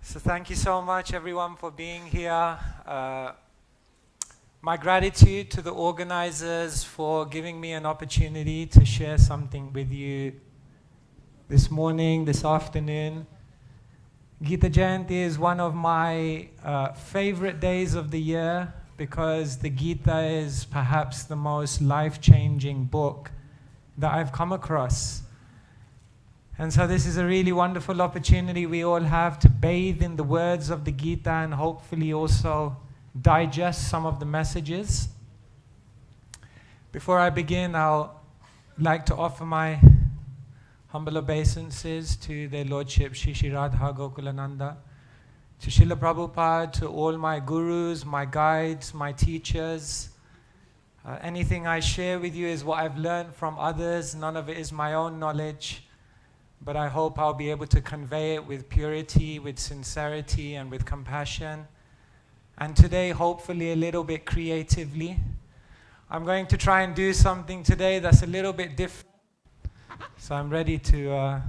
So thank you so much everyone for being here. My gratitude to the organizers for giving me an opportunity to share something with you this morning, this afternoon. Gita Jayanti is one of my favorite days of the year because the Gita is perhaps the most life-changing book that I've come across. And so this is a really wonderful opportunity we all have to bathe in the words of the Gita and hopefully also digest some of the messages. Before I begin, I'll like to offer my humble obeisances to their Lordship Shri Shri Radha Gokulananda, to Srila Prabhupada, to all my gurus, my guides, my teachers. Anything I share with you is what I've learned from others. None of it is my own knowledge. But I hope I'll be able to convey it with purity, with sincerity, and with compassion. And today, hopefully, a little bit creatively. I'm going to try and do something today that's a little bit different. So I'm ready for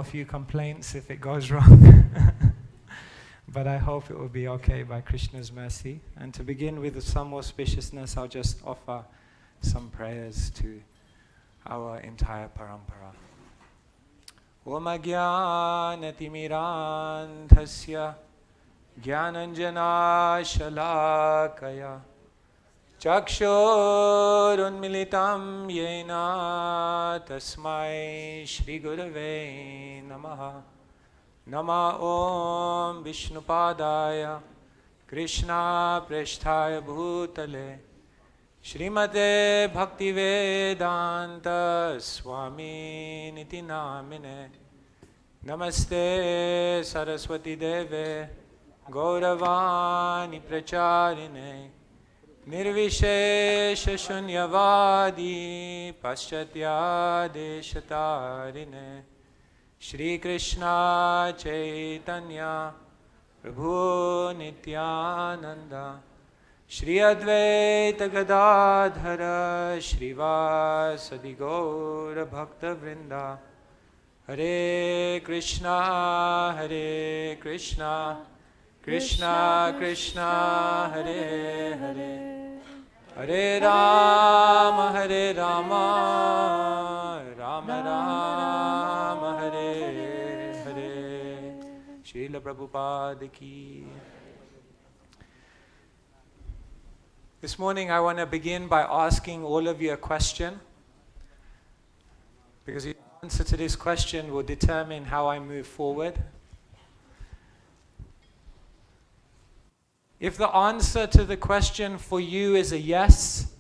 a few complaints if it goes wrong. But I hope it will be okay by Krishna's mercy. And to begin with some auspiciousness, I'll just offer some prayers to our entire parampara. Om Ajnanatimirandhasya Jnananjana Shalakaya Chakshurunmilitam Yena Tasmai Shri Gurave Namaha. Nama Om Vishnupadaya Krishna Preshthaya Bhutale Srimate Bhaktivedanta Swami Niti Namine Namaste Saraswati Deve Gauravani Pracharine Nirvishesha Shunyavadi Paschatya Deshatarine Shri Krishna Chaitanya Prabhu Nityananda Shri Advaita Gadadhara Shrivasadi Gaura Bhakta Vrinda Hare Krishna Krishna Krishna Hare Hare Hare Rama Rama Rama Hare Hare Srila Prabhupada Ki. This morning I want to begin by asking all of you a question, because the answer to this question will determine how I move forward. If the answer to the question for you is a yes,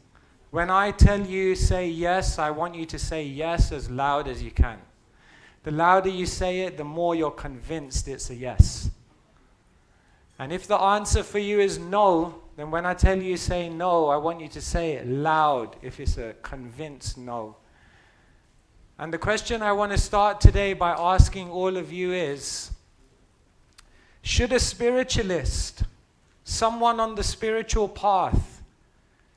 when I tell you say yes, I want you to say yes as loud as you can. The louder you say it, the more you're convinced it's a yes. And if the answer for you is no, then when I tell you say no, I want you to say it loud if it's a convinced no. And the question I want to start today by asking all of you is, should a spiritualist, someone on the spiritual path,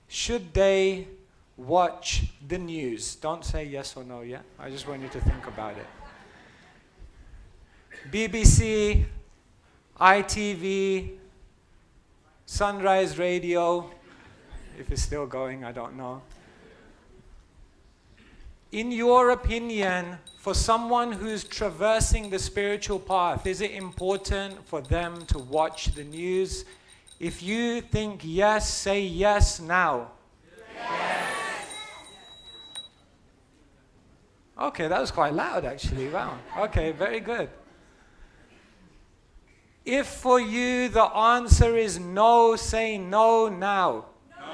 should they watch the news? Don't say yes or no yet. I just want you to think about it. BBC, ITV, Sunrise Radio, if it's still going, I don't know. In your opinion, for someone who's traversing the spiritual path, is it important for them to watch the news? If you think yes, say yes now. Yes. Okay, that was quite loud actually. Wow. Okay, very good. If for you the answer is no, say no now. No.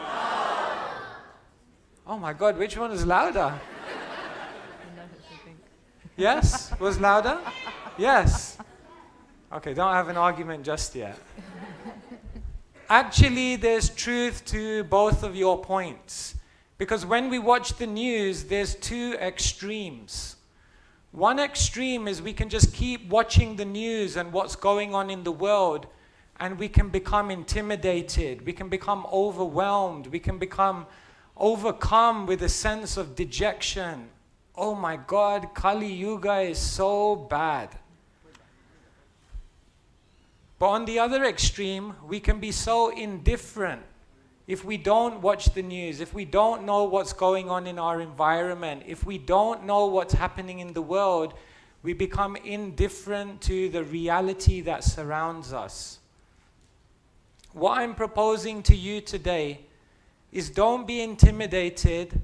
Oh my God, which one is louder? Yes? Was louder? Yes. Okay, don't have an argument just yet. Actually, there's truth to both of your points. Because when we watch the news, there's two extremes. One extreme is we can just keep watching the news and what's going on in the world, and we can become intimidated, we can become overwhelmed, we can become overcome with a sense of dejection. Oh my God, Kali Yuga is so bad. But on the other extreme, we can be so indifferent if we don't watch the news, if we don't know what's going on in our environment, if we don't know what's happening in the world, we become indifferent to the reality that surrounds us. What I'm proposing to you today is don't be intimidated,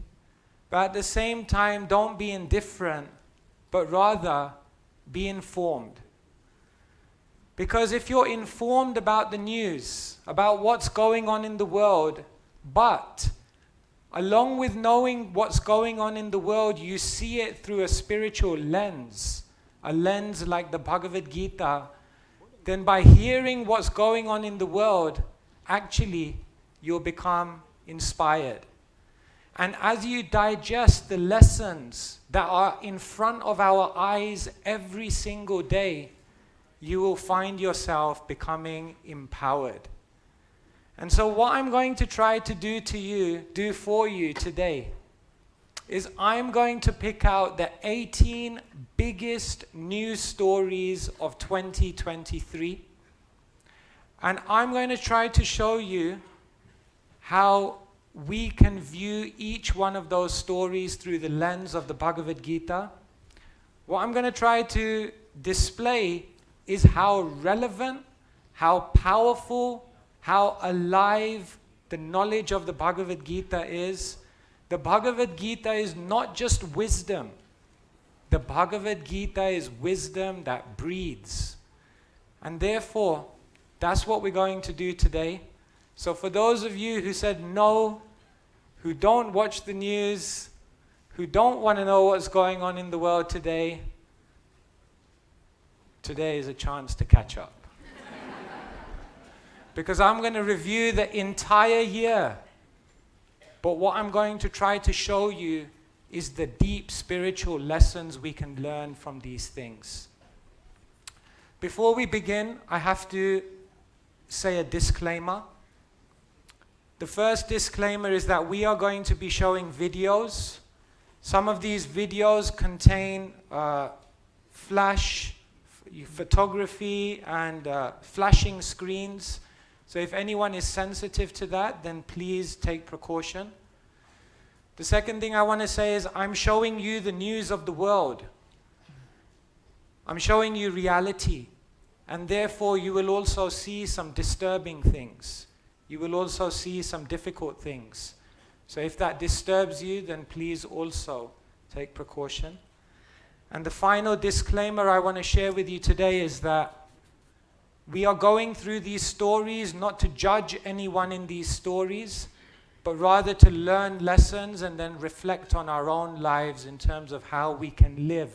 but at the same time don't be indifferent, but rather be informed. Because if you're informed about the news, about what's going on in the world, but along with knowing what's going on in the world, you see it through a spiritual lens, a lens like the Bhagavad-gita, then by hearing what's going on in the world, actually you'll become inspired. And as you digest the lessons that are in front of our eyes every single day, you will find yourself becoming empowered. And so what I'm going to try to do for you today, is I'm going to pick out the 18 biggest news stories of 2023. And I'm going to try to show you how we can view each one of those stories through the lens of the Bhagavad-gita. What I'm going to try to display is how relevant, how powerful, how alive the knowledge of the Bhagavad-gita is. The Bhagavad-gita is not just wisdom. The Bhagavad-gita is wisdom that breathes. And therefore, that's what we're going to do today. So for those of you who said no, who don't watch the news, who don't want to know what's going on in the world today, today is a chance to catch up. Because I'm going to review the entire year. But what I'm going to try to show you is the deep spiritual lessons we can learn from these things. Before we begin, I have to say a disclaimer. The first disclaimer is that we are going to be showing videos. Some of these videos contain flash photography and flashing screens. So if anyone is sensitive to that, then please take precaution. The second thing I want to say is I'm showing you the news of the world. I'm showing you reality. And therefore you will also see some disturbing things. You will also see some difficult things. So if that disturbs you, then please also take precaution. And the final disclaimer I want to share with you today is that we are going through these stories not to judge anyone in these stories, but rather to learn lessons and then reflect on our own lives in terms of how we can live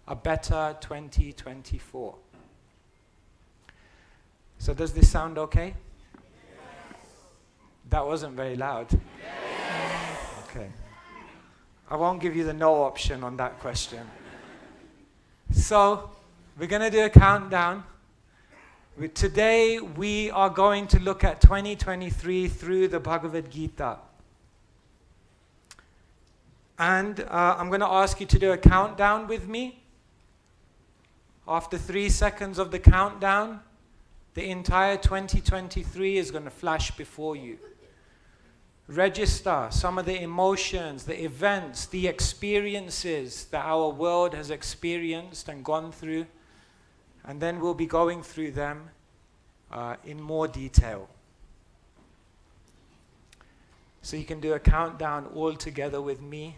a better 2024. So does this sound okay? Yes. That wasn't very loud. Yes. Okay. I won't give you the no option on that question. So we're going to do a countdown. Today we are going to look at 2023 through the Bhagavad-gita. And I'm going to ask you to do a countdown with me. After 3 seconds of the countdown, the entire 2023 is going to flash before you. Register some of the emotions, the events, the experiences that our world has experienced and gone through. And then we'll be going through them in more detail. So you can do a countdown all together with me,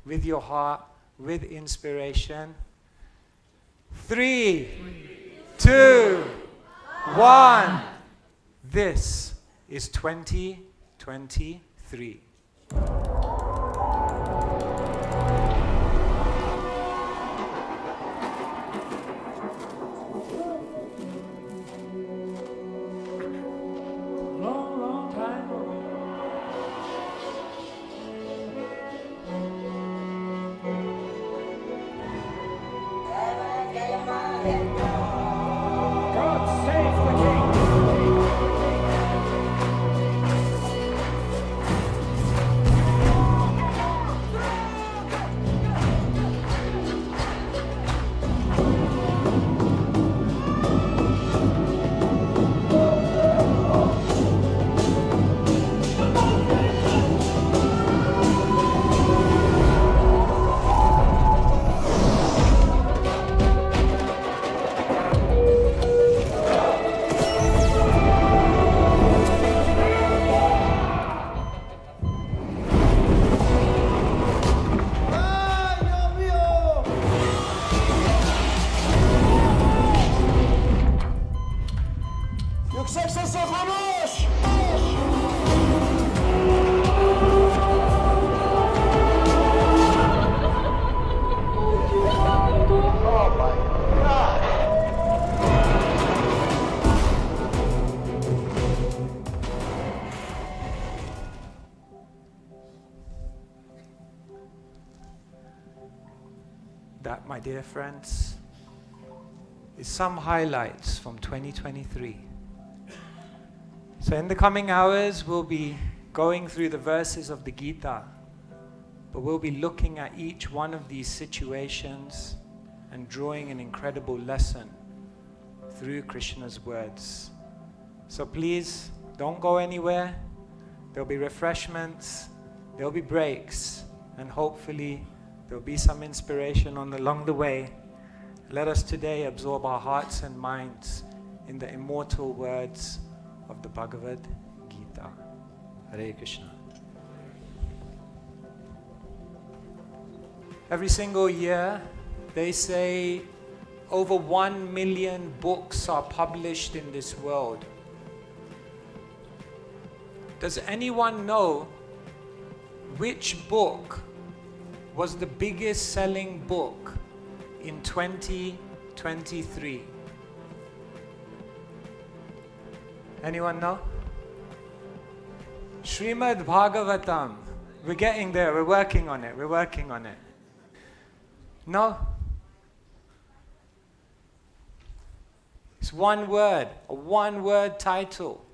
with your heart, with inspiration. 3, 2, 1. This is 2023. success of Hanush! Oh my God! That, my dear friends, is some highlights from 2023. So in the coming hours, we'll be going through the verses of the Gita, but we'll be looking at each one of these situations and drawing an incredible lesson through Krishna's words. So please, don't go anywhere. There'll be refreshments, there'll be breaks, and hopefully there'll be some inspiration along the way. Let us today absorb our hearts and minds in the immortal words of the Bhagavad-gita. Hare Krishna. Every single year, they say over 1 million books are published in this world. Does anyone know which book was the biggest selling book in 2023? Anyone know? Srimad Bhagavatam. We're getting there, we're working on it. No? It's one word, a one-word title.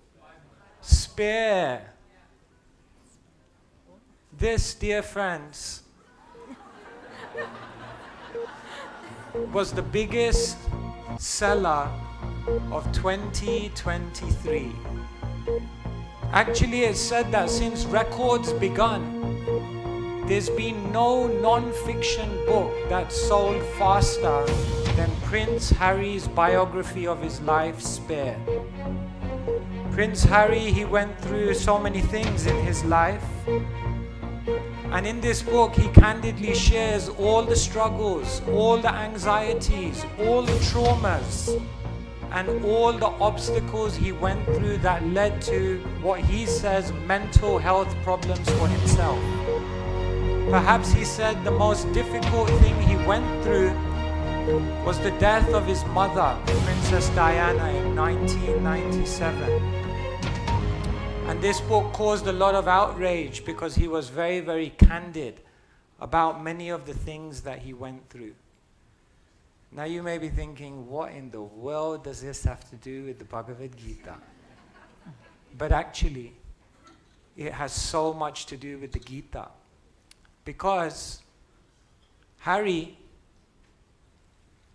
Spare. This, dear friends, was the biggest seller of 2023. Actually, it's said that since records begun, there's been no non-fiction book that sold faster than Prince Harry's biography of his life, Spare. Prince Harry, he went through so many things in his life. And in this book, he candidly shares all the struggles, all the anxieties, all the traumas, and all the obstacles he went through that led to what he says mental health problems for himself. Perhaps he said the most difficult thing he went through was the death of his mother, Princess Diana, in 1997. And this book caused a lot of outrage because he was very, very candid about many of the things that he went through. Now you may be thinking, what in the world does this have to do with the Bhagavad-gita? But actually, it has so much to do with the Gita. Because Harry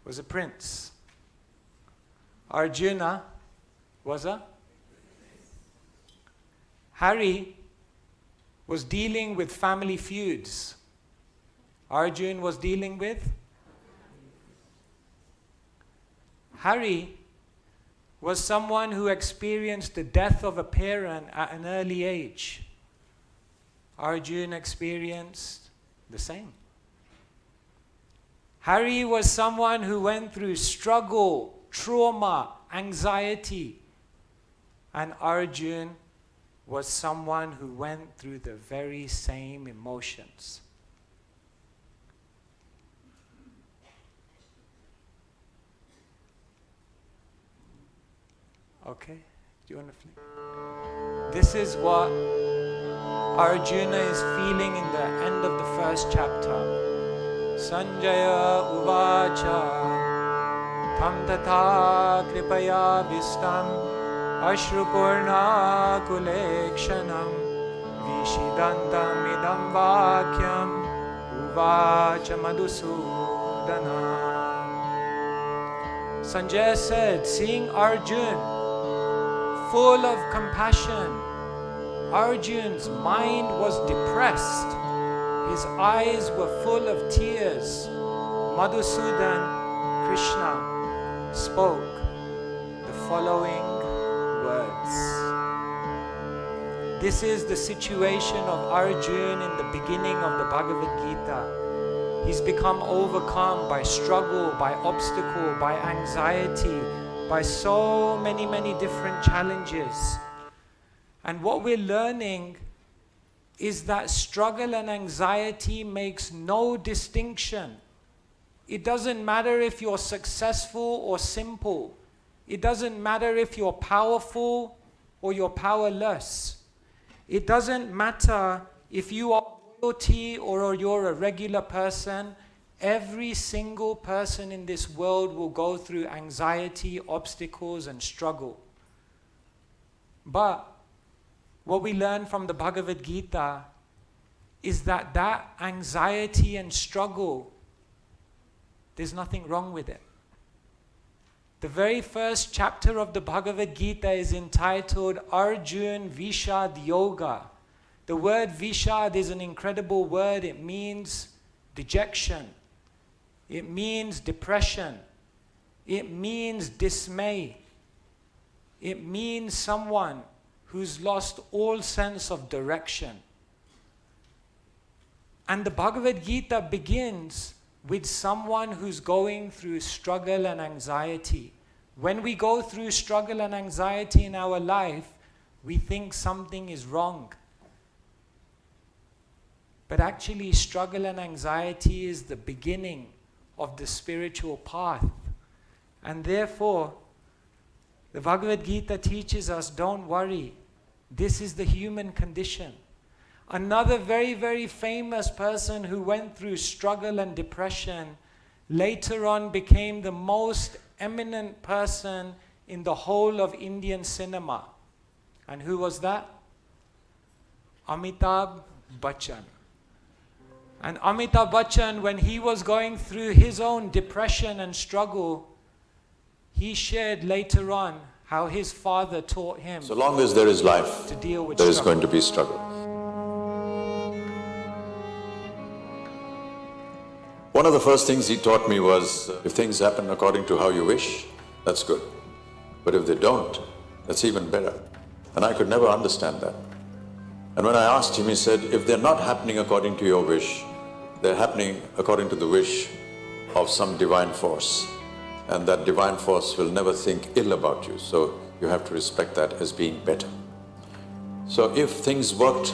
was a prince. Arjuna was a Harry was dealing with family feuds. Arjuna was dealing with Harry was someone who experienced the death of a parent at an early age. Arjuna experienced the same. Harry was someone who went through struggle, trauma, anxiety. And Arjuna was someone who went through the very same emotions. Okay, do you want to flip? This is what Arjuna is feeling in the end of the first chapter. Sanjaya uvacha tam tatha kripaya vistam Ashrupurna kulekshanam Vishidantam idam vakyam Uvacha madhusudana. Sanjaya said, seeing Arjuna full of compassion, Arjuna's mind was depressed. His eyes were full of tears. Madhusudan, Krishna, spoke the following words. This is the situation of Arjuna in the beginning of the Bhagavad-gita. He's become overcome by struggle, by obstacle, by anxiety, by so many, many different challenges. And what we're learning is that struggle and anxiety makes no distinction. It doesn't matter if you're successful or simple. It doesn't matter if you're powerful or you're powerless. It doesn't matter if you are royalty or you're a regular person. Every single person in this world will go through anxiety, obstacles, and struggle. But what we learn from the Bhagavad-gita is that that anxiety and struggle, there's nothing wrong with it. The very first chapter of the Bhagavad-gita is entitled Arjun Vishad Yoga. The word Vishad is an incredible word. It means dejection. It means depression. It means dismay. It means someone who's lost all sense of direction. And the Bhagavad-gita begins with someone who's going through struggle and anxiety. When we go through struggle and anxiety in our life, we think something is wrong. But actually, struggle and anxiety is the beginning of the spiritual path. And therefore, the Bhagavad-gita teaches us, don't worry. This is the human condition. Another very, very famous person who went through struggle and depression later on became the most eminent person in the whole of Indian cinema. And who was that? Amitabh Bachchan. And Amitabh Bachchan, when he was going through his own depression and struggle, he shared later on how his father taught him, so long as there is life, to deal with there is struggle. going to be struggle. One of the first things he taught me was, if things happen according to how you wish, that's good. But if they don't, that's even better. And I could never understand that. And when I asked him, he said, if they're not happening according to your wish, they're happening according to the wish of some divine force. And that divine force will never think ill about you. So you have to respect that as being better. So if things worked,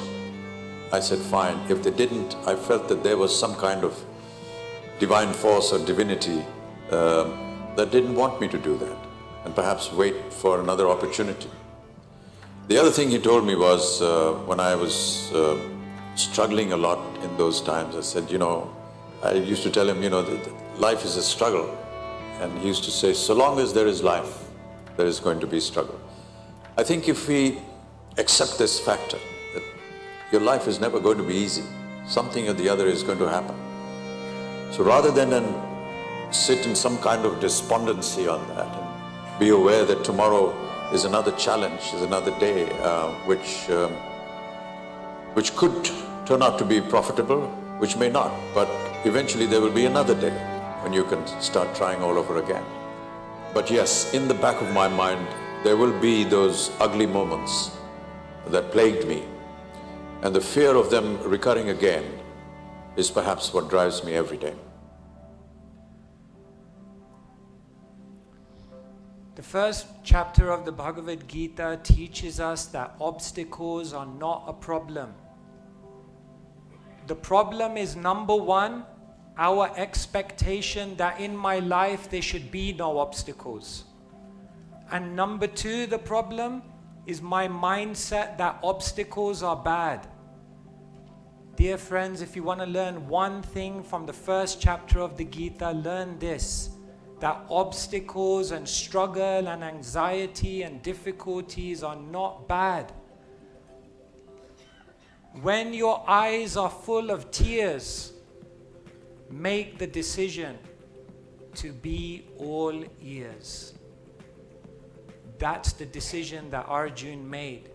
I said, fine. If they didn't, I felt that there was some kind of divine force or divinity that didn't want me to do that, and perhaps wait for another opportunity. The other thing he told me was, when I was struggling a lot in those times, I said, I used to tell him, that life is a struggle. And he used to say, so long as there is life, there is going to be struggle. I think if we accept this factor, that your life is never going to be easy, something or the other is going to happen. So rather than sit in some kind of despondency on that, and be aware that tomorrow is another challenge, is another day, which could turn out to be profitable, which may not, but eventually there will be another day when you can start trying all over again. But yes, in the back of my mind, there will be those ugly moments that plagued me, and the fear of them recurring again is perhaps what drives me every day. The first chapter of the Bhagavad-gita teaches us that obstacles are not a problem. The problem is, number one, our expectation that in my life there should be no obstacles. And number two, the problem is my mindset that obstacles are bad. Dear friends, if you want to learn one thing from the first chapter of the Gita, learn this, that obstacles and struggle and anxiety and difficulties are not bad. When your eyes are full of tears, make the decision to be all ears. That's the decision that Arjun made.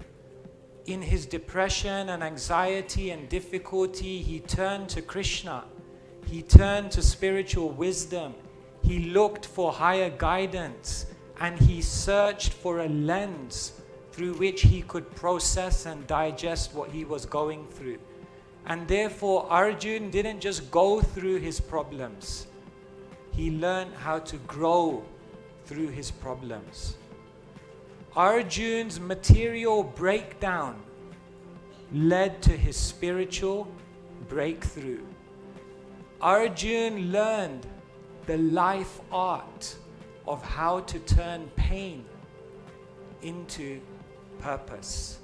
In his depression and anxiety and difficulty, he turned to Krishna. He turned to spiritual wisdom. He looked for higher guidance, and he searched for a lens through which he could process and digest what he was going through. And therefore, Arjun didn't just go through his problems. He learned how to grow through his problems. Arjun's material breakdown led to his spiritual breakthrough. Arjun learned the life art of how to turn pain into purpose.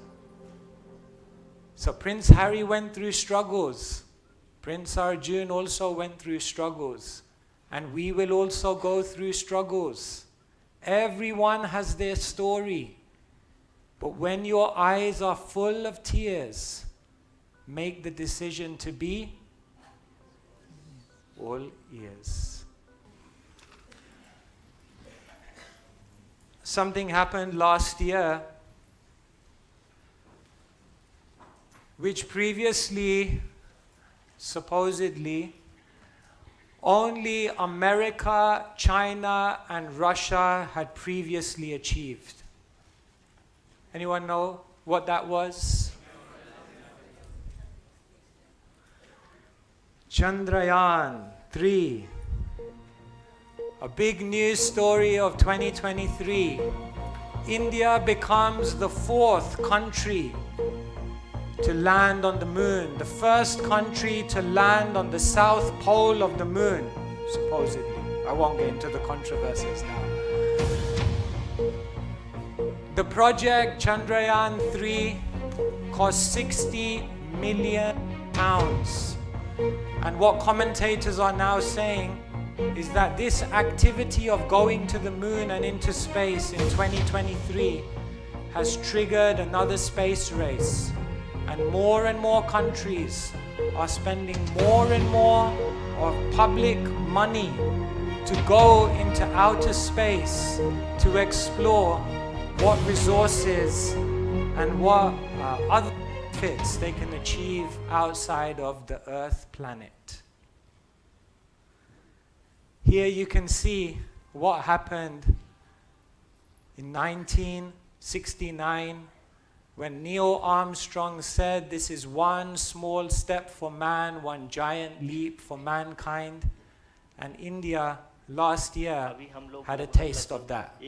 So Prince Harry went through struggles. Prince Arjun also went through struggles. And we will also go through struggles. Everyone has their story. But when your eyes are full of tears, make the decision to be all ears. Something happened last year which previously, supposedly, only America, China, and Russia had previously achieved. Anyone know what that was? Chandrayaan-3. A big news story of 2023. India becomes the 4th country to land on the moon, the first country to land on the south pole of the moon, supposedly. I won't get into the controversies now. The project Chandrayaan-3 cost £60 million. And what commentators are now saying is that this activity of going to the moon and into space in 2023 has triggered another space race. And more countries are spending more and more of public money to go into outer space to explore what resources and what other benefits they can achieve outside of the Earth planet. Here you can see what happened in 1969 when Neil Armstrong said, "This is one small step for man, one giant leap for mankind." And India last year had a taste of that.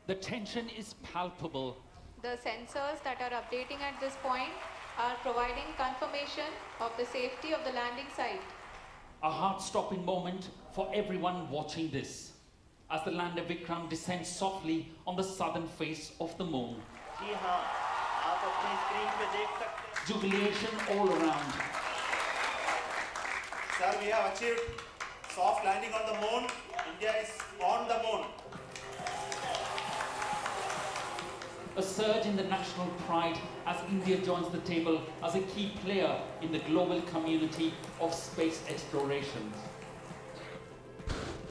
The tension is palpable. The sensors that are updating at this point are providing confirmation of the safety of the landing site. A heart-stopping moment for everyone watching this, as the lander Vikram descends softly on the southern face of the moon. Jubilation all around. Sir, we have achieved soft landing on the moon. India is on the moon. A surge in the national pride as India joins the table as a key player in the global community of space exploration.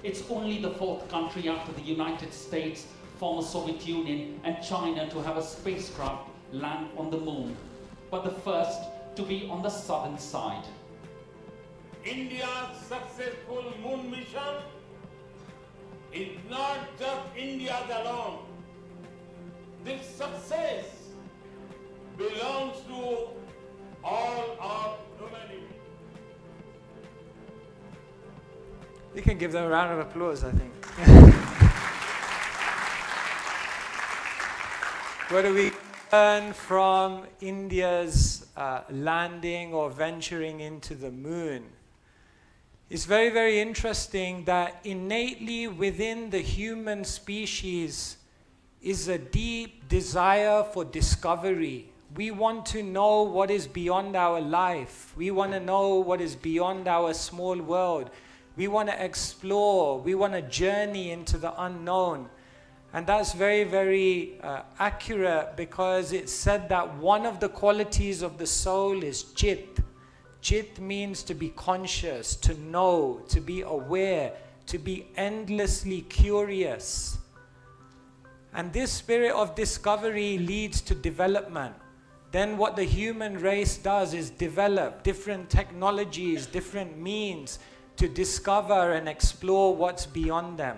It's only the 4th country after the United States, former Soviet Union, and China to have a spacecraft land on the moon, but the first to be on the southern side. India's successful moon mission is not just India's alone. This success belongs to all of humanity. You can give them a round of applause, I think. What do we learn from India's landing or venturing into the moon? It's very, very interesting that innately within the human species is a deep desire for discovery. We want to know what is beyond our life. We want to know what is beyond our small world. We want to explore. We want to journey into the unknown. And that's very, very accurate, because it's said that one of the qualities of the soul is chit. Chit means to be conscious, to know, to be aware, to be endlessly curious. And this spirit of discovery leads to development. Then what the human race does is develop different technologies, different means to discover and explore what's beyond them.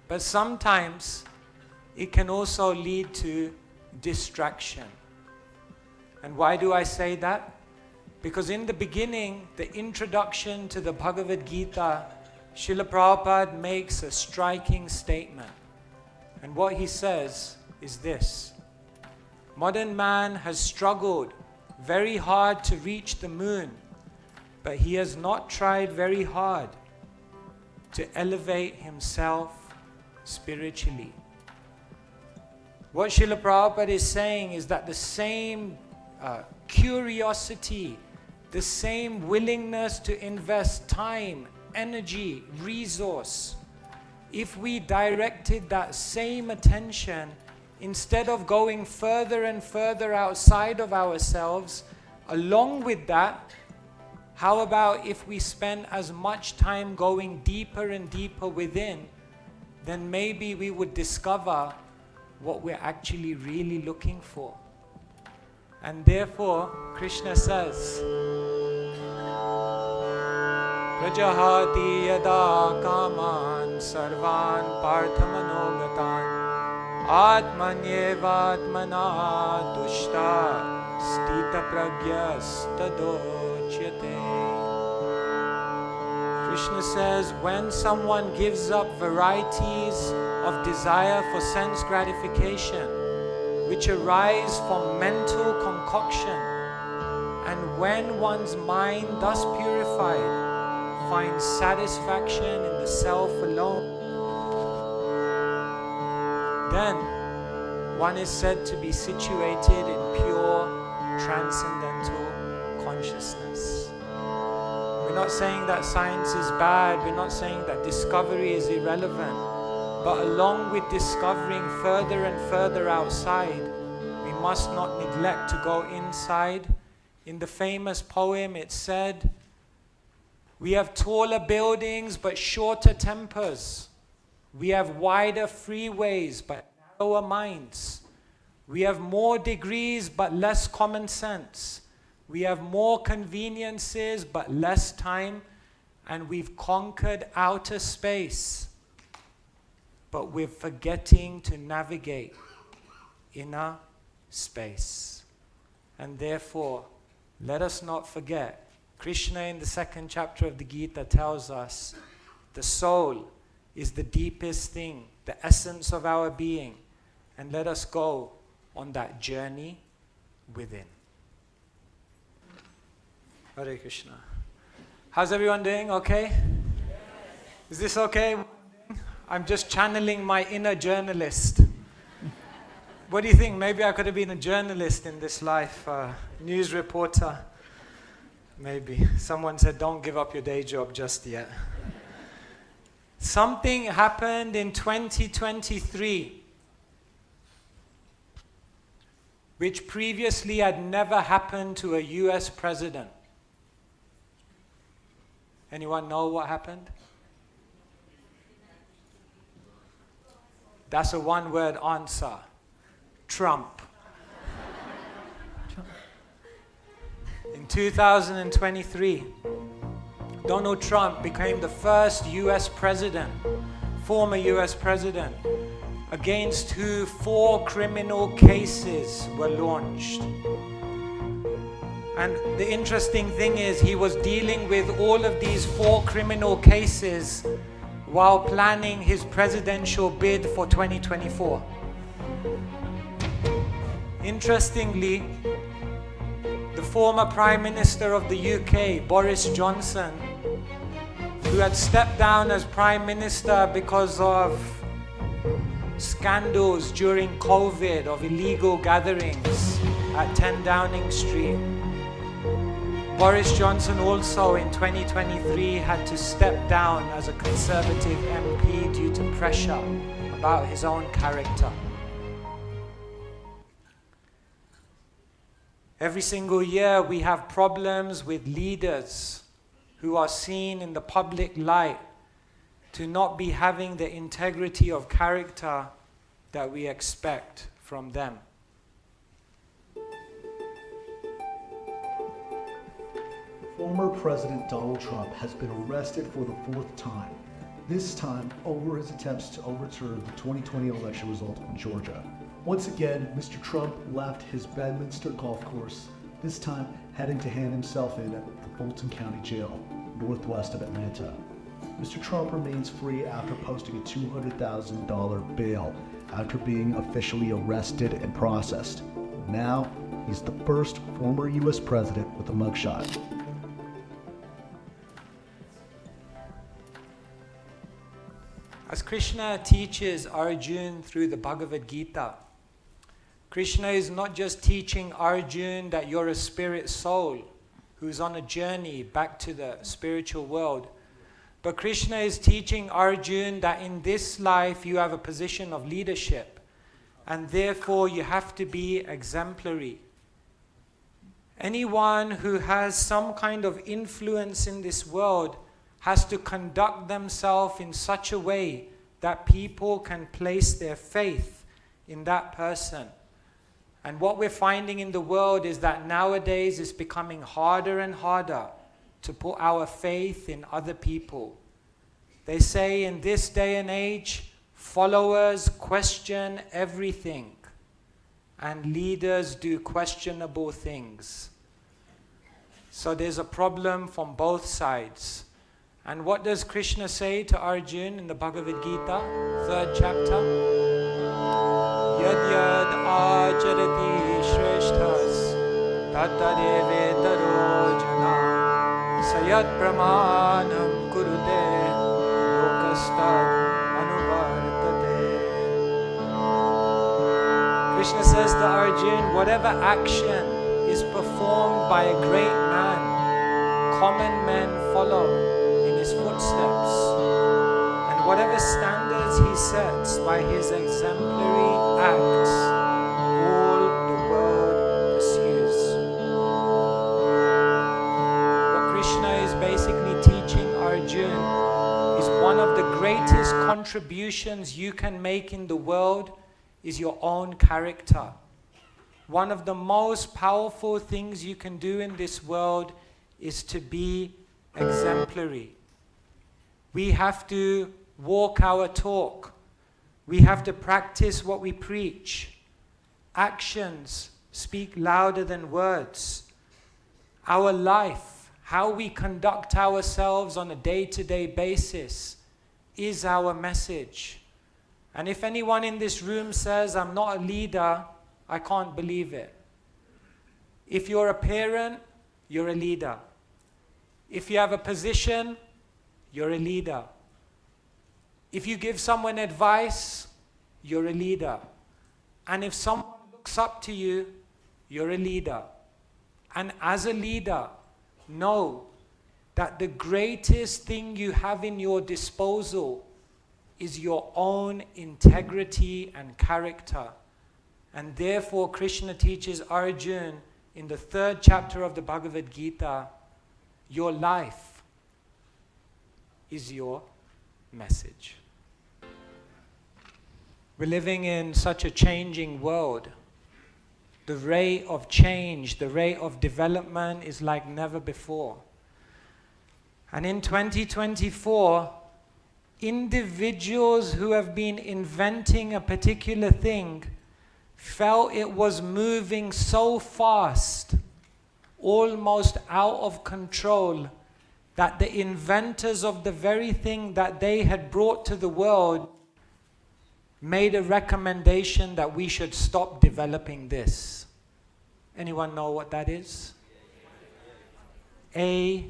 But sometimes it can also lead to distraction. And why do I say that? Because in the beginning, the introduction to the Bhagavad-gita Srila Prabhupada makes a striking statement. And what he says is this: modern man has struggled very hard to reach the moon, but he has not tried very hard to elevate himself spiritually. What Srila Prabhupada is saying is that the same curiosity, the same willingness to invest time, energy, resource, if we directed that same attention, instead of going further and further outside of ourselves, along with that, how about if we spend as much time going deeper and deeper within, then maybe we would discover what we're actually really looking for. And therefore, Krishna says, Prajahati yada kaman sarvan parthamanogatan atmanyevatmana dushta stita pragyas tadochyate. Krishna says, when someone gives up varieties of desire for sense gratification, which arise from mental concoction, and when one's mind thus purified finds satisfaction in the self alone, then one is said to be situated in pure transcendental consciousness. We're not saying that science is bad, we're not saying that discovery is irrelevant, but along with discovering further and further outside, we must not neglect to go inside. In the famous poem it said, we have taller buildings but shorter tempers. We have wider freeways but narrower minds. We have more degrees but less common sense. We have more conveniences but less time. And we've conquered outer space, but we're forgetting to navigate inner space. And therefore, let us not forget, Krishna in the 2nd chapter of the Gita tells us the soul is the deepest thing, the essence of our being. And let us go on that journey within. Hare Krishna. How's everyone doing? Okay? Is this okay? I'm just channeling my inner journalist. What do you think? Maybe I could have been a journalist in this life, news reporter. Maybe. Someone said, don't give up your day job just yet. Something happened in 2023 which previously had never happened to a US president. Anyone know what happened? That's a one-word answer. Trump. In 2023, Donald Trump became the first US president, former US president, against who 4 criminal cases were launched. And the interesting thing is, he was dealing with all of these 4 criminal cases while planning his presidential bid for 2024. Interestingly, the former Prime Minister of the UK, Boris Johnson, who had stepped down as Prime Minister because of scandals during COVID of illegal gatherings at 10 Downing Street. Boris Johnson also in 2023 had to step down as a Conservative MP due to pressure about his own character. Every single year we have problems with leaders who are seen in the public light to not be having the integrity of character that we expect from them. Former President Donald Trump has been arrested for the 4th time, this time over his attempts to overturn the 2020 election result in Georgia. Once again, Mr. Trump left his Bedminster golf course, this time heading to hand himself in at the Fulton County Jail, northwest of Atlanta. Mr. Trump remains free after posting a $200,000 bail after being officially arrested and processed. Now, he's the first former U.S. president with a mugshot. As Krishna teaches Arjuna through the Bhagavad-gita, Krishna is not just teaching Arjuna that you're a spirit soul who's on a journey back to the spiritual world, but Krishna is teaching Arjuna that in this life you have a position of leadership, and therefore you have to be exemplary. Anyone who has some kind of influence in this world has to conduct themselves in such a way that people can place their faith in that person. And what we're finding in the world is that nowadays it's becoming harder and harder to put our faith in other people. They say in this day and age, followers question everything, and leaders do questionable things. So there's a problem from both sides. And what does Krishna say to Arjuna in the Bhagavad-gita, 3rd chapter? Yad yad acharati shreshthas tattadevetaro jana sayat pramanam kurute lokastad anuvartate. Krishna says to Arjuna, whatever action is performed by a great man, common men follow his footsteps, and whatever standards he sets by his exemplary acts, all the world pursues. What Krishna is basically teaching Arjuna is one of the greatest contributions you can make in the world is your own character. One of the most powerful things you can do in this world is to be exemplary. We have to walk our talk. We have to practice what we preach. Actions speak louder than words. Our life, how we conduct ourselves on a day-to-day basis, is our message. And if anyone in this room says, I'm not a leader, I can't believe it. If you're a parent, you're a leader. If you have a position, you're a leader. If you give someone advice, you're a leader. And if someone looks up to you, you're a leader. And as a leader, know that the greatest thing you have in your disposal is your own integrity and character. And therefore, Krishna teaches Arjuna in the 3rd chapter of the Bhagavad-gita, your life is your message. We're living in such a changing world. The rate of change, the rate of development is like never before. And in 2024, individuals who have been inventing a particular thing felt it was moving so fast, almost out of control, that the inventors of the very thing that they had brought to the world made a recommendation that we should stop developing this. Anyone know what that is? AI.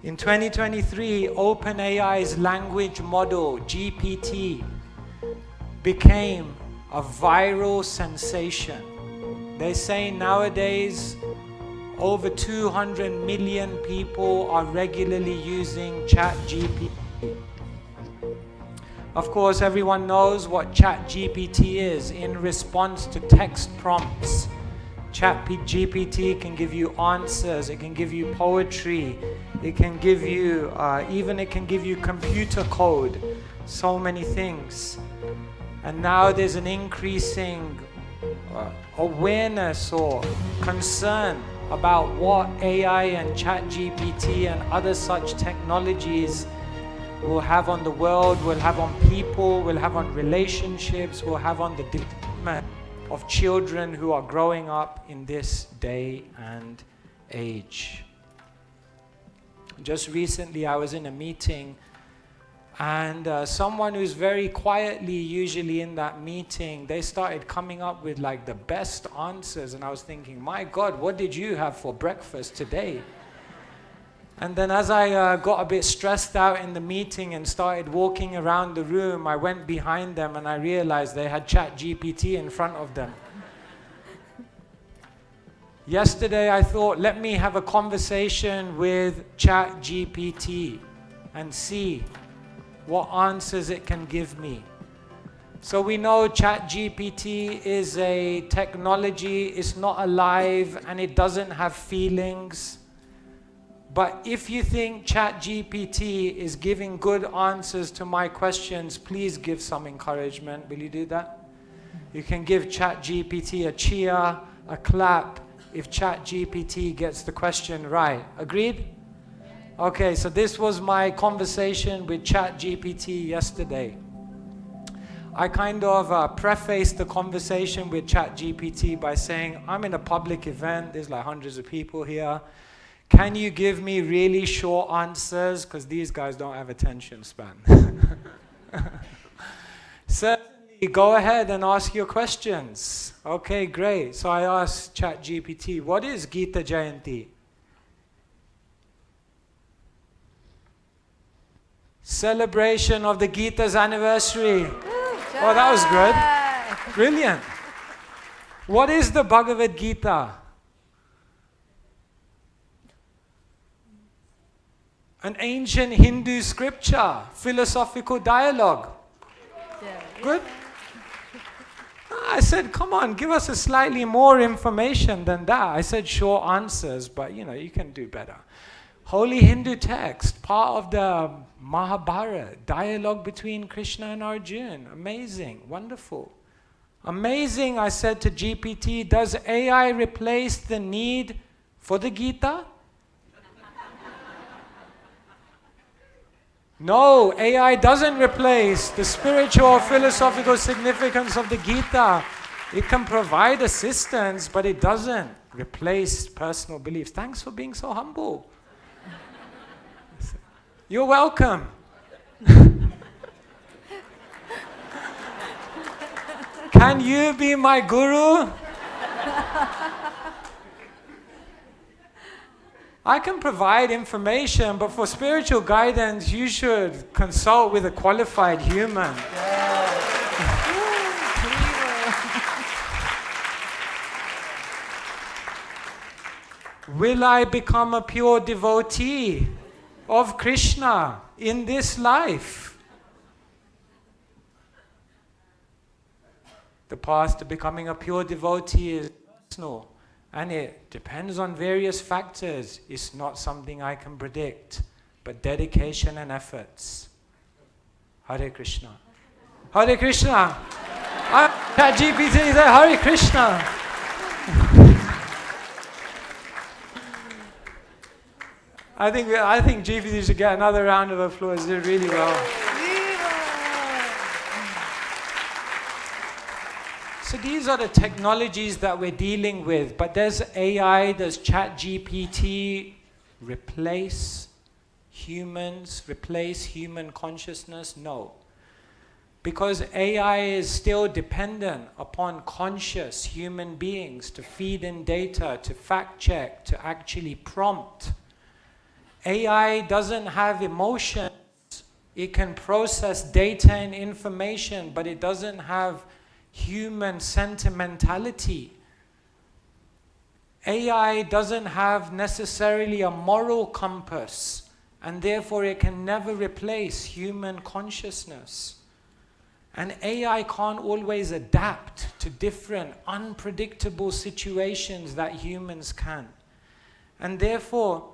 In 2023, OpenAI's language model, GPT, became a viral sensation. They say nowadays over 200 million people are regularly using ChatGPT. Of course, everyone knows what ChatGPT is in response to text prompts. ChatGPT can give you answers, it can give you poetry, it can give you, it can give you computer code, so many things. And now there's an increasing awareness or concern about what AI and ChatGPT and other such technologies will have on the world, will have on people, will have on relationships, will have on the development of children who are growing up in this day and age. Just recently I was in a meeting, and someone who's very quietly usually in that meeting, they started coming up with like the best answers, and I was thinking, my God, what did you have for breakfast today? And then as I got a bit stressed out in the meeting and started walking around the room, I went behind them and I realized they had ChatGPT in front of them. Yesterday I thought, let me have a conversation with ChatGPT and see what answers it can give me. So we know ChatGPT is a technology, it's not alive and it doesn't have feelings. But if you think ChatGPT is giving good answers to my questions, please give some encouragement. Will you do that? You can give ChatGPT a cheer, a clap, if ChatGPT gets the question right. Agreed? Okay, so this was my conversation with ChatGPT yesterday. I kind of prefaced the conversation with ChatGPT by saying, I'm in a public event, there's like hundreds of people here. Can you give me really short answers? Because these guys don't have attention span. Certainly, go ahead and ask your questions. Okay, great. So I asked ChatGPT, what is Gita Jayanti? Celebration of the Gita's anniversary. Oh, that was good. Brilliant. What is the Bhagavad-gita? An ancient Hindu scripture, philosophical dialogue. Good? I said, come on, give us a slightly more information than that. I said short answers, but you can do better. Holy Hindu text, part of the Mahabharata, dialogue between Krishna and Arjuna. Amazing, wonderful. Amazing, I said to GPT, does AI replace the need for the Gita? No, AI doesn't replace the spiritual or philosophical significance of the Gita. It can provide assistance, but it doesn't replace personal beliefs. Thanks for being so humble. You're welcome. Can you be my guru? I can provide information, but for spiritual guidance, you should consult with a qualified human. Will I become a pure devotee of Krishna in this life? The path to becoming a pure devotee is personal. And it depends on various factors. It's not something I can predict, but dedication and efforts. Hare Krishna. Hare Krishna. ChatGPT said Hare Krishna. I think GPT should get another round of applause. He did really well. So these are the technologies that we're dealing with, but does AI, does ChatGPT replace humans, replace human consciousness? No. Because AI is still dependent upon conscious human beings to feed in data, to fact check, to actually prompt. AI doesn't have emotions. It can process data and information, but it doesn't have human sentimentality. AI doesn't have necessarily a moral compass, and therefore it can never replace human consciousness. And AI can't always adapt to different unpredictable situations that humans can. And therefore,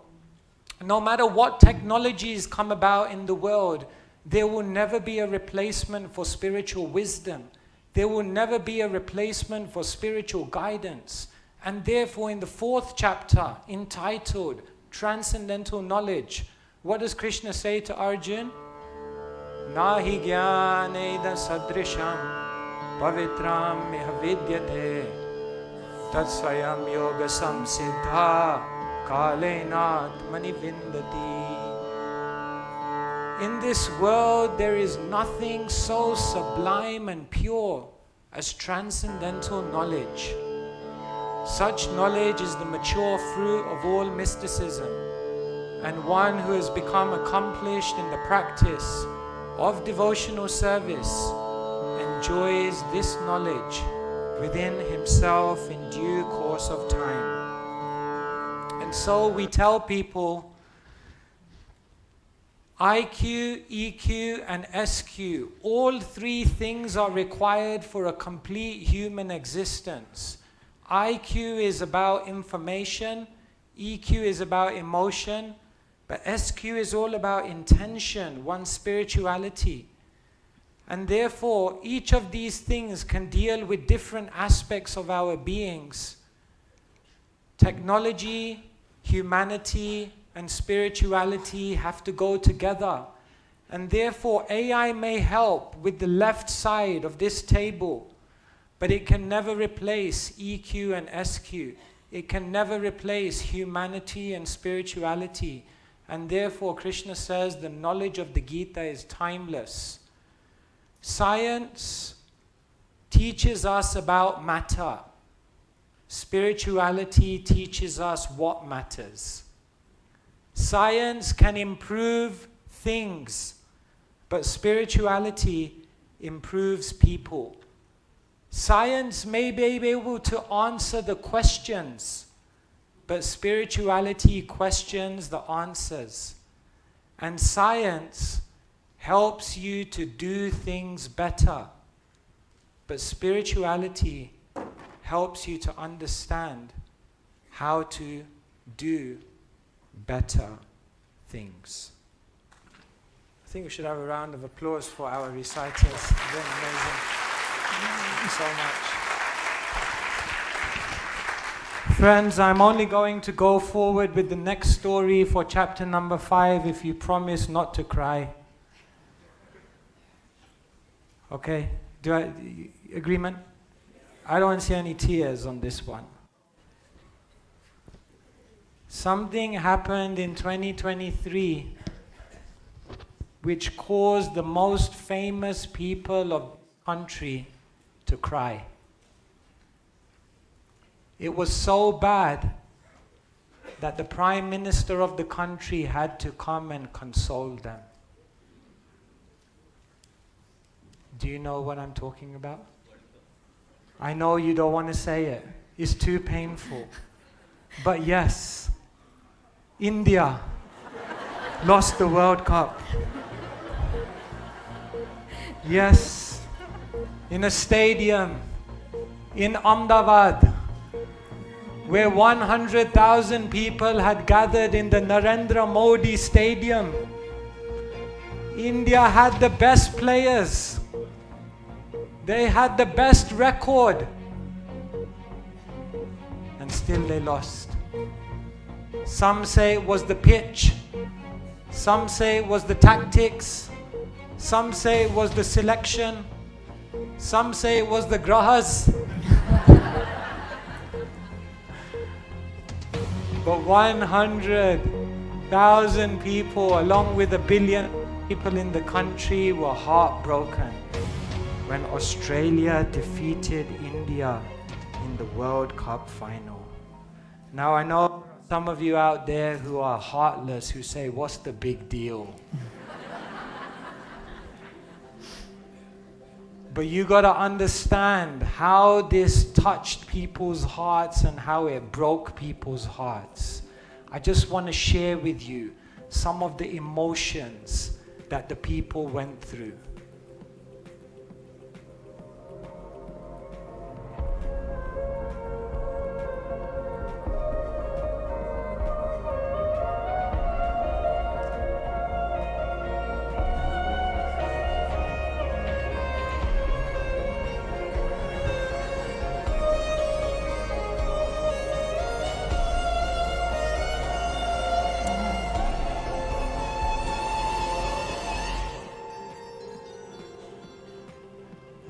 no matter what technologies come about in the world, there will never be a replacement for spiritual wisdom. There will never be a replacement for spiritual guidance. And therefore, in the 4th chapter, entitled Transcendental Knowledge, what does Krishna say to Arjuna? Nahi jnaneda sadrisham pavitram miha vidyate tat Svayam yoga samsiddha kalenat manivindati. In this world there is nothing so sublime and pure as transcendental knowledge. Such knowledge is the mature fruit of all mysticism, and one who has become accomplished in the practice of devotional service enjoys this knowledge within himself in due course of time. And so we tell people IQ, EQ, and SQ, all three things are required for a complete human existence. IQ is about information, EQ is about emotion, but SQ is all about intention, one's spirituality. And therefore, each of these things can deal with different aspects of our beings. Technology, humanity, and spirituality have to go together. And therefore, AI may help with the left side of this table, but it can never replace EQ and SQ. It can never replace humanity and spirituality. And therefore, Krishna says the knowledge of the Gita is timeless. Science teaches us about matter. Spirituality teaches us what matters. Science can improve things, but spirituality improves people. Science may be able to answer the questions, but spirituality questions the answers. And science helps you to do things better, but spirituality helps you to understand how to do better things. I think we should have a round of applause for our reciters. They're amazing. Thank you so much. Friends, I'm only going to go forward with the next story for chapter number 5 if you promise not to cry. Okay? Agreement? I don't see any tears on this one. Something happened in 2023 which caused the most famous people of the country to cry. It was so bad that the Prime Minister of the country had to come and console them. Do you know what I'm talking about? I know you don't want to say it. It's too painful. But yes, India lost the World Cup. Yes, in a stadium in Ahmedabad, where 100,000 people had gathered in the Narendra Modi Stadium. India had the best players. They had the best record. And still they lost. Some say it was the pitch. Some say it was the tactics. Some say it was the selection. Some say it was the grahas. But 100,000 people, along with 1 billion people in the country, were heartbroken when Australia defeated India in the World Cup final. Now I know some of you out there who are heartless, who say, what's the big deal? But you got to understand how this touched people's hearts and how it broke people's hearts. I just want to share with you some of the emotions that the people went through.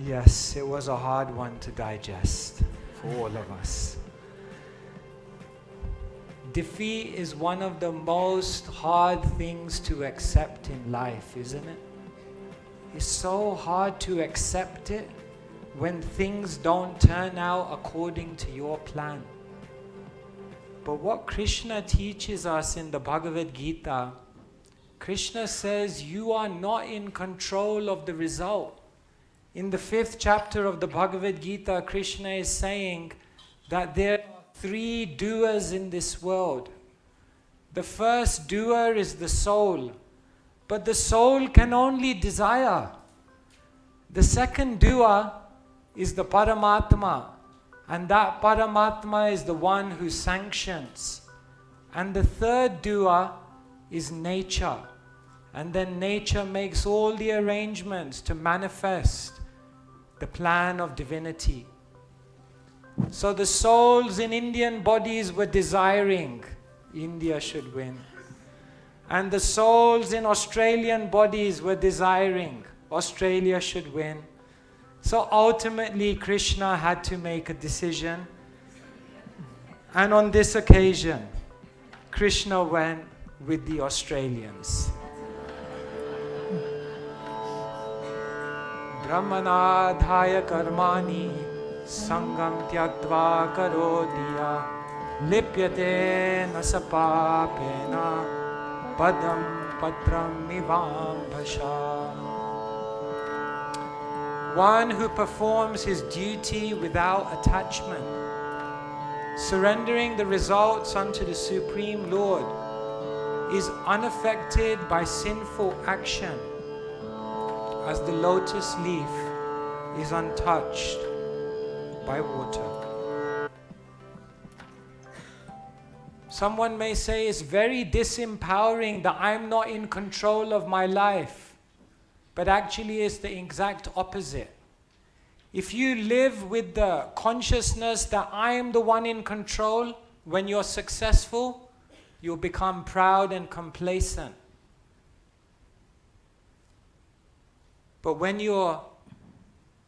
Yes, it was a hard one to digest for all of us. Defeat is one of the most hard things to accept in life, isn't it? It's so hard to accept it when things don't turn out according to your plan. But what Krishna teaches us in the Bhagavad-gita, Krishna says you are not in control of the result. In the 5th chapter of the Bhagavad-gita, Krishna is saying that there are 3 doers in this world. The first doer is the soul, but the soul can only desire. The second doer is the Paramatma, and that Paramatma is the one who sanctions. And the third doer is nature, and then nature makes all the arrangements to manifest the plan of divinity. So the souls in Indian bodies were desiring India should win. And the souls in Australian bodies were desiring Australia should win. So ultimately Krishna had to make a decision. And on this occasion, Krishna went with the Australians. Brahmanadhaya karmani Sangam tyaktva karodya lipyate nasapapena padam patram ivam bhasha. One who performs his duty without attachment, surrendering the results unto the Supreme Lord, is unaffected by sinful action, as the lotus leaf is untouched by water. Someone may say it's very disempowering that I'm not in control of my life, but actually it's the exact opposite. If you live with the consciousness that I am the one in control, when you're successful, you'll become proud and complacent. But when you're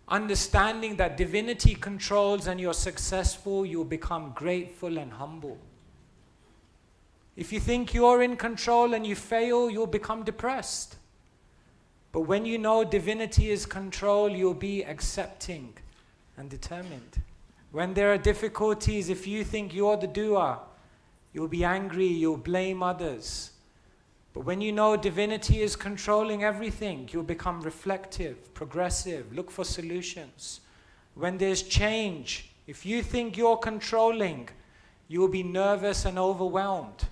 understanding that divinity controls and you're successful, you'll become grateful and humble. If you think you're in control and you fail, you'll become depressed. But when you know divinity is control, you'll be accepting and determined. When there are difficulties, if you think you're the doer, you'll be angry, you'll blame others. But when you know divinity is controlling everything, you'll become reflective, progressive, look for solutions. When there's change, if you think you're controlling, you'll be nervous and overwhelmed.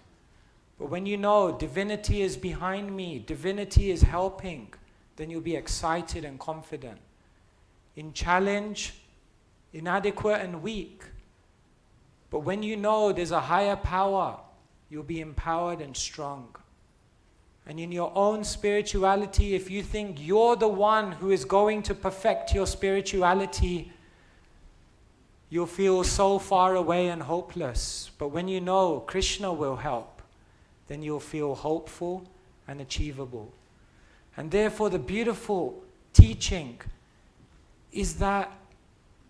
But when you know divinity is behind me, divinity is helping, then you'll be excited and confident. In challenge, inadequate and weak. But when you know there's a higher power, you'll be empowered and strong. And in your own spirituality, if you think you're the one who is going to perfect your spirituality, you'll feel so far away and hopeless. But when you know Krishna will help, then you'll feel hopeful and achievable. And therefore the beautiful teaching is that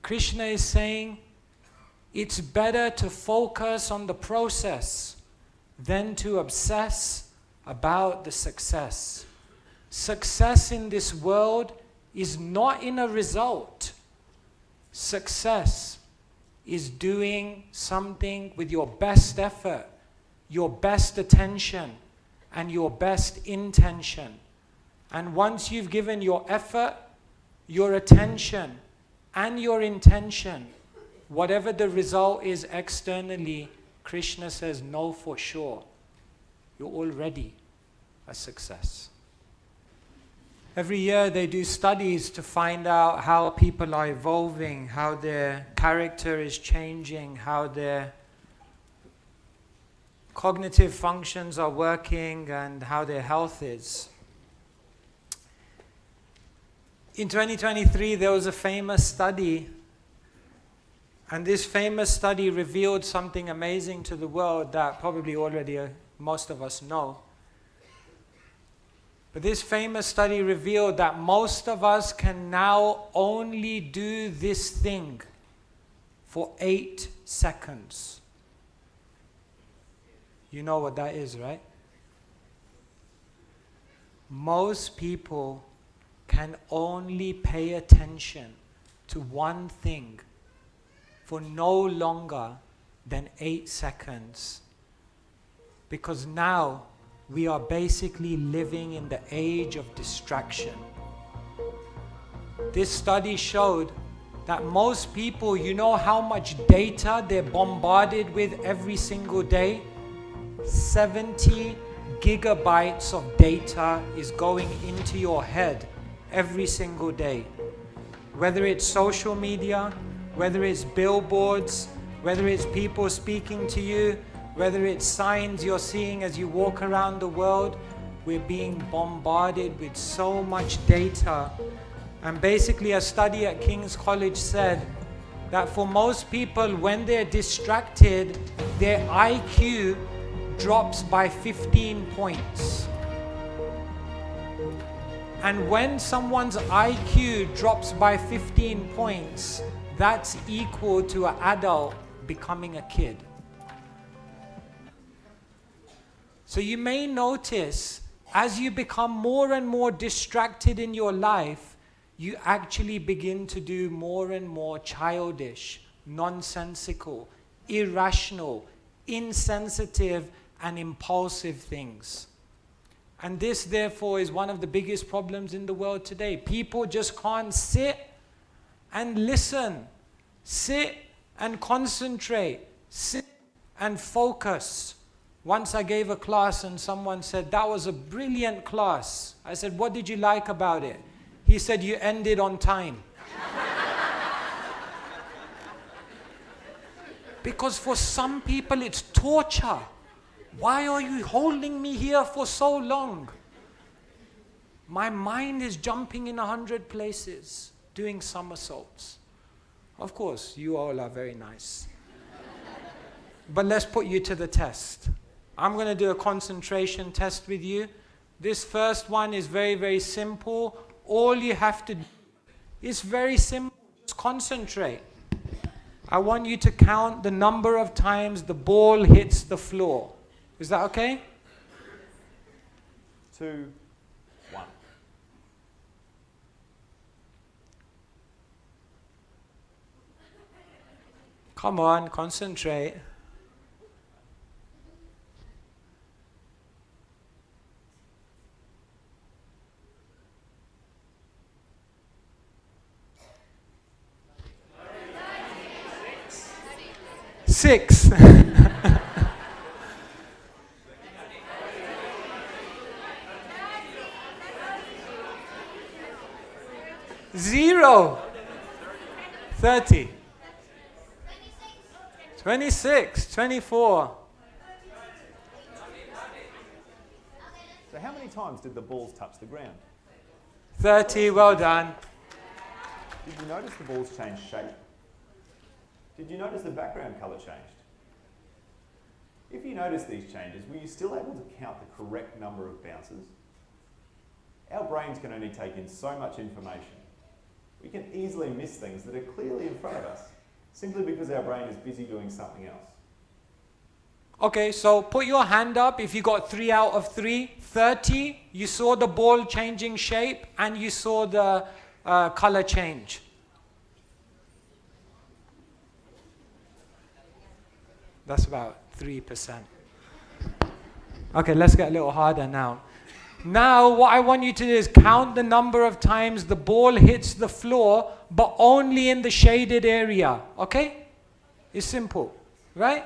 Krishna is saying it's better to focus on the process than to obsess about the success. Success in this world is not in a result. Success is doing something with your best effort, your best attention, and your best intention. And once you've given your effort, your attention, and your intention, whatever the result is externally, Krishna says, know for sure, you're already a success. Every year they do studies to find out how people are evolving, how their character is changing, how their cognitive functions are working, and how their health is. In 2023, there was a famous study, and this famous study revealed something amazing to the world that probably already most of us know. But this famous study revealed that most of us can now only do this thing for 8 seconds. You know what that is, right? Most people can only pay attention to one thing for no longer than 8 seconds. Because now we are basically living in the age of distraction. This study showed that most people, you know how much data they're bombarded with every single day? 70 gigabytes of data is going into your head every single day. Whether it's social media, whether it's billboards, whether it's people speaking to you, whether it's signs you're seeing as you walk around the world, we're being bombarded with so much data. And basically a study at King's College said that for most people, when they're distracted, their IQ drops by 15 points. And when someone's IQ drops by 15 points, that's equal to an adult becoming a kid. So you may notice as you become more and more distracted in your life, you actually begin to do more and more childish, nonsensical, irrational, insensitive, and impulsive things. And this, therefore, is one of the biggest problems in the world today. People just can't sit and listen, sit and concentrate, sit and focus. Once I gave a class and someone said, "That was a brilliant class." I said, "What did you like about it?" He said, "You ended on time." Because for some people it's torture. Why are you holding me here for so long? My mind is jumping in 100 places, doing somersaults. Of course, you all are very nice. But let's put you to the test. I'm going to do a concentration test with you. This first one is very, very simple. All you have to do is very simple. Just concentrate. I want you to count the number of times the ball hits the floor. Is that okay? 2, 1. Come on, concentrate. Six. Zero. 30. 26. 24. So how many times did the balls touch the ground? 30. Well done. Did you notice the balls change shape? Did you notice the background colour changed? If you notice these changes, were you still able to count the correct number of bounces? Our brains can only take in so much information. We can easily miss things that are clearly in front of us, simply because our brain is busy doing something else. Okay, so put your hand up if you got 3 out of 3. 30, you saw the ball changing shape and you saw the color change. That's about 3%. Okay, let's get a little harder now. Now, what I want you to do is count the number of times the ball hits the floor, but only in the shaded area. Okay? It's simple, right?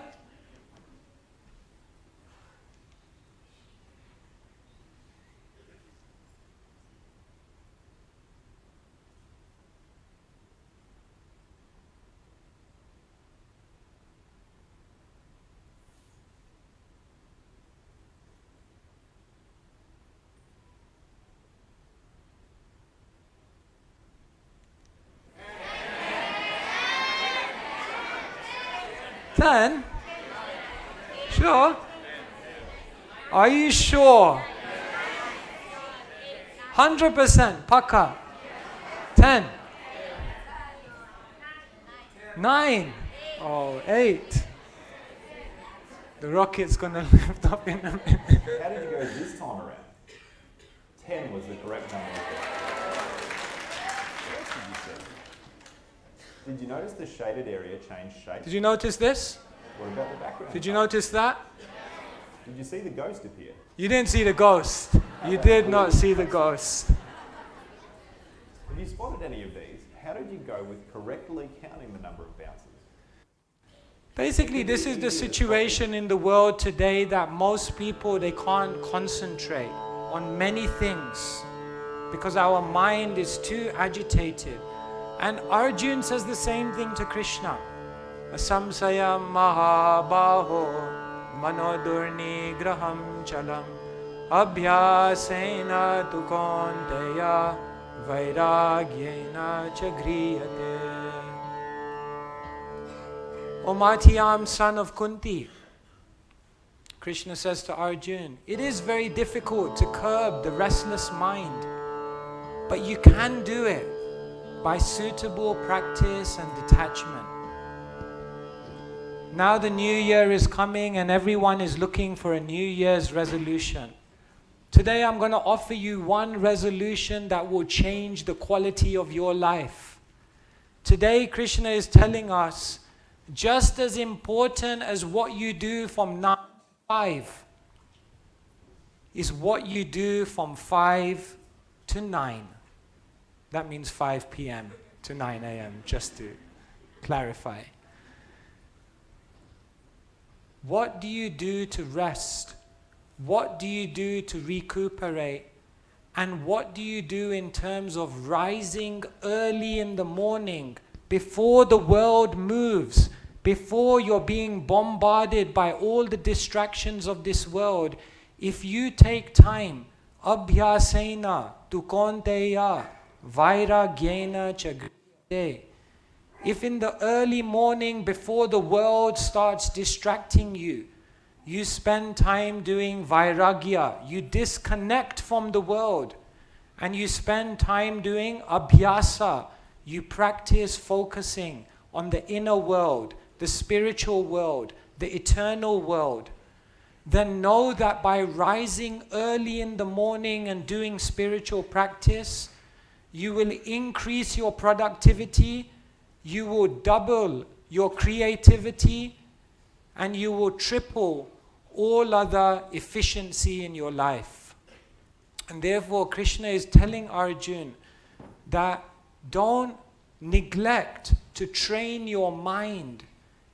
Ten? Sure? Are you sure? 100%, Paka. 10. 9. Oh, 8. The rocket's going to lift up in a minute. How did you go this time around? 10 was the correct number. What else did you see? Did you notice the shaded area changed shape? Did you notice this? What about the background? Did you notice that? Did you see the ghost appear? You didn't see the ghost. You did not see the ghost. Have you spotted any of these? How did you go with correctly counting the number of bounces? Basically, this is the situation in the world today that most people, they can't concentrate on many things because our mind is too agitated. And Arjuna says the same thing to Krishna. Samsayam mahabaho manodurni graham chalam abhyasena tu konteya vairagyena chagriyate. O Matiyam, son of Kunti, Krishna says to Arjuna, it is very difficult to curb the restless mind, but you can do it by suitable practice and detachment. Now the new year is coming and everyone is looking for a New Year's resolution. Today I'm going to offer you one resolution that will change the quality of your life. Today Krishna is telling us, just as important as what you do from 9 to 5 is what you do from 5 to 9. That means 5 p.m. to 9 a.m., just to clarify. What do you do to rest? What do you do to recuperate? And what do you do in terms of rising early in the morning before the world moves, before you're being bombarded by all the distractions of this world? If you take time, abhyasena tu konteya vairagyena chagriyate. If in the early morning before the world starts distracting you, you spend time doing vairagya, you disconnect from the world, and you spend time doing abhyasa, you practice focusing on the inner world, the spiritual world, the eternal world, then know that by rising early in the morning and doing spiritual practice, you will increase your productivity, you will double your creativity, and you will triple all other efficiency in your life. And therefore Krishna is telling Arjuna that don't neglect to train your mind.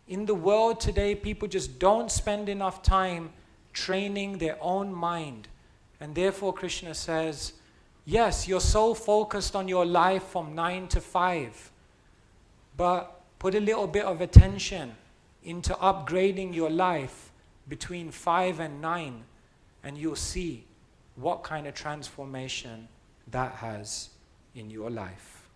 In the world today, people just don't spend enough time training their own mind. And therefore Krishna says, yes, you're so focused on your life from 9 to 5, but put a little bit of attention into upgrading your life between 5 and 9, and you'll see what kind of transformation that has in your life.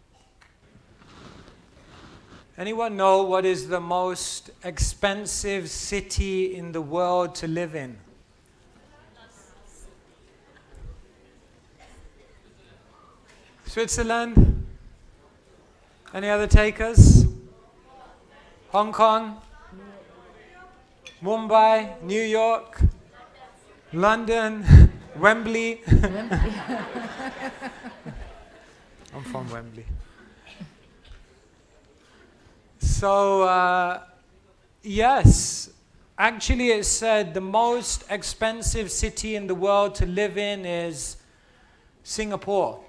Anyone know what is the most expensive city in the world to live in? Switzerland? Any other takers? Hong Kong? Mumbai? New York? London? Wembley? I'm from Wembley. So, yes, actually it said the most expensive city in the world to live in is Singapore.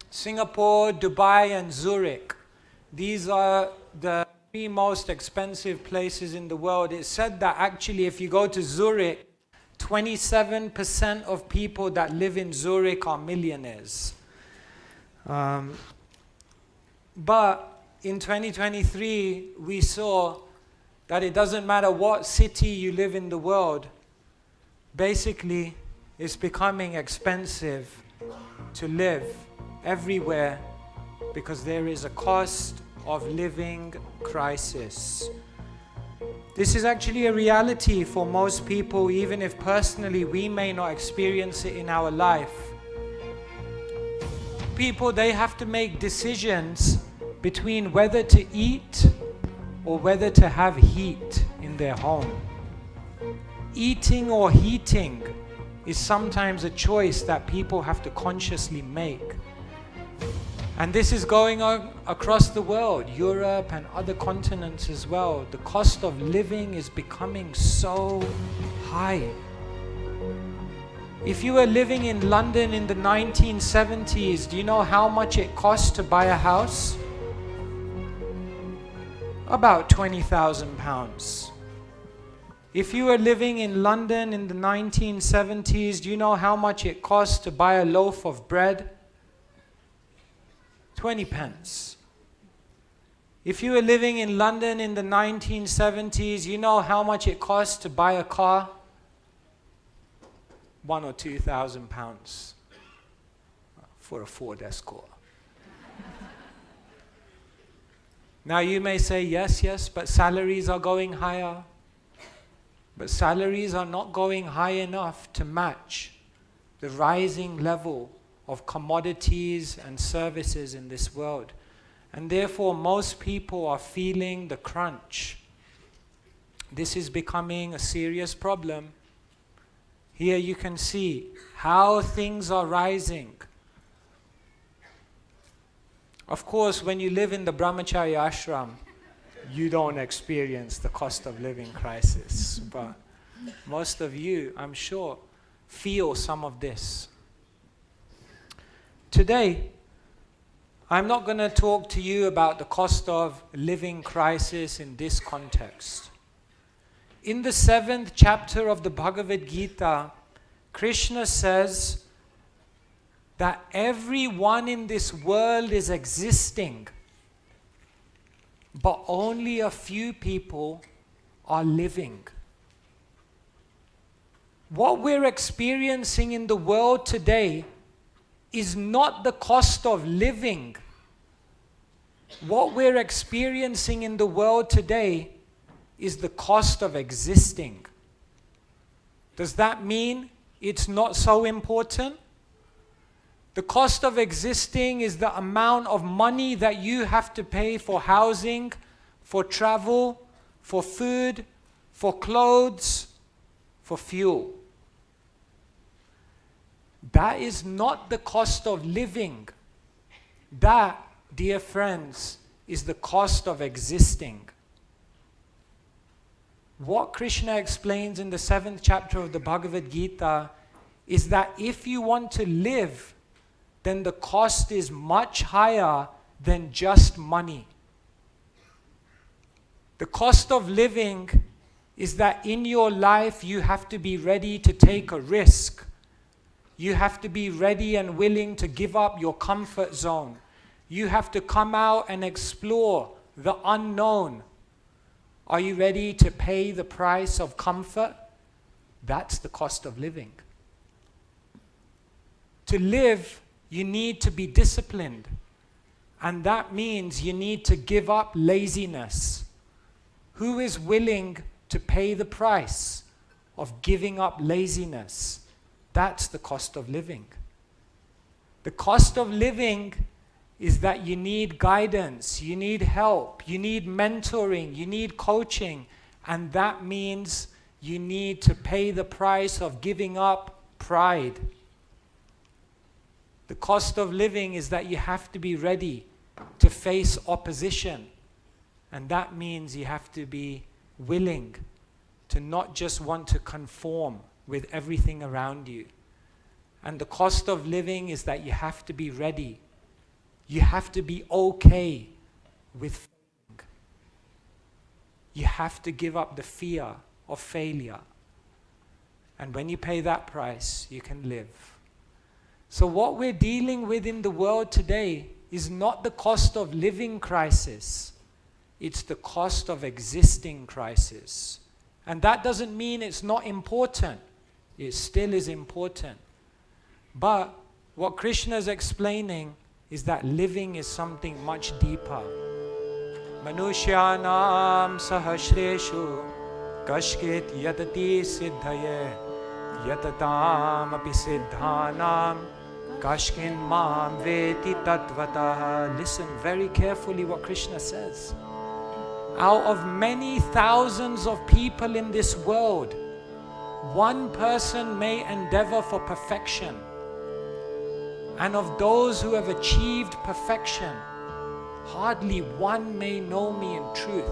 Singapore, Dubai, and Zurich. These are the 3 most expensive places in the world. It said that actually if you go to Zurich, 27% of people that live in Zurich are millionaires. But in 2023, we saw that it doesn't matter what city you live in the world, basically it's becoming expensive to live everywhere because there is a cost of living crisis. This is actually a reality for most people, even if personally we may not experience it in our life. People, they have to make decisions between whether to eat or whether to have heat in their home. Eating or heating is sometimes a choice that people have to consciously make. And this is going on across the world, Europe and other continents as well. The cost of living is becoming so high. If you were living in London in the 1970s, do you know how much it cost to buy a house? About £20,000. If you were living in London in the 1970s, do you know how much it cost to buy a loaf of bread? 20 pence. If you were living in London in the 1970s, you know how much it cost to buy a car? £1,000 or £2,000 for a Ford Escort. Now you may say, yes, but salaries are going higher. But salaries are not going high enough to match the rising level of commodities and services in this world. And therefore, most people are feeling the crunch. This is becoming a serious problem. Here you can see how things are rising. Of course, when you live in the Brahmacharya ashram, you don't experience the cost of living crisis. But most of you, I'm sure, feel some of this. Today, I'm not going to talk to you about the cost of living crisis in this context. In the 7th chapter of the Bhagavad-gita, Krishna says that everyone in this world is existing, but only a few people are living. What we're experiencing in the world today is not the cost of living. What we're experiencing in the world today is the cost of existing. Does that mean it's not so important? The cost of existing is the amount of money that you have to pay for housing, for travel, for food, for clothes, for fuel. That is not the cost of living. That, dear friends, is the cost of existing. What Krishna explains in the 7th chapter of the Bhagavad-gita is that if you want to live, then the cost is much higher than just money. The cost of living is that in your life you have to be ready to take a risk. You have to be ready and willing to give up your comfort zone. You have to come out and explore the unknown. Are you ready to pay the price of comfort? That's the cost of living. To live, you need to be disciplined. And that means you need to give up laziness. Who is willing to pay the price of giving up laziness? That's the cost of living. The cost of living is that you need guidance, you need help, you need mentoring, you need coaching, and that means you need to pay the price of giving up pride. The cost of living is that you have to be ready to face opposition, and that means you have to be willing to not just want to conform with everything around you. And the cost of living is that you have to be ready. You have to be okay with failing. You have to give up the fear of failure. And when you pay that price, you can live. So what we're dealing with in the world today is not the cost of living crisis. It's the cost of existing crisis. And that doesn't mean it's not important. It still is important. But what Krishna is explaining is that living is something much deeper. Manushyanam sahasreshu kashkit yatati siddhaye yatatam api siddhanam kashkin mam veti tatvatah. Listen very carefully what Krishna says. Out of many thousands of people in this world, one person may endeavor for perfection, and of those who have achieved perfection, hardly one may know me in truth.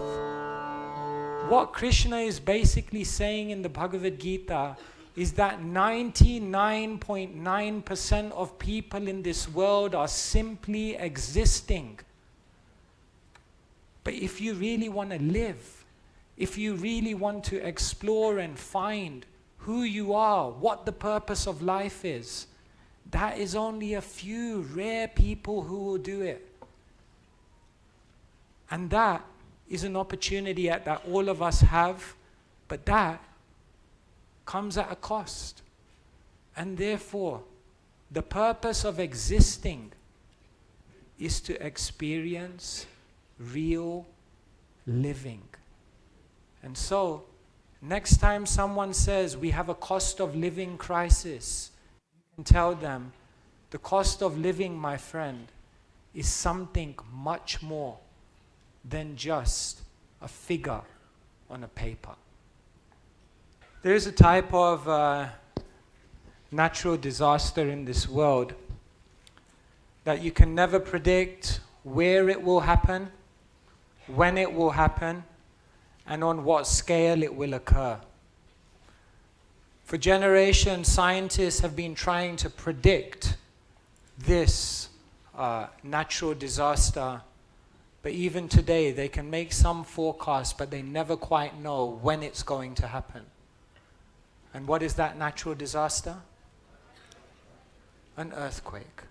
What Krishna is basically saying in the Bhagavad-gita is that 99.9% of people in this world are simply existing. But if you really want to live, if you really want to explore and find who you are, what the purpose of life is, that is only a few rare people who will do it. And that is an opportunity that all of us have, but that comes at a cost. And therefore, the purpose of existing is to experience real living. And so, next time someone says we have a cost of living crisis, you can tell them the cost of living, my friend, is something much more than just a figure on a paper. There is a type of natural disaster in this world that you can never predict where it will happen, when it will happen, and on what scale it will occur. For generations, scientists have been trying to predict this natural disaster, but even today they can make some forecasts, but they never quite know when it's going to happen. And what is that natural disaster? An earthquake.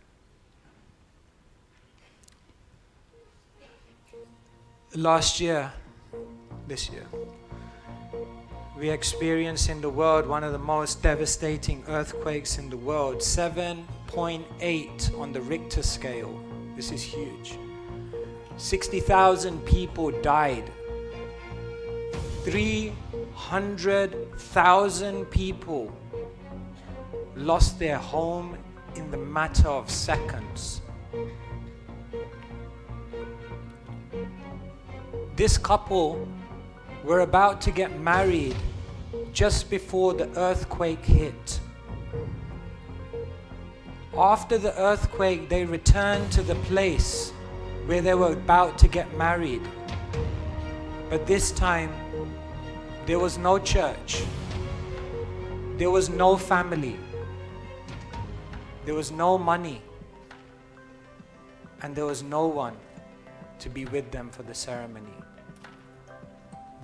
This year, we experienced in the world one of the most devastating earthquakes in the world, 7.8 on the Richter scale. This is huge. 60,000 people died. 300,000 people lost their home in the matter of seconds. This couple were about to get married just before the earthquake hit. After the earthquake, they returned to the place where they were about to get married. But this time, there was no church. There was no family. There was no money. And there was no one to be with them for the ceremony.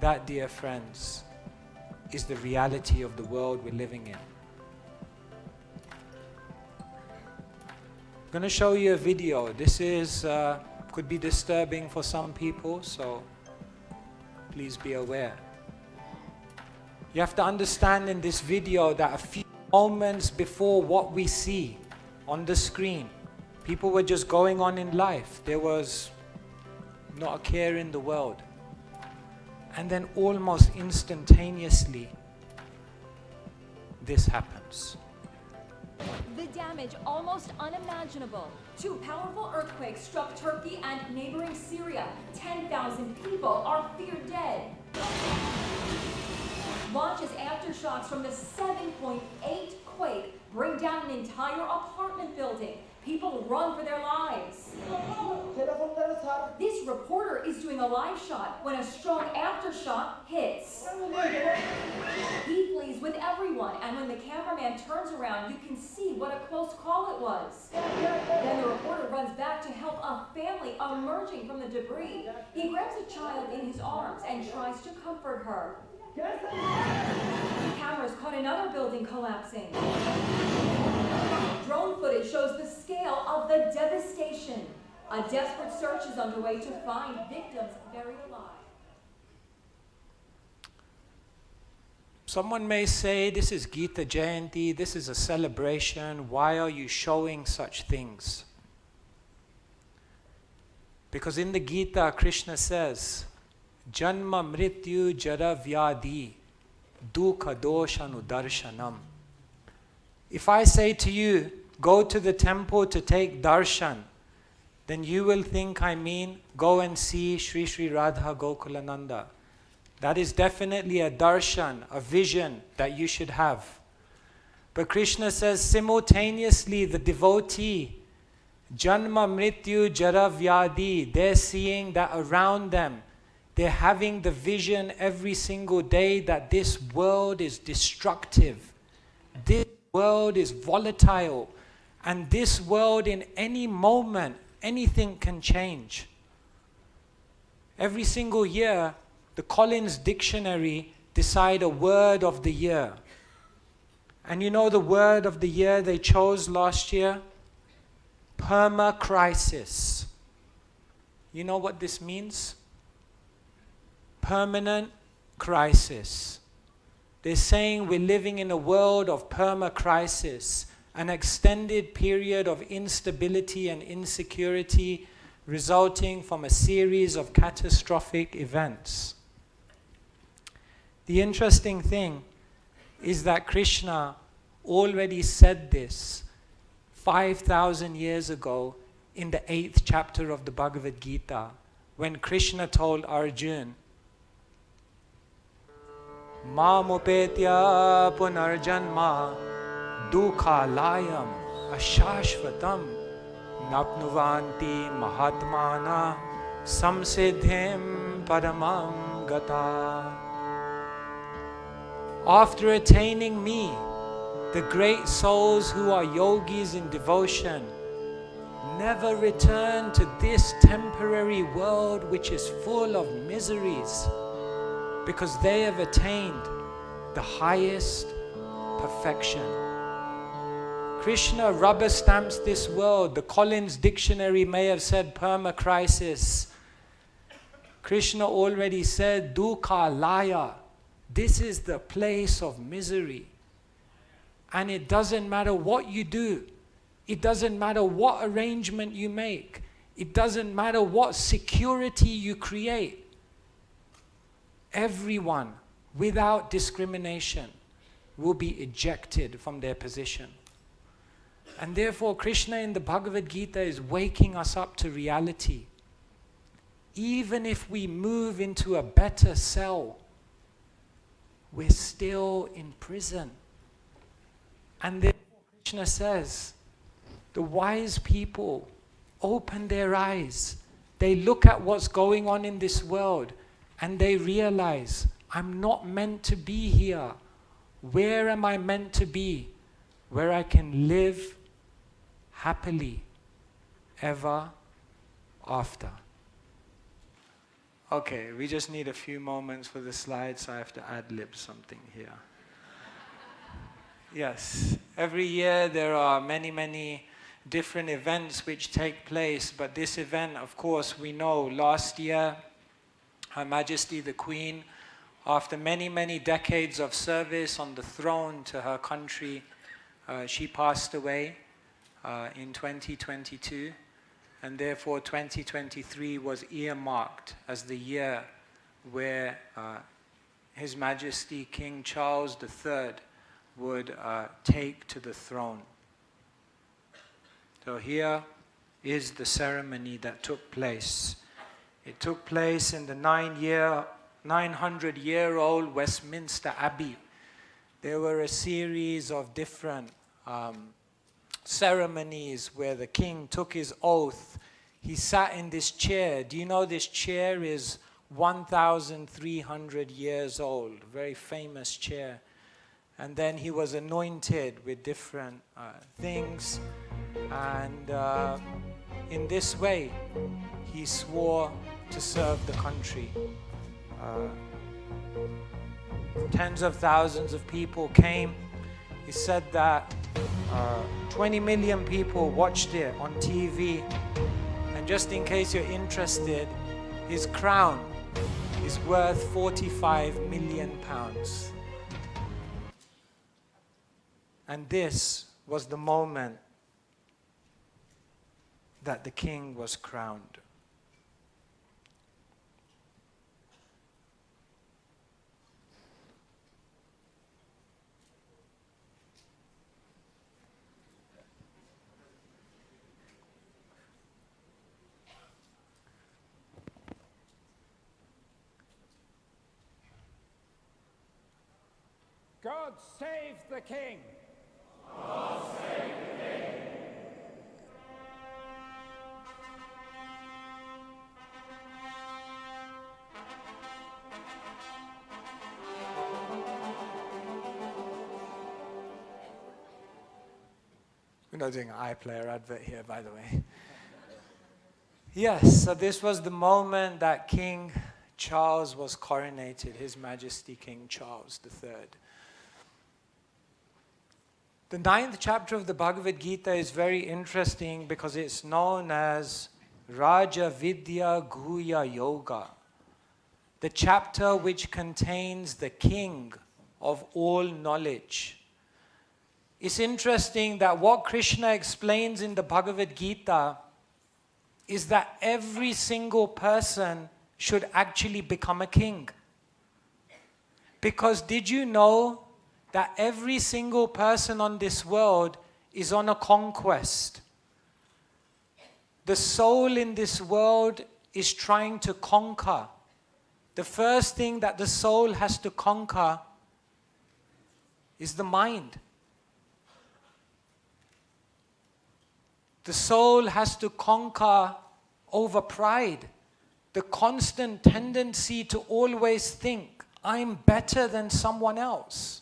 That, dear friends, is the reality of the world we're living in. I'm going to show you a video. This is could be disturbing for some people, so please be aware. You have to understand in this video that a few moments before what we see on the screen, people were just going on in life. There was not a care in the world. And then almost instantaneously, this happens. The damage almost unimaginable. 2 powerful earthquakes struck Turkey and neighboring Syria. 10,000 people are feared dead. Launches aftershocks from the 7.8 quake bring down an entire apartment building. People run for their lives. This reporter is doing a live shot when a strong aftershock hits. He flees with everyone, and when the cameraman turns around, you can see what a close call it was. Then the reporter runs back to help a family emerging from the debris. He grabs a child in his arms and tries to comfort her. The cameras caught another building collapsing. Drone footage shows the scale of the devastation. A desperate search is underway to find victims buried alive. Someone may say, this is Gita Jayanti, this is a celebration, why are you showing such things? Because in the Gita, Krishna says, Janma mrityu jara vyadi dukha doshanu darshanam. If I say to you, go to the temple to take darshan, then you will think I mean go and see Sri Sri Radha Gokulananda. That is definitely a darshan, a vision that you should have. But Krishna says simultaneously the devotee, Janma, Mrityu, Jara, Vyadi, they're seeing that around them, they're having the vision every single day that this world is destructive. This world is volatile. And this world, in any moment, anything can change. Every single year, the Collins Dictionary decide a word of the year. And you know the word of the year they chose last year? Perma-crisis. You know what this means? Permanent crisis. They're saying we're living in a world of perma-crisis, an extended period of instability and insecurity resulting from a series of catastrophic events. The interesting thing is that Krishna already said this 5,000 years ago in the 8th chapter of the Bhagavad-gita, when Krishna told Arjuna, Mamupetya punarjanma dukhalayam ashashvatam napnuvanti mahatmana samsiddhim paramam gata. After attaining me, the great souls who are yogis in devotion never return to this temporary world which is full of miseries, because they have attained the highest perfection. Krishna rubber stamps this world. The Collins Dictionary may have said perma-crisis. Krishna already said dukkha laya. This is the place of misery. And it doesn't matter what you do. It doesn't matter what arrangement you make. It doesn't matter what security you create. Everyone, without discrimination, will be ejected from their position. And therefore, Krishna in the Bhagavad-gita is waking us up to reality. Even if we move into a better cell, we're still in prison. And therefore, Krishna says, the wise people open their eyes. They look at what's going on in this world, and they realize, I'm not meant to be here. Where am I meant to be? Where I can live happily ever after. Okay, we just need a few moments for the slides, so I have to ad-lib something here. Yes, every year there are many, many different events which take place, but this event, of course, we know last year, Her Majesty the Queen, after many, many decades of service on the throne to her country, she passed away in 2022, and therefore 2023 was earmarked as the year where His Majesty King Charles III would take to the throne. So here is the ceremony that took place. It took place in the 900-year-old Westminster Abbey. There were a series of different ceremonies where the king took his oath. He sat in this chair. Do you know this chair is 1,300 years old? Very famous chair. And then he was anointed with different things. And in this way, he swore to serve the country. Tens of thousands of people came. He said that 20 million people watched it on TV. And just in case you're interested, his crown is worth 45 million pounds. And this was the moment that the king was crowned. God save the King! God save the King! We're not doing an iPlayer advert here, by the way. Yes, so this was the moment that King Charles was coronated, His Majesty King Charles III. The 9th chapter of the Bhagavad-gita is very interesting because it's known as Raja Vidya Guhya Yoga, the chapter which contains the king of all knowledge. It's interesting that what Krishna explains in the Bhagavad-gita is that every single person should actually become a king. Because did you know that every single person on this world is on a conquest? The soul in this world is trying to conquer. The first thing that the soul has to conquer is the mind. The soul has to conquer over pride, the constant tendency to always think, I'm better than someone else.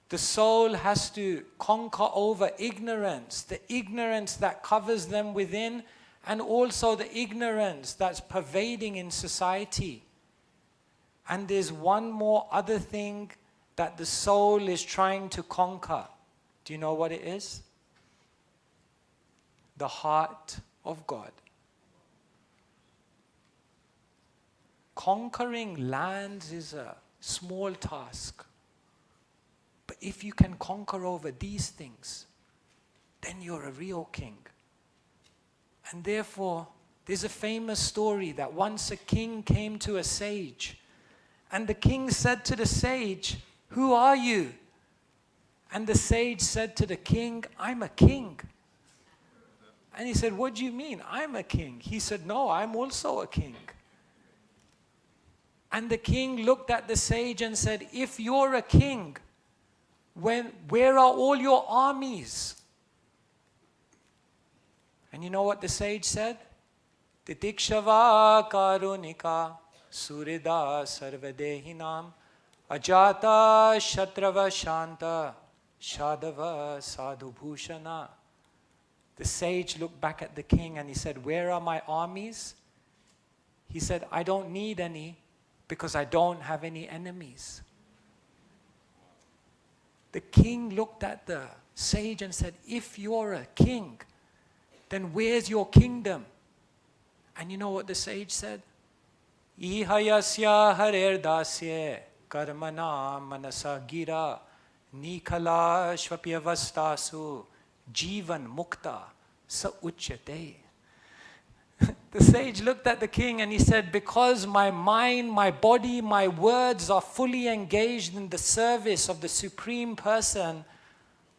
The soul has to conquer over ignorance, the ignorance that covers them within, and also the ignorance that's pervading in society. And there's one more other thing that the soul is trying to conquer. Do you know what it is? The heart of God. Conquering lands is a small task. But if you can conquer over these things, then you're a real king. And therefore, there's a famous story that once a king came to a sage, and the king said to the sage, "Who are you?" And the sage said to the king, "I'm a king." And he said, "What do you mean? I'm a king." He said, "No, I'm also a king." And the king looked at the sage and said, "If you're a king, where are all your armies?" And you know what the sage said? Titikshava karunika surida sarvadehinam ajata shatrava shanta shadava sadhubhushana. The sage looked back at the king and he said, "Where are my armies?" He said, "I don't need any because I don't have any enemies." The king looked at the sage and said, "If you're a king, then where's your kingdom?" And you know what the sage said? Ihayasya harer dasye karmana manasa gira nikala shvapyavastasu Jivan mukta sa uchyate. The sage looked at the king and he said, because my mind, my body, my words are fully engaged in the service of the Supreme Person,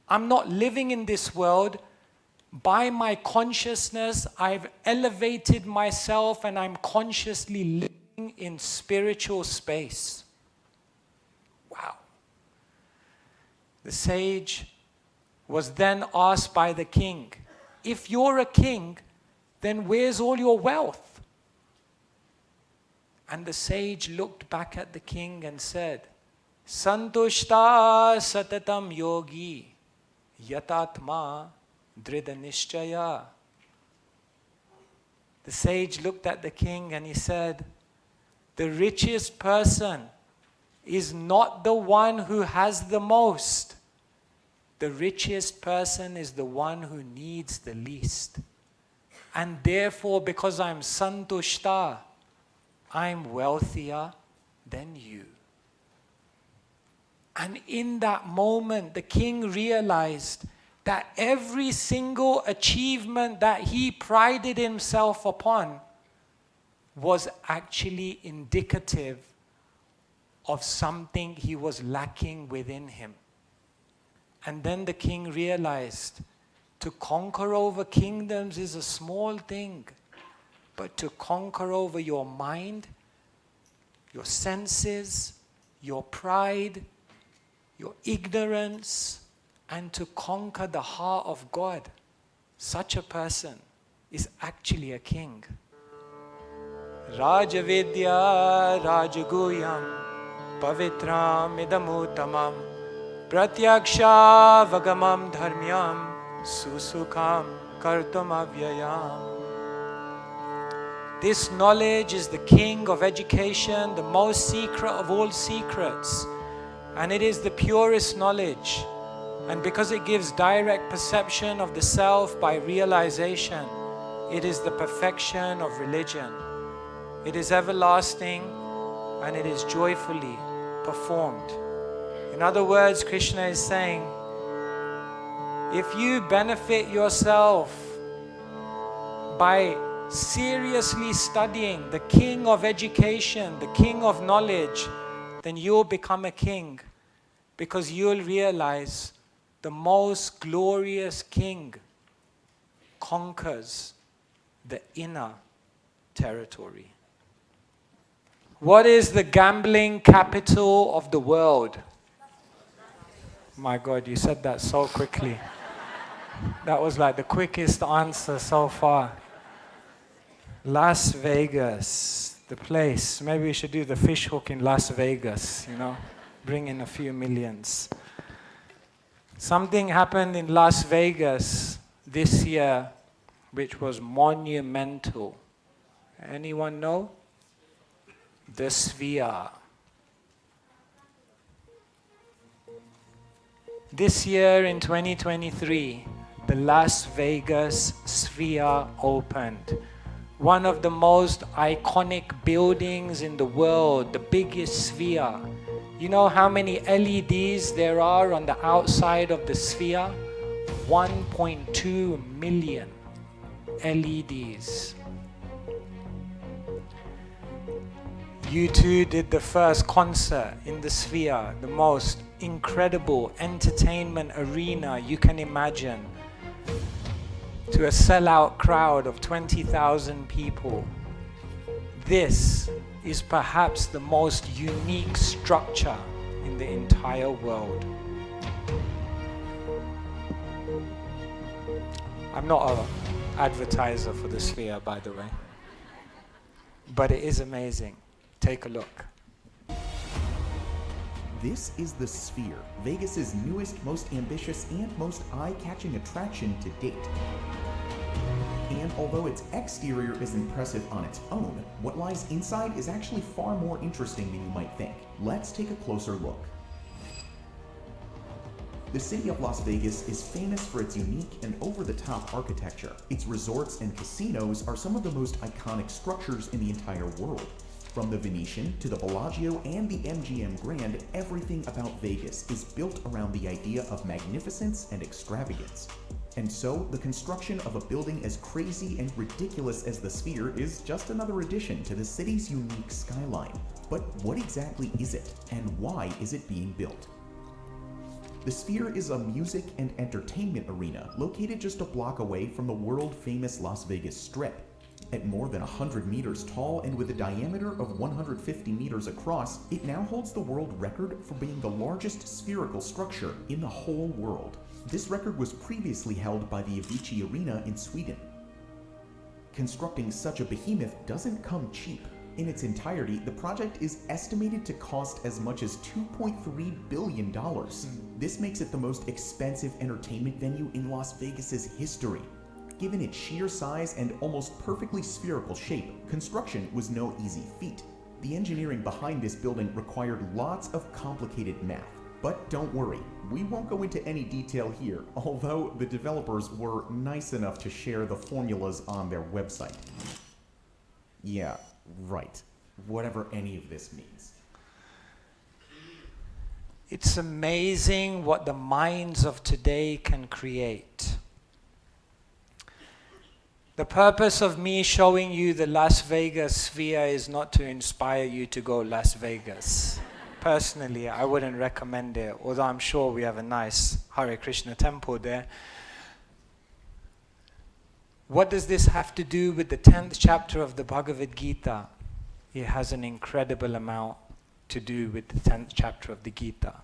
I'm not living in this world. By my consciousness, I've elevated myself and I'm consciously living in spiritual space. Wow. The sage was then asked by the king, if you're a king, then where's all your wealth? And the sage looked back at the king and said, Santushta satatam yogi yatatma drida nishchaya. The sage looked at the king and he said, the richest person is not the one who has the most. The richest person is the one who needs the least. And therefore, because I'm santushta, I'm wealthier than you. And in that moment, the king realized that every single achievement that he prided himself upon was actually indicative of something he was lacking within him. And then the king realized to conquer over kingdoms is a small thing, but to conquer over your mind, your senses, your pride, your ignorance, and to conquer the heart of God. Such a person is actually a king. Rajavidya Rajaguyam Pavitram Idamutamam Pratyaksha Vagamam Dharmyam Susukham Kartum Avyayam. This knowledge is the king of education, the most secret of all secrets. And it is the purest knowledge. And because it gives direct perception of the self by realization, it is the perfection of religion. It is everlasting and it is joyfully performed. In other words, Krishna is saying, if you benefit yourself by seriously studying the king of education, the king of knowledge, then you'll become a king, because you'll realize the most glorious king conquers the inner territory. What is the gambling capital of the world? My God, you said that so quickly. That was like the quickest answer so far. Las Vegas, the place. Maybe we should do the fish hook in Las Vegas, bring in a few millions. Something happened in Las Vegas this year which was monumental. Anyone know? The sphere. This year in 2023, the Las Vegas sphere opened. One of the most iconic buildings in the world, the biggest sphere. You know how many LEDs there are on the outside of the sphere? 1.2 million LEDs. U2 did the first concert in the sphere, the most incredible entertainment arena you can imagine, to a sellout crowd of 20,000 people. This is perhaps the most unique structure in the entire world. I'm not an advertiser for the sphere, by the way, but it is amazing. Take a look. This is the Sphere, Vegas's newest, most ambitious, and most eye-catching attraction to date. And although its exterior is impressive on its own, what lies inside is actually far more interesting than you might think. Let's take a closer look. The city of Las Vegas is famous for its unique and over-the-top architecture. Its resorts and casinos are some of the most iconic structures in the entire world. From the Venetian to the Bellagio and the MGM Grand, everything about Vegas is built around the idea of magnificence and extravagance. And so, the construction of a building as crazy and ridiculous as the Sphere is just another addition to the city's unique skyline. But what exactly is it, and why is it being built? The Sphere is a music and entertainment arena located just a block away from the world-famous Las Vegas Strip. At more than 100 meters tall and with a diameter of 150 meters across, it now holds the world record for being the largest spherical structure in the whole world. This record was previously held by the Avicii Arena in Sweden. Constructing such a behemoth doesn't come cheap. In its entirety, the project is estimated to cost as much as $2.3 billion. This makes it the most expensive entertainment venue in Las Vegas's history. Given its sheer size and almost perfectly spherical shape, construction was no easy feat. The engineering behind this building required lots of complicated math. But don't worry, we won't go into any detail here, although the developers were nice enough to share the formulas on their website. Yeah, right. Whatever any of this means. It's amazing what the minds of today can create. The purpose of me showing you the Las Vegas sphere is not to inspire you to go Las Vegas. Personally, I wouldn't recommend it, although I'm sure we have a nice Hare Krishna temple there. What does this have to do with the 10th chapter of the Bhagavad-gita? It has an incredible amount to do with the 10th chapter of the Gita.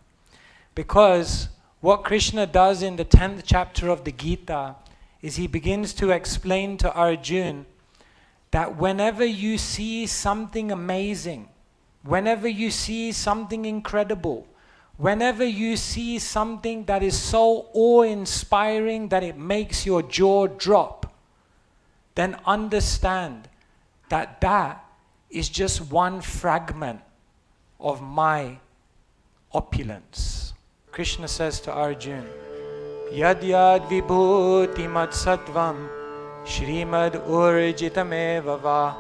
Because what Krishna does in the 10th chapter of the Gita is he begins to explain to Arjuna that whenever you see something amazing, whenever you see something incredible, whenever you see something that is so awe-inspiring that it makes your jaw drop, then understand that that is just one fragment of my opulence. Krishna says to Arjuna, Yad yad vibhuti mat sattvam Shrimad urjitameva va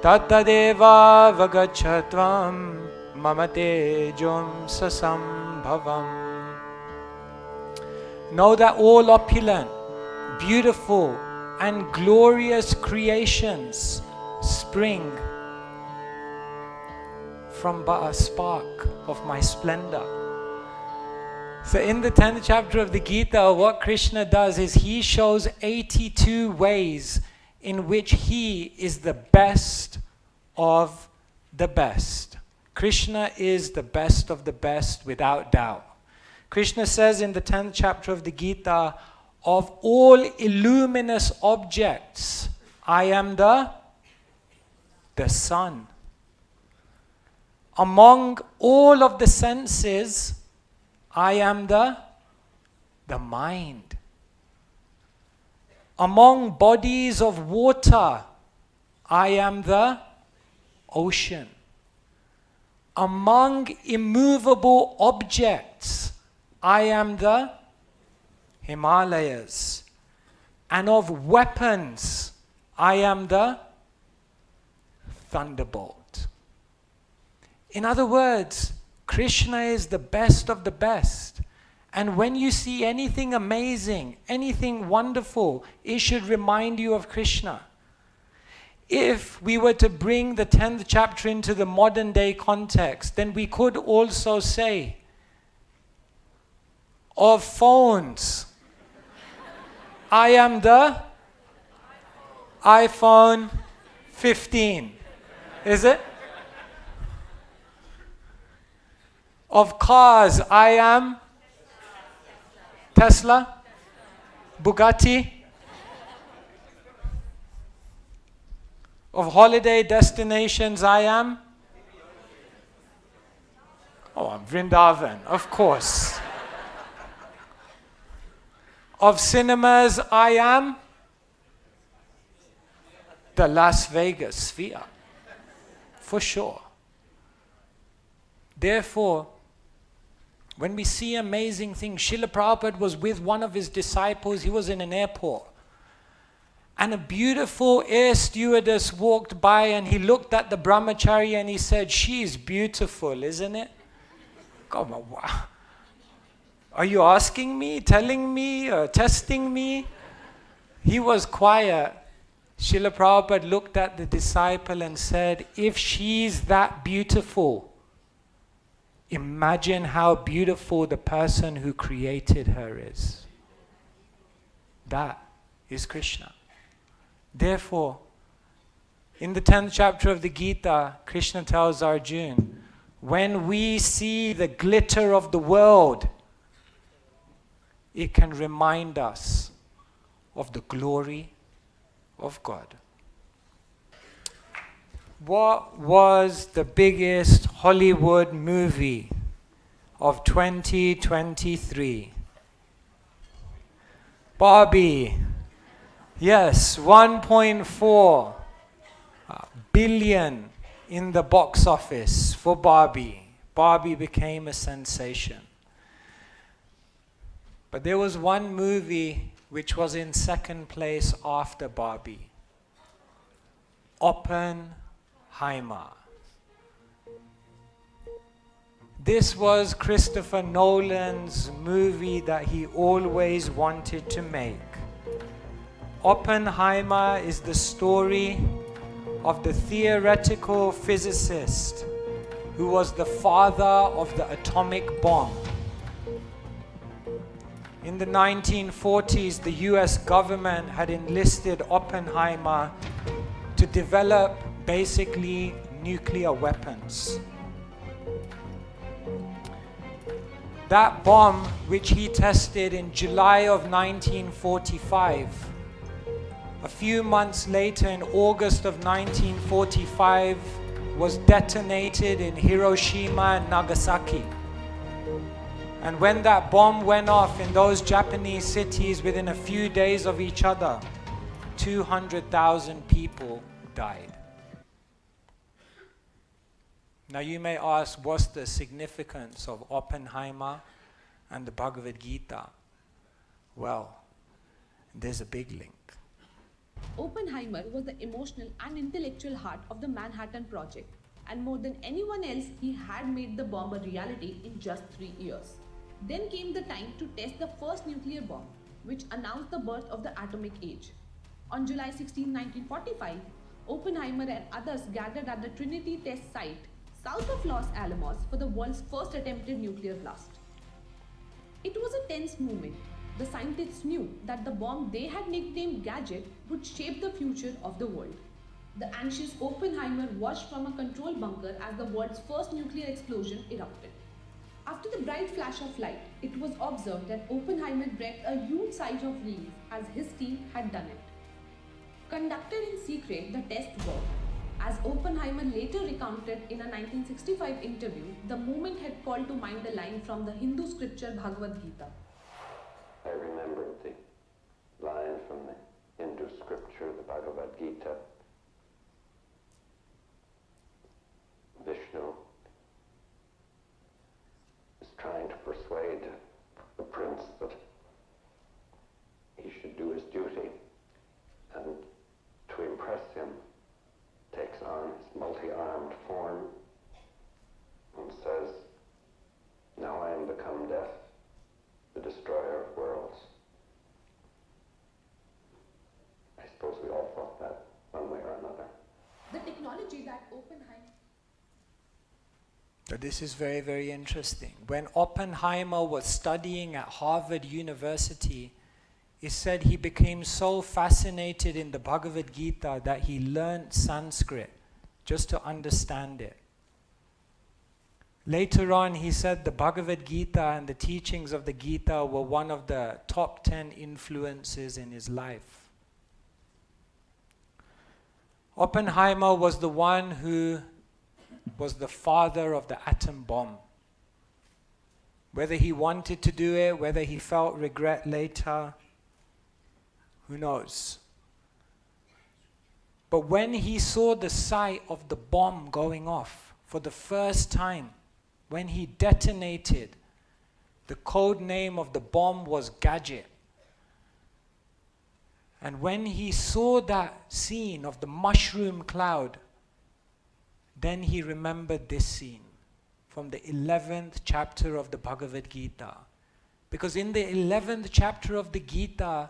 Tattadeva vagachatvam Mamate jom sasambhavam. Know that all opulent, beautiful and glorious creations spring from but a spark of my splendor. So in the 10th chapter of the Gita, what Krishna does is he shows 82 ways in which he is the best of the best. Krishna is the best of the best without doubt. Krishna says in the 10th chapter of the Gita, of all illuminous objects, I am the sun. Among all of the senses, I am the mind. Among bodies of water, I am the ocean. Among immovable objects, I am the Himalayas. And of weapons, I am the thunderbolt. In other words, Krishna is the best of the best. And when you see anything amazing, anything wonderful, it should remind you of Krishna. If we were to bring the 10th chapter into the modern day context, then we could also say, of phones, I am the iPhone 15. Is it? Of cars, I am Tesla, Bugatti. Of holiday destinations, I am I'm Vrindavan, of course. Of cinemas, I am the Las Vegas sphere, for sure. Therefore, when we see amazing things, Srila Prabhupada was with one of his disciples. He was in an airport. And a beautiful air stewardess walked by and he looked at the brahmachari and he said, "She's beautiful, isn't it?" Come on, wow. Are you asking me, telling me, testing me? He was quiet. Srila Prabhupada looked at the disciple and said, if she's that beautiful, imagine how beautiful the person who created her is. That is Krishna. Therefore, in the 10th chapter of the Gita, Krishna tells Arjuna, when we see the glitter of the world, it can remind us of the glory of God. What was the biggest Hollywood movie of 2023? Barbie. Yes, 1.4 billion in the box office for Barbie. Barbie became a sensation. But there was one movie which was in second place after Barbie. Oppenheimer. This was Christopher Nolan's movie that he always wanted to make. Oppenheimer is the story of the theoretical physicist who was the father of the atomic bomb. In the 1940s, the US government had enlisted Oppenheimer to develop basically nuclear weapons. That bomb, which he tested in July of 1945, a few months later, in August of 1945, was detonated in Hiroshima and Nagasaki. And when that bomb went off in those Japanese cities within a few days of each other, 200,000 people died. Now you may ask, what's the significance of Oppenheimer and the Bhagavad-gita? Well, there's a big link. Oppenheimer was the emotional and intellectual heart of the Manhattan Project, and more than anyone else, he had made the bomb a reality in just 3 years. Then came the time to test the first nuclear bomb, which announced the birth of the atomic age. On July 16, 1945, Oppenheimer and others gathered at the Trinity Test Site, south of Los Alamos, for the world's first attempted nuclear blast. It was a tense moment. The scientists knew that the bomb they had nicknamed Gadget would shape the future of the world. The anxious Oppenheimer watched from a control bunker as the world's first nuclear explosion erupted. After the bright flash of light, it was observed that Oppenheimer breathed a huge sigh of relief as his team had done it. Conducted in secret, the test worked. As Oppenheimer later recounted in a 1965 interview, the moment had called to mind a line from the Hindu scripture Bhagavad-gita. I remembered the line from the Hindu scripture, the Bhagavad-gita. Vishnu is trying to persuade the prince that he should do his duty, and to impress him takes on his multi-armed form and says, "Now I am become death, the destroyer of worlds." I suppose we all thought that one way or another. The technology that Oppenheimer... So this is very, very interesting. When Oppenheimer was studying at Harvard University, it said he became so fascinated in the Bhagavad-gita that he learned Sanskrit just to understand it. Later on, he said the Bhagavad-gita and the teachings of the Gita were one of the top 10 influences in his life. Oppenheimer was the one who was the father of the atom bomb. Whether he wanted to do it, whether he felt regret later, who knows? But when he saw the sight of the bomb going off for the first time, when he detonated, the code name of the bomb was Gadget. And when he saw that scene of the mushroom cloud, then he remembered this scene from the 11th chapter of the Bhagavad-gita. Because in the 11th chapter of the Gita,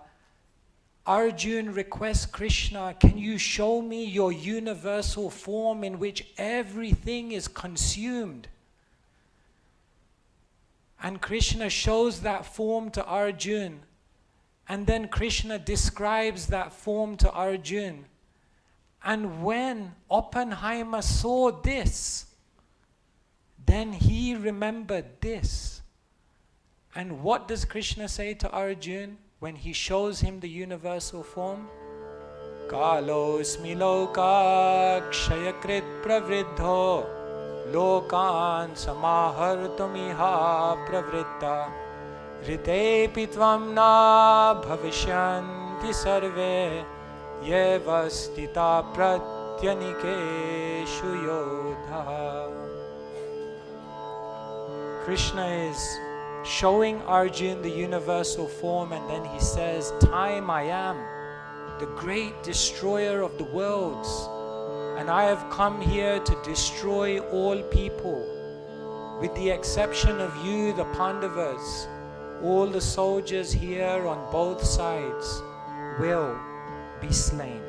Arjuna requests Krishna, "Can you show me your universal form in which everything is consumed?" And Krishna shows that form to Arjuna. And then Krishna describes that form to Arjuna. And when Oppenheimer saw this, then he remembered this. And what does Krishna say to Arjuna when he shows him the universal form? Kalosmi loka kshayakrit pravriddho lokan samahartumiha pravritta ritepi tvam na bhavishyanti sarve yevastita pratyanikeshu yodha. Krishna is showing Arjuna the universal form, and then he says, "Time I am, the great destroyer of the worlds, and I have come here to destroy all people. With the exception of you, the Pandavas, all the soldiers here on both sides will be slain."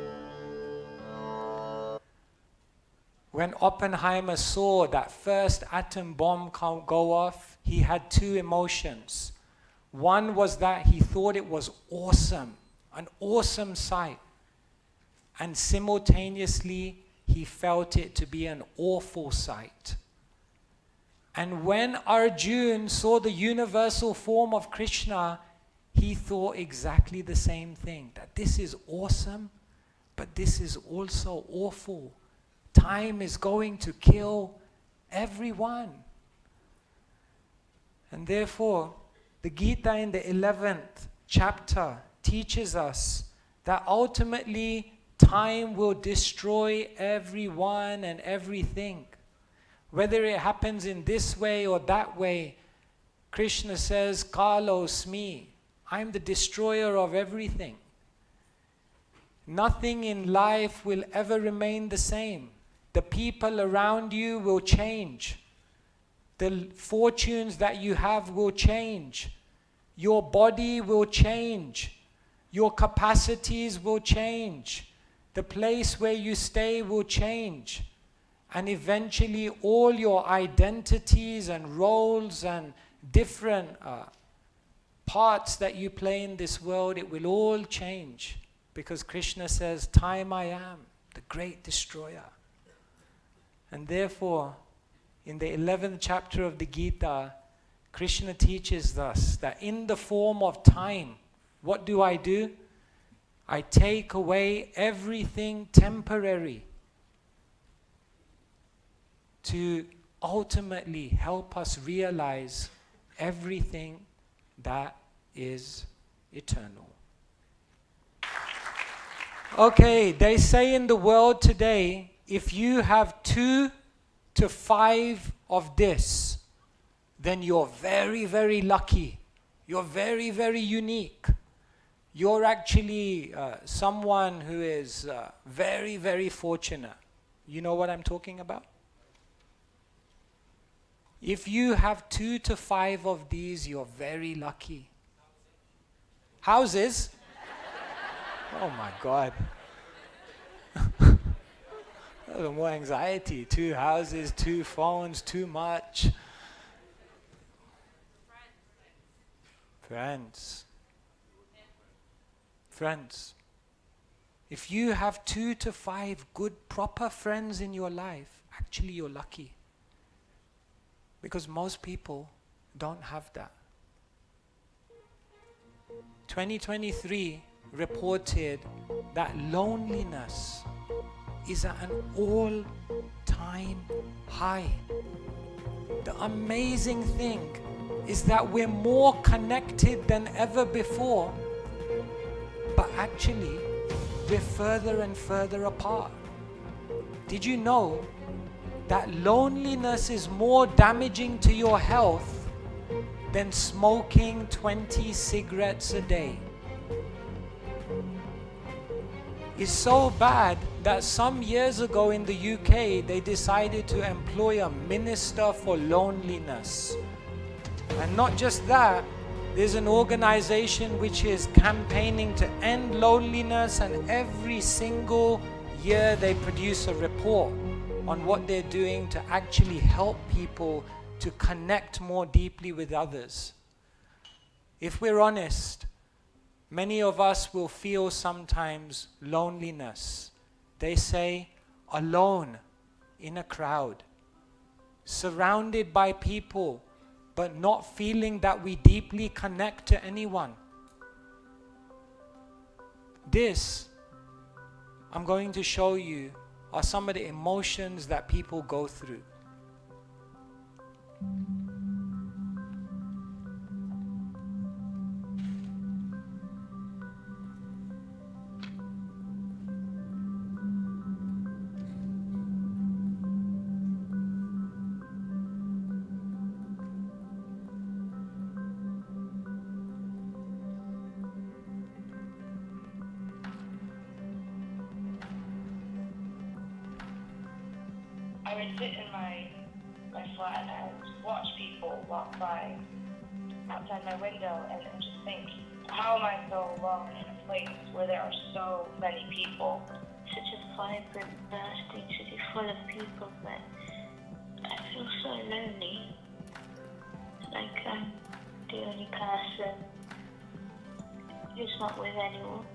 When Oppenheimer saw that first atom bomb go off, he had two emotions. One was that he thought it was awesome, an awesome sight. And simultaneously, he felt it to be an awful sight. And when Arjuna saw the universal form of Krishna, he thought exactly the same thing, that this is awesome, but this is also awful. Time is going to kill everyone. And therefore, the Gita in the 11th chapter teaches us that ultimately time will destroy everyone and everything. Whether it happens in this way or that way, Krishna says, Kalosmi, I'm the destroyer of everything. Nothing in life will ever remain the same. The people around you will change. The fortunes that you have will change. Your body will change. Your capacities will change. The place where you stay will change. And eventually all your identities and roles and different parts that you play in this world, it will all change. Because Krishna says, time I am, the great destroyer. And therefore, in the 11th chapter of the Gita, Krishna teaches us that in the form of time, what do? I take away everything temporary to ultimately help us realize everything that is eternal. Okay, they say in the world today, if you have 2 to 5 of this, then you're very, very lucky. You're very, very unique. You're actually someone who is very, very fortunate. You know what I'm talking about? If you have 2 to 5 of these, you're very lucky. Houses? Oh my God. More anxiety. 2 houses, 2 phones, too much. Friends. If you have 2 to 5 good, proper friends in your life, actually you're lucky. Because most people don't have that. 2023 reported that loneliness is at an all-time high. The amazing thing is that we're more connected than ever before, but actually we're further and further apart. Did you know that loneliness is more damaging to your health than smoking 20 cigarettes a day? It's so bad that some years ago in the UK, they decided to employ a minister for loneliness. And not just that, there's an organization which is campaigning to end loneliness, and every single year they produce a report on what they're doing to actually help people to connect more deeply with others. If we're honest, many of us will feel sometimes loneliness. They say, alone in a crowd, surrounded by people, but not feeling that we deeply connect to anyone. This, I'm going to show you, are some of the emotions that people go through. I would sit in my flat and watch people walk by outside my window and just think, how am I so alone in a place where there are so many people? Such a vibrant, bursting city full of people, but I feel so lonely. Like I'm the only person who's not with anyone.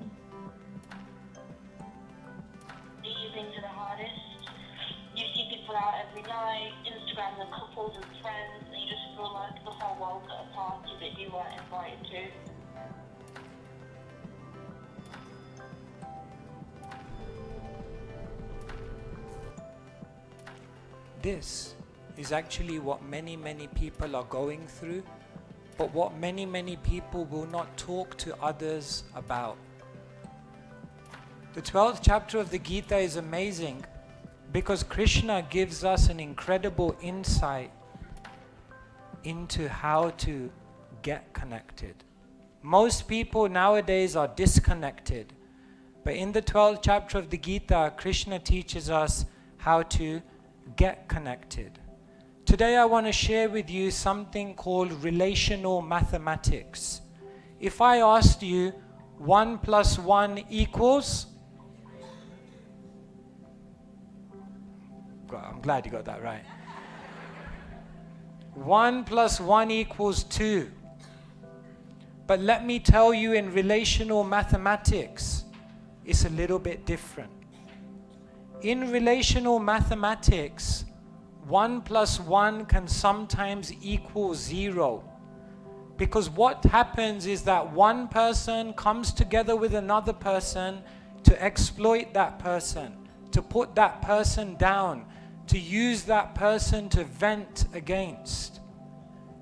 The evenings are the hardest. You see people out every night, Instagram random couples and friends, and you just feel like the whole world's at a party that you weren't invited to. This is actually what many, many people are going through, but what many, many people will not talk to others about. The 12th chapter of the Gita is amazing because Krishna gives us an incredible insight into how to get connected. Most people nowadays are disconnected, but in the 12th chapter of the Gita, Krishna teaches us how to get connected. Today I want to share with you something called relational mathematics. If I asked you 1 + 1 equals, I'm glad you got that right. 1 + 1 equals 2. But let me tell you, in relational mathematics, it's a little bit different. In relational mathematics, 1 + 1 can sometimes equal 0. Because what happens is that one person comes together with another person to exploit that person, to put that person down, to use that person to vent against.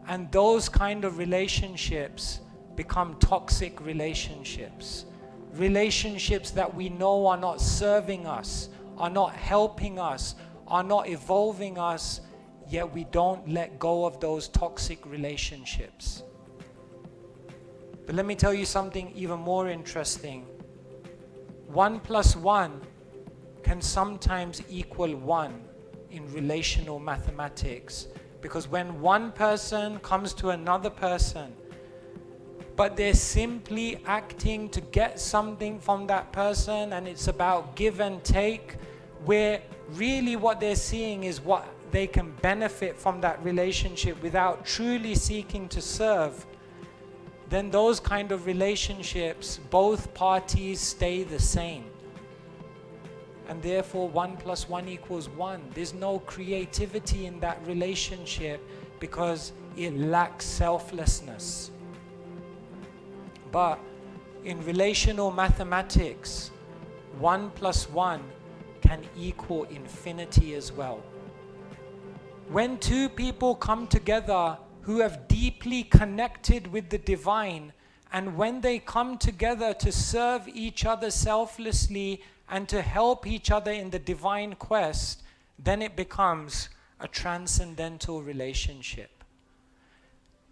And those kind of relationships become toxic relationships. Relationships that we know are not serving us, are not helping us, are not evolving us, yet we don't let go of those toxic relationships. But let me tell you something even more interesting. 1 + 1 can sometimes equal 1 in relational mathematics, because when one person comes to another person, but they're simply acting to get something from that person, and it's about give and take, where really what they're seeing is what they can benefit from that relationship without truly seeking to serve, then those kind of relationships, both parties stay the same. And therefore 1 + 1 equals 1. There's no creativity in that relationship because it lacks selflessness. But in relational mathematics, 1 + 1 can equal infinity as well. When two people come together who have deeply connected with the divine, and when they come together to serve each other selflessly and to help each other in the divine quest, then it becomes a transcendental relationship.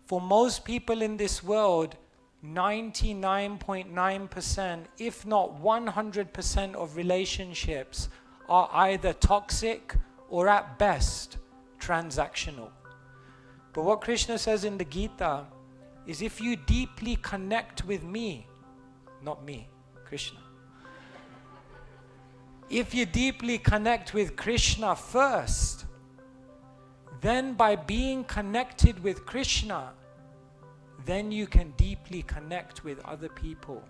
For most people in this world, 99.9%, if not 100% of relationships are either toxic or at best transactional. But what Krishna says in the Gita is, if you deeply connect with me, not me, Krishna. If you deeply connect with Krishna first, then by being connected with Krishna, then you can deeply connect with other people.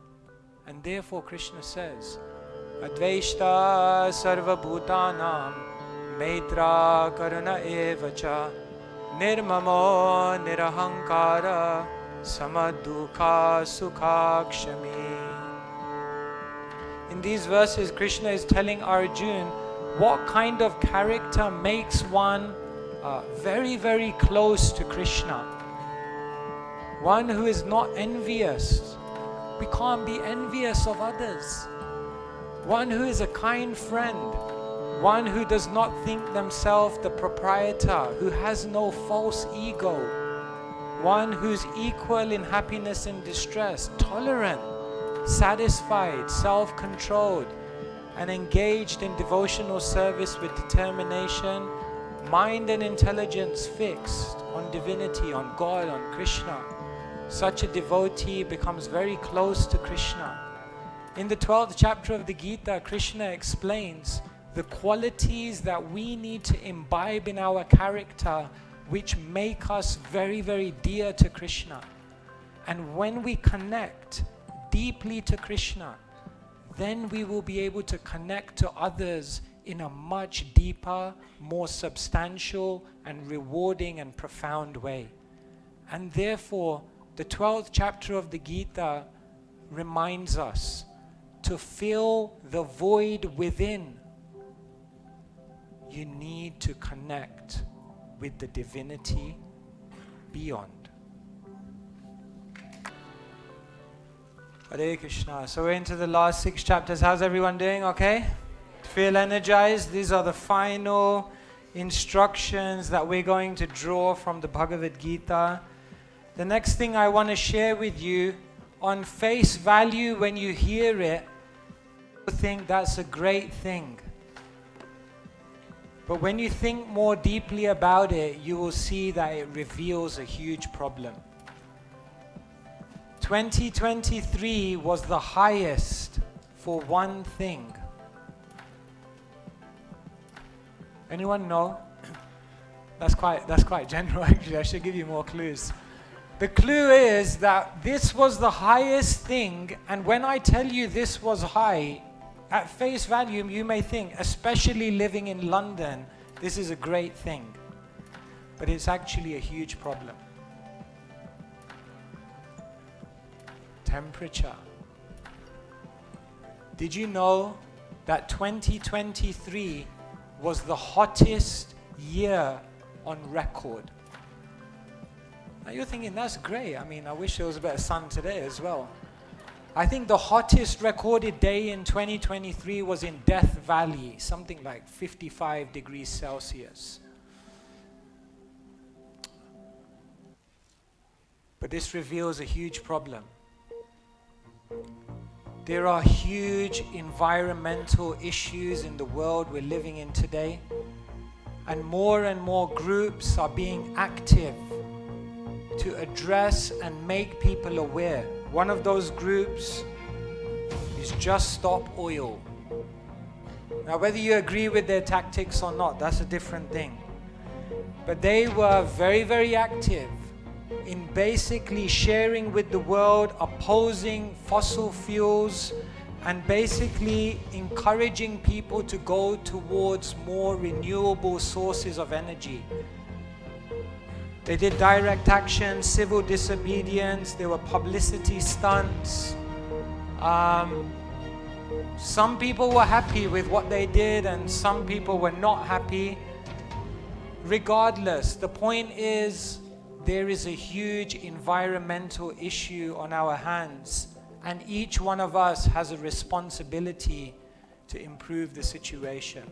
And therefore Krishna says, Advaishta sarva bhutanam maitra karuna evacha nirmamo nirahankara samadukha sukhakshami. In these verses, Krishna is telling Arjuna what kind of character makes one very, very close to Krishna. One who is not envious. We can't be envious of others. One who is a kind friend. One who does not think themselves the proprietor, who has no false ego. One who's equal in happiness and distress, tolerant, satisfied, self-controlled, and engaged in devotional service with determination, mind and intelligence fixed on divinity, on God, on Krishna. Such a devotee becomes very close to Krishna. In the 12th chapter of the Gita, Krishna explains the qualities that we need to imbibe in our character which make us very, very dear to Krishna. And when we connect deeply to Krishna, then we will be able to connect to others in a much deeper, more substantial and rewarding and profound way. And therefore, the 12th chapter of the Gita reminds us to fill the void within. You need to connect with the divinity beyond. Hare Krishna. So we're into the last 6 chapters. How's everyone doing? Okay? Feel energized? These are the final instructions that we're going to draw from the Bhagavad-gita. The next thing I want to share with you, on face value, when you hear it, you think that's a great thing. But when you think more deeply about it, you will see that it reveals a huge problem. 2023 was the highest for one thing. Anyone know? That's quite general actually. I should give you more clues. The clue is that this was the highest thing, and when I tell you this was high, at face value you may think, especially living in London, this is a great thing. But it's actually a huge problem. Temperature. Did you know that 2023 was the hottest year on record? Now you're thinking, that's great. I mean, I wish there was a bit of sun today as well. I think the hottest recorded day in 2023 was in Death Valley, something like 55 degrees Celsius. But this reveals a huge problem. There are huge environmental issues in the world we're living in today, and more groups are being active to address and make people aware. One of those groups is Just Stop Oil. Now, whether you agree with their tactics or not, that's a different thing. But they were very, very active in basically sharing with the world, opposing fossil fuels, and basically encouraging people to go towards more renewable sources of energy. They did direct action, civil disobedience, there were publicity stunts. Some people were happy with what they did and some people were not happy. Regardless, the point is, there is a huge environmental issue on our hands, and each one of us has a responsibility to improve the situation.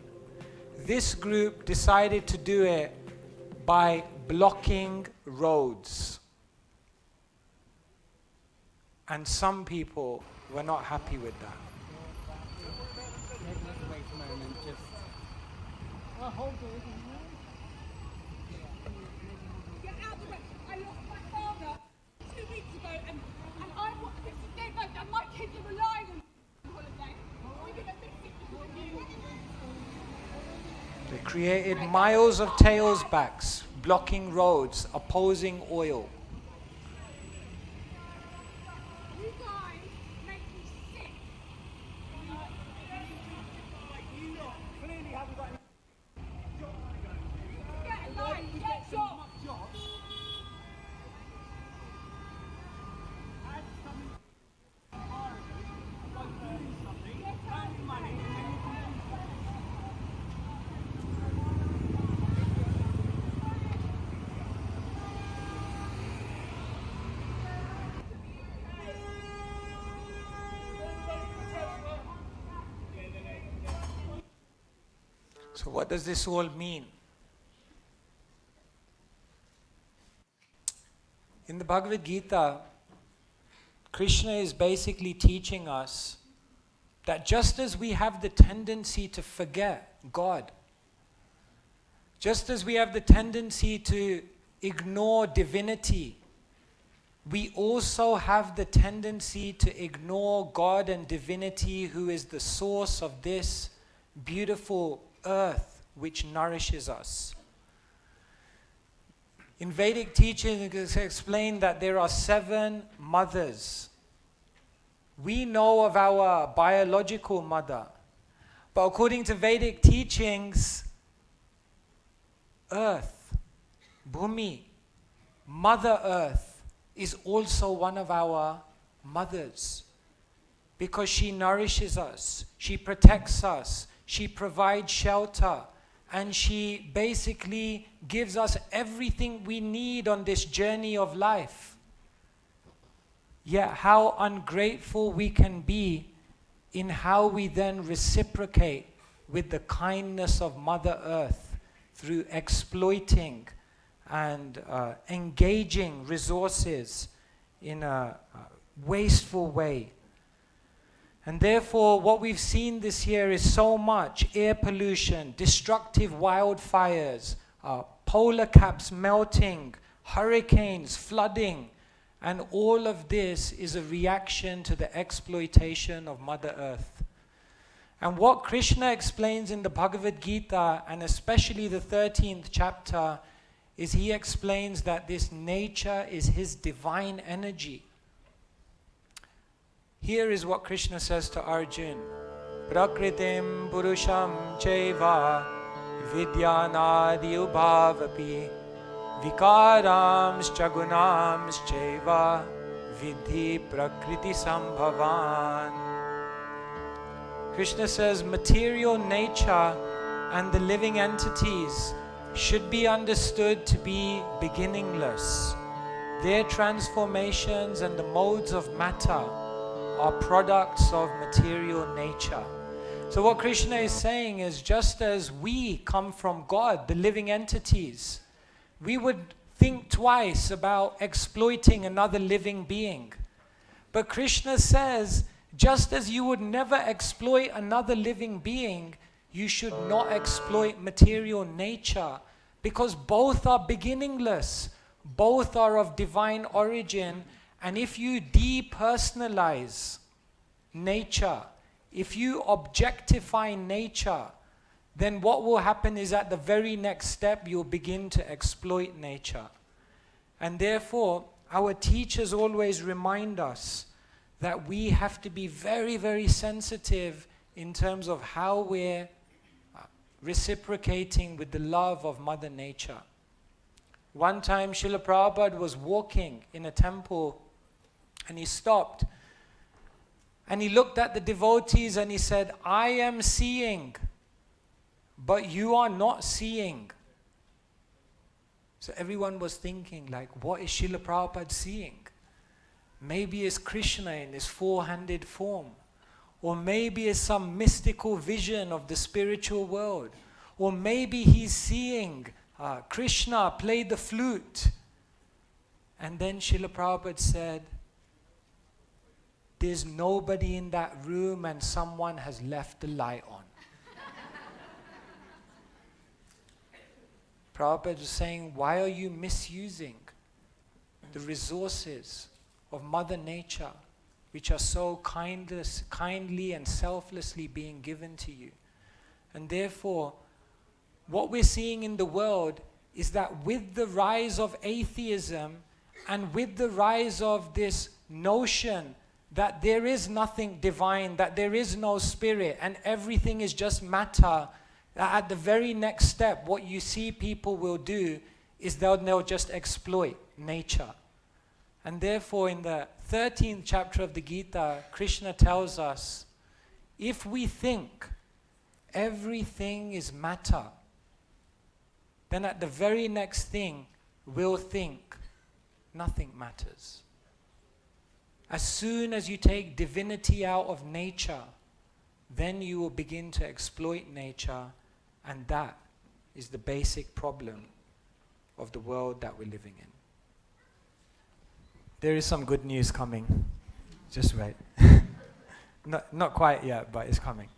This group decided to do it by blocking roads. And some people were not happy with that. They created miles of tailbacks, blocking roads, opposing oil. So what does this all mean? In the Bhagavad-gita, Krishna is basically teaching us that just as we have the tendency to forget God, just as we have the tendency to ignore divinity, we also have the tendency to ignore God and divinity, who is the source of this beautiful earth which nourishes us. In Vedic teaching, it is explained that there are 7 mothers. We know of our biological mother, But according to Vedic teachings, Earth, Bhumi, Mother Earth, is also one of our mothers, because she nourishes us, she protects us, she provides shelter, and she basically gives us everything we need on this journey of life. Yet how ungrateful we can be in how we then reciprocate with the kindness of Mother Earth through exploiting and engaging resources in a wasteful way. And therefore, what we've seen this year is so much air pollution, destructive wildfires, polar caps melting, hurricanes, flooding, and all of this is a reaction to the exploitation of Mother Earth. And what Krishna explains in the Bhagavad-gita, and especially the 13th chapter, is he explains that this nature is his divine energy. Here is what Krishna says to Arjun. Prakritim purusham cheva vidyanadi ubhavapi vikarams chagunams cheva vidhi prakriti sambhavan. Krishna says material nature and the living entities should be understood to be beginningless. Their transformations and the modes of matter are products of material nature. So what Krishna is saying is, just as we come from God, the living entities, we would think twice about exploiting another living being. But Krishna says, just as you would never exploit another living being, you should not exploit material nature, because both are beginningless, both are of divine origin. And if you depersonalize nature, if you objectify nature, then what will happen is at the very next step, you'll begin to exploit nature. And therefore, our teachers always remind us that we have to be very, very sensitive in terms of how we're reciprocating with the love of Mother Nature. One time, Srila Prabhupada was walking in a temple, and he stopped and he looked at the devotees and he said, I am seeing, but you are not seeing. So everyone was thinking, like, what is Srila Prabhupada seeing? Maybe it's Krishna in his four-handed form, or maybe it's some mystical vision of the spiritual world, or maybe he's seeing Krishna play the flute. And then Srila Prabhupada said, there's nobody in that room and someone has left the light on. Prabhupada was saying, why are you misusing the resources of Mother Nature, which are so kindly and selflessly being given to you? And therefore, what we're seeing in the world is that with the rise of atheism and with the rise of this notion that there is nothing divine, that there is no spirit, and everything is just matter, at the very next step, what you see people will do is they'll just exploit nature. And therefore, in the 13th chapter of the Gita, Krishna tells us, if we think everything is matter, then at the very next thing, we'll think nothing matters. As soon as you take divinity out of nature, then you will begin to exploit nature, and that is the basic problem of the world that we're living in. There is some good news coming. Just wait. Not quite yet, but it's coming.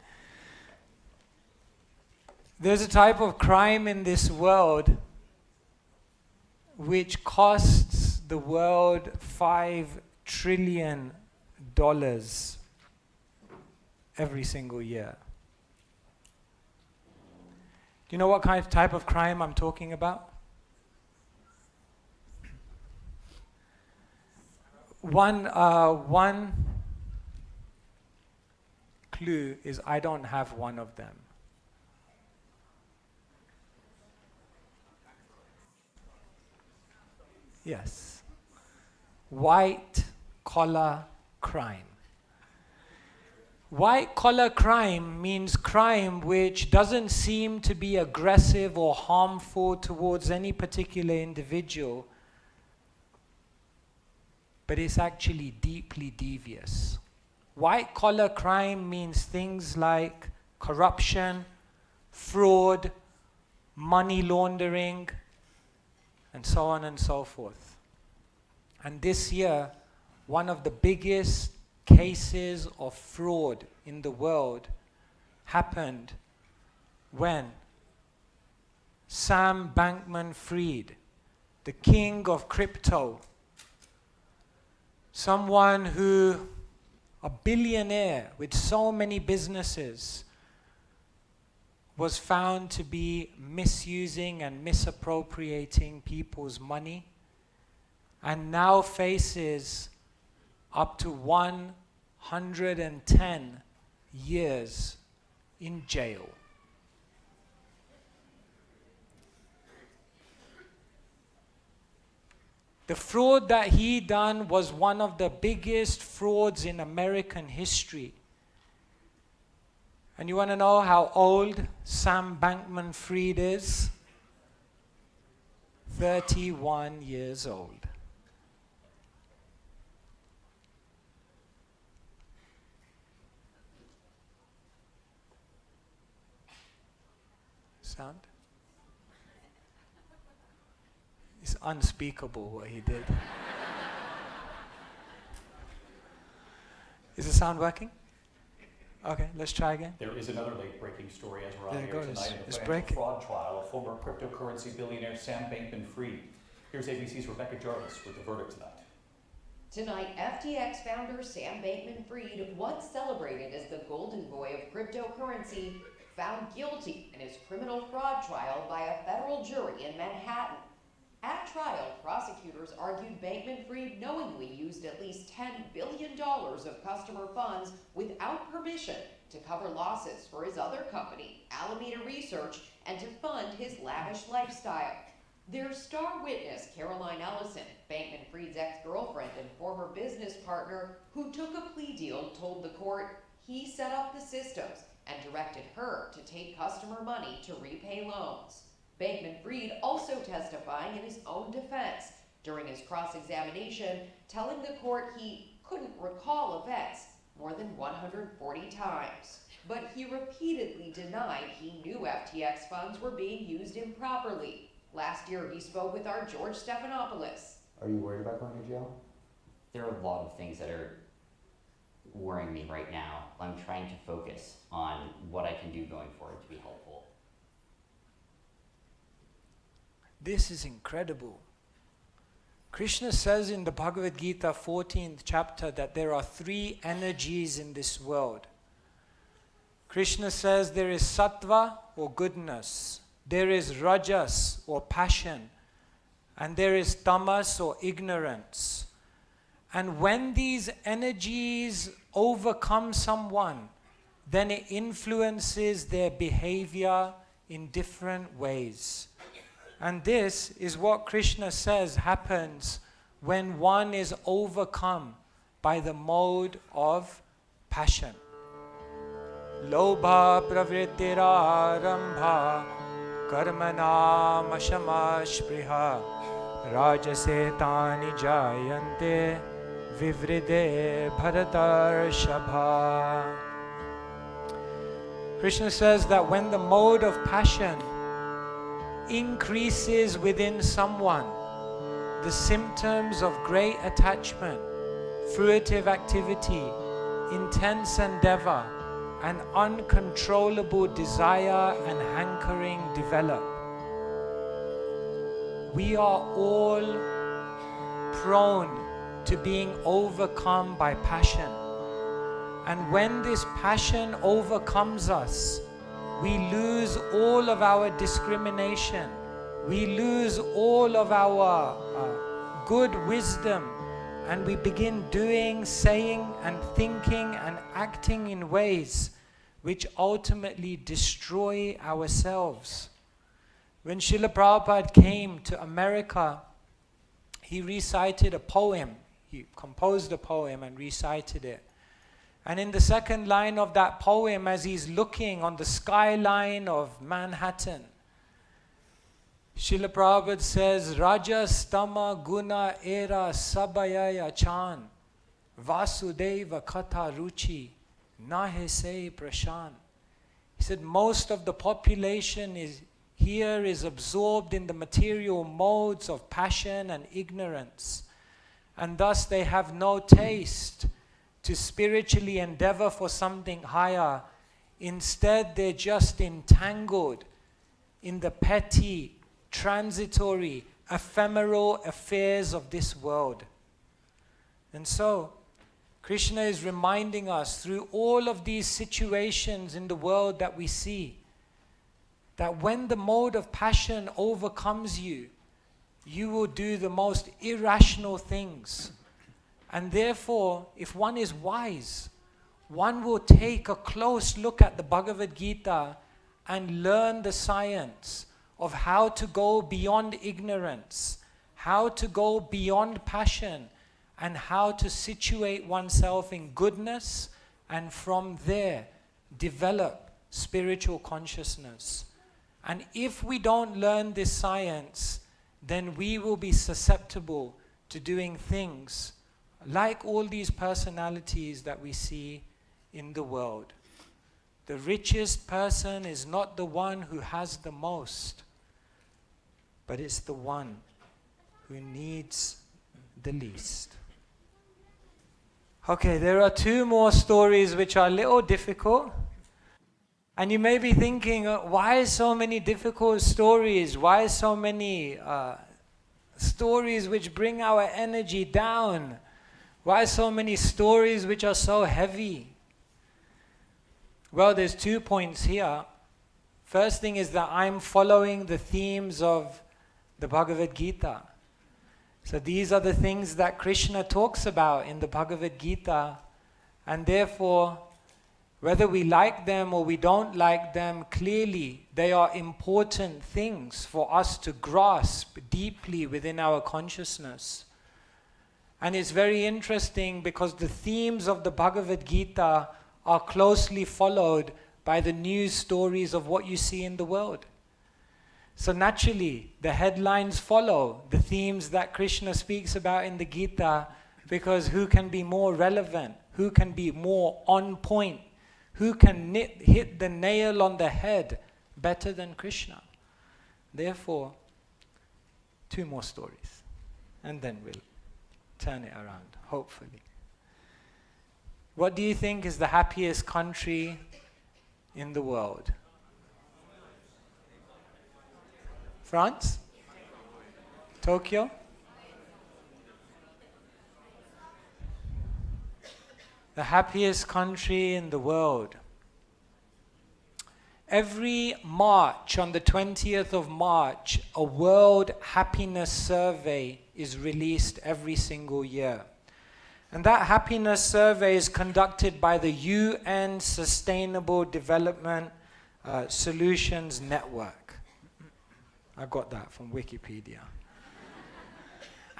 There's a type of crime in this world which costs the world $5 trillion every single year. Do you know what kind of type of crime I'm talking about? clue is I don't have one of them. Yes. White collar crime. White collar crime means crime which doesn't seem to be aggressive or harmful towards any particular individual, but it's actually deeply devious. White collar crime means things like corruption, fraud, money laundering, and so on and so forth. And this year, one of the biggest cases of fraud in the world happened when Sam Bankman-Fried, the king of crypto, someone who, a billionaire with so many businesses, was found to be misusing and misappropriating people's money, and now faces up to 110 years in jail. The fraud that he done was one of the biggest frauds in American history. And you want to know how old Sam Bankman-Fried is? 31 years old. Sound? It's unspeakable what he did. Is the sound working? Okay, let's try again. There is another late-breaking story as we're on There it here goes. tonight in It's the financial breaking. fraud trial of former cryptocurrency billionaire Sam Bankman-Fried. Here's ABC's Rebecca Jarvis with the verdict tonight. Tonight, FTX founder Sam Bankman-Fried, once celebrated as the golden boy of cryptocurrency, found guilty in his criminal fraud trial by a federal jury in Manhattan. At trial, prosecutors argued Bankman-Fried knowingly used at least $10 billion of customer funds without permission to cover losses for his other company, Alameda Research, and to fund his lavish lifestyle. Their star witness, Caroline Ellison, Bankman-Fried's ex-girlfriend and former business partner, who took a plea deal, told the court he set up the systems and directed her to take customer money to repay loans. Bankman-Fried also testifying in his own defense during his cross-examination, telling the court he couldn't recall events more than 140 times. But he repeatedly denied he knew FTX funds were being used improperly. Last year, he spoke with our George Stephanopoulos. Are you worried about going to jail? There are a lot of things that are worrying me right now. I'm trying to focus on what I can do going forward to be helpful. This is incredible. Krishna says in the Bhagavad-gita 14th chapter that there are 3 energies in this world. Krishna says there is sattva or goodness, there is rajas or passion, and there is tamas or ignorance. And when these energies overcome someone, then it influences their behavior in different ways. And this is what Krishna says happens when one is overcome by the mode of passion. Lobha pravrittirarambha karmanam ashamashpriha rajase tani jayante vivride bharatarshabha. Krishna says that when the mode of passion increases within someone, the symptoms of great attachment, fruitive activity, intense endeavor, and uncontrollable desire and hankering develop. We are all prone to being overcome by passion. And when this passion overcomes us, we lose all of our discrimination. We lose all of our good wisdom and we begin doing, saying, and thinking and acting in ways which ultimately destroy ourselves. When Srila Prabhupada came to America, he recited a poem. He composed a poem and recited it. And in the second line of that poem, as he's looking on the skyline of Manhattan, Srila Prabhupada says, Raja Stama Guna Era Sabayaya Chan Vasudeva Katha Ruchi Nahe Se Prashan. He said, most of the population is absorbed in the material modes of passion and ignorance, and thus they have no taste to spiritually endeavor for something higher. Instead, they're just entangled in the petty, transitory, ephemeral affairs of this world. And so, Krishna is reminding us through all of these situations in the world that we see, that when the mode of passion overcomes you, you will do the most irrational things. And therefore, if one is wise, one will take a close look at the Bhagavad-gita and learn the science of how to go beyond ignorance, how to go beyond passion, and how to situate oneself in goodness, and from there develop spiritual consciousness. And if we don't learn this science, then we will be susceptible to doing things like all these personalities that we see in the world. The richest person is not the one who has the most, but it's the one who needs the least. Okay, there are two more stories which are a little difficult. And you may be thinking, why so many difficult stories? Why so many stories which bring our energy down? Why so many stories which are so heavy? Well, there's 2 points here. First thing is that I'm following the themes of the Bhagavad-gita. So these are the things that Krishna talks about in the Bhagavad-gita, and therefore, whether we like them or we don't like them, clearly they are important things for us to grasp deeply within our consciousness. And it's very interesting because the themes of the Bhagavad-gita are closely followed by the news stories of what you see in the world. So naturally, the headlines follow the themes that Krishna speaks about in the Gita, because who can be more relevant? Who can be more on point? Who can hit the nail on the head better than Krishna? Therefore, 2 more stories, and then we'll turn it around, hopefully. What do you think is the happiest country in the world? France? Tokyo? The happiest country in the world. Every March, on the 20th of March, a World Happiness Survey is released every single year. And that happiness survey is conducted by the UN Sustainable Development Solutions Network. I got that from Wikipedia.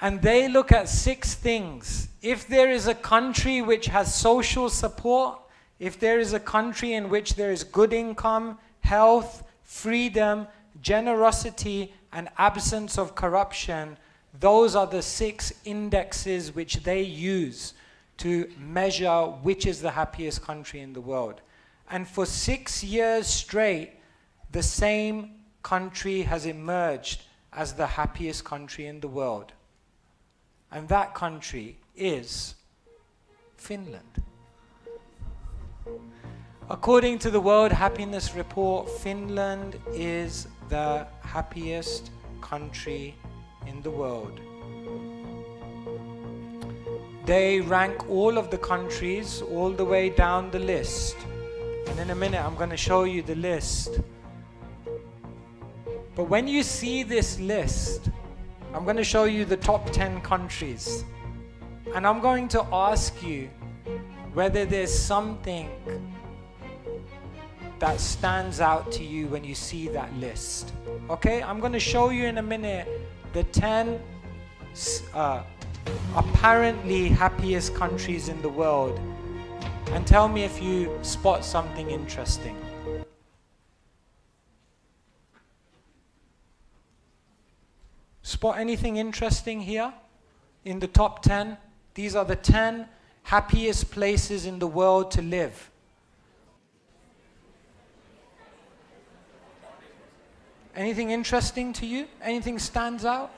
And they look at 6 things. If there is a country which has social support, if there is a country in which there is good income, health, freedom, generosity, and absence of corruption, those are the 6 indexes which they use to measure which is the happiest country in the world. And for 6 years straight, the same country has emerged as the happiest country in the world. And that country is Finland. According to the World Happiness Report, Finland is the happiest country in the world. They rank all of the countries all the way down the list. And in a minute I'm going to show you the list. But when you see this list, I'm going to show you the top 10 countries. And I'm going to ask you whether there's something that stands out to you when you see that list. Okay, I'm going to show you in a minute the 10 apparently happiest countries in the world, and tell me if you spot something interesting. Spot anything interesting here in the top 10? These are the 10 happiest places in the world to live. Anything interesting to you? Anything stands out?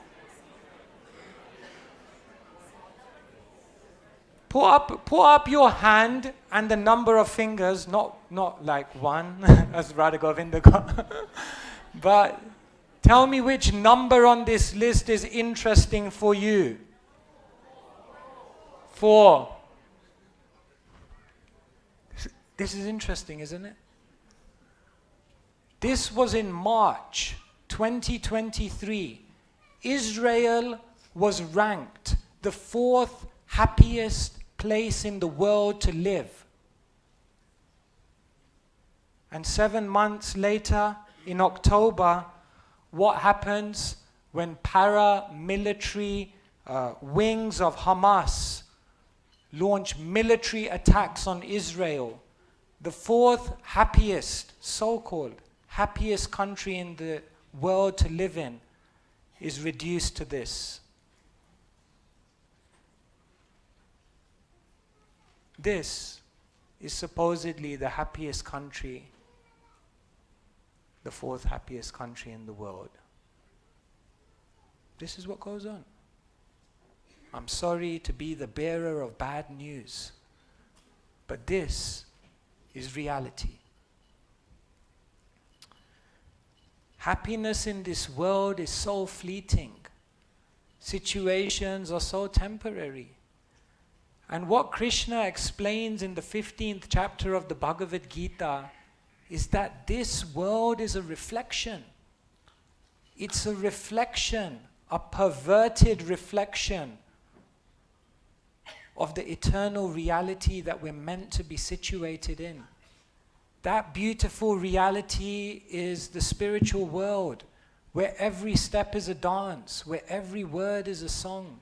Put up your hand and the number of fingers, not like one, as Radha Govinda got. But tell me which number on this list is interesting for you. 4. This is interesting, isn't it? This was in March 2023. Israel was ranked the 4th happiest place in the world to live. And 7 months later, in October, what happens when paramilitary wings of Hamas launch military attacks on Israel? The 4th happiest, so-called happiest country in the world to live in is reduced to this. This is supposedly the happiest country, the 4th happiest country in the world. This is what goes on. I'm sorry to be the bearer of bad news, but this is reality. Happiness in this world is so fleeting. Situations are so temporary. And what Krishna explains in the 15th chapter of the Bhagavad-gita is that this world is a reflection. It's a reflection, a perverted reflection of the eternal reality that we're meant to be situated in. That beautiful reality is the spiritual world, where every step is a dance, where every word is a song.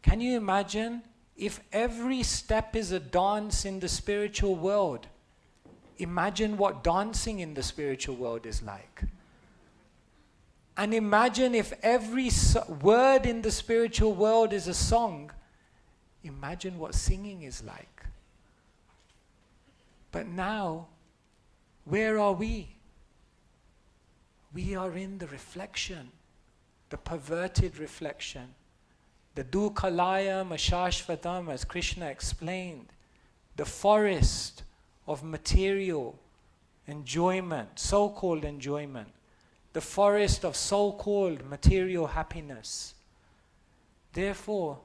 Can you imagine if every step is a dance in the spiritual world? Imagine what dancing in the spiritual world is like. And imagine if every word in the spiritual world is a song. Imagine what singing is like. But now, where are we? We are in the reflection, the perverted reflection. The Dukhalayam Ashashvatam, as Krishna explained, the forest of material enjoyment, so-called enjoyment, the forest of so-called material happiness. Therefore,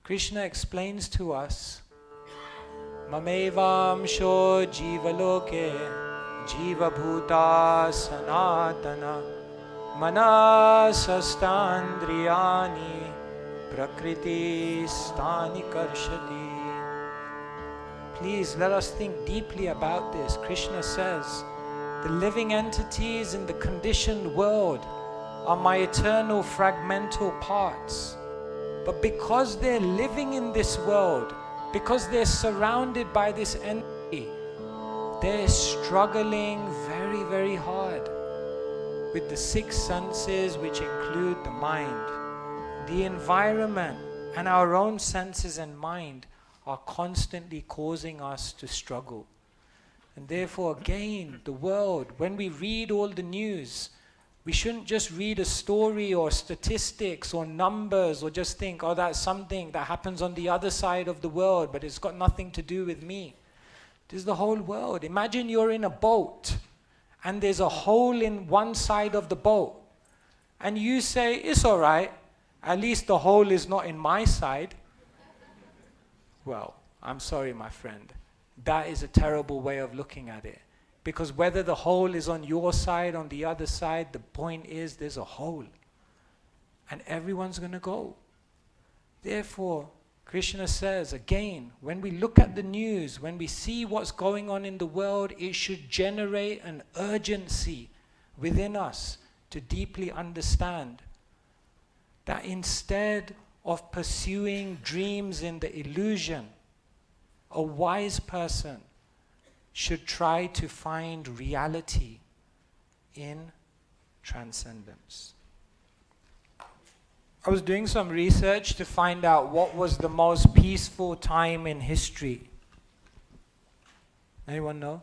Krishna explains to us, Mamevamsho jivaloke jivabhuta sanatana manasastandriyani prakriti stani karshati. Please let us think deeply about this. Krishna says, the living entities in the conditioned world are my eternal fragmental parts. But because they're living in this world, because they're surrounded by this energy, they're struggling very, very hard with the 6 senses, which include the mind. The environment and our own senses and mind are constantly causing us to struggle. And therefore, again, the world, when we read all the news, we shouldn't just read a story or statistics or numbers or just think, oh, that's something that happens on the other side of the world, but it's got nothing to do with me. This is the whole world. Imagine you're in a boat and there's a hole in one side of the boat. And you say, it's all right, at least the hole is not in my side. Well, I'm sorry, my friend. That is a terrible way of looking at it. Because whether the hole is on your side, on the other side, the point is there's a hole. And everyone's going to go. Therefore, Krishna says again, when we look at the news, when we see what's going on in the world, it should generate an urgency within us to deeply understand that instead of pursuing dreams in the illusion, a wise person should try to find reality in transcendence. I was doing some research to find out what was the most peaceful time in history. Anyone know?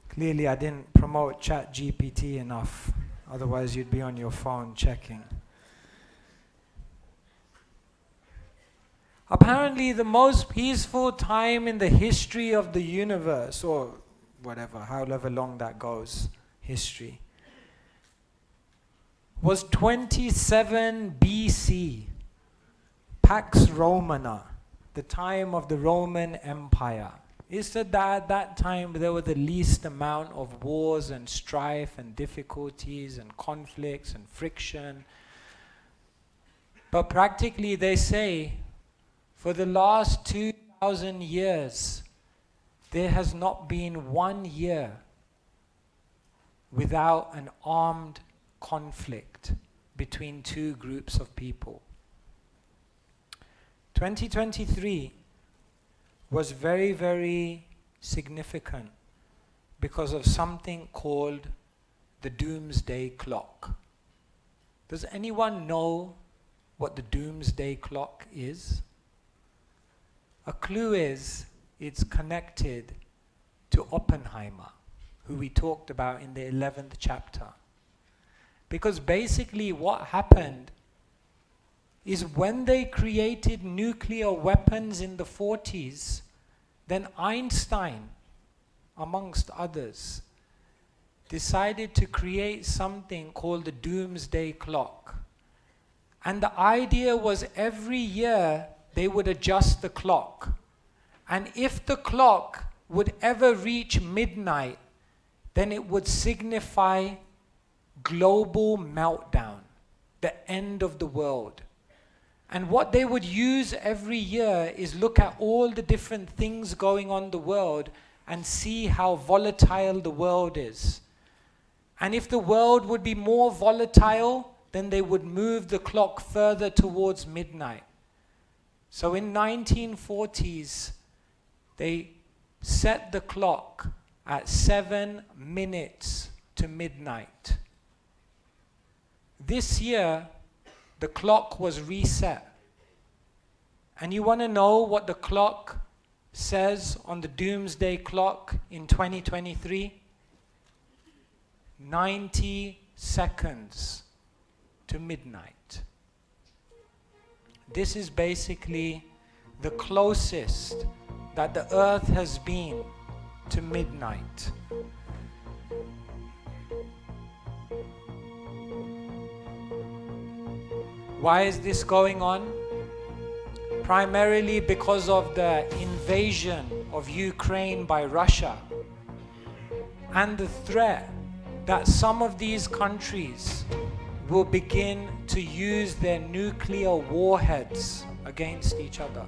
Clearly I didn't promote ChatGPT enough, otherwise you'd be on your phone checking. Apparently the most peaceful time in the history of the universe, or whatever, however long that goes, history, was 27 BC, Pax Romana, the time of the Roman Empire. It said that at that time there were the least amount of wars and strife and difficulties and conflicts and friction. But practically they say, for the last 2,000 years, there has not been 1 year without an armed conflict between two groups of people. 2023 was very, very significant because of something called the Doomsday Clock. Does anyone know what the Doomsday Clock is? A clue is it's connected to Oppenheimer, who we talked about in the 11th chapter. Because basically what happened is when they created nuclear weapons in the 40s, then Einstein, amongst others, decided to create something called the Doomsday Clock. And the idea was every year they would adjust the clock. And if the clock would ever reach midnight, then it would signify global meltdown, the end of the world. And what they would use every year is look at all the different things going on in the world and see how volatile the world is. And if the world would be more volatile, then they would move the clock further towards midnight. So in 1940s, they set the clock at 7 minutes to midnight. This year, the clock was reset. And you want to know what the clock says on the Doomsday Clock in 2023? 90 seconds to midnight. This is basically the closest that the earth has been to midnight. Why is this going on? Primarily because of the invasion of Ukraine by Russia and the threat that some of these countries will begin to use their nuclear warheads against each other.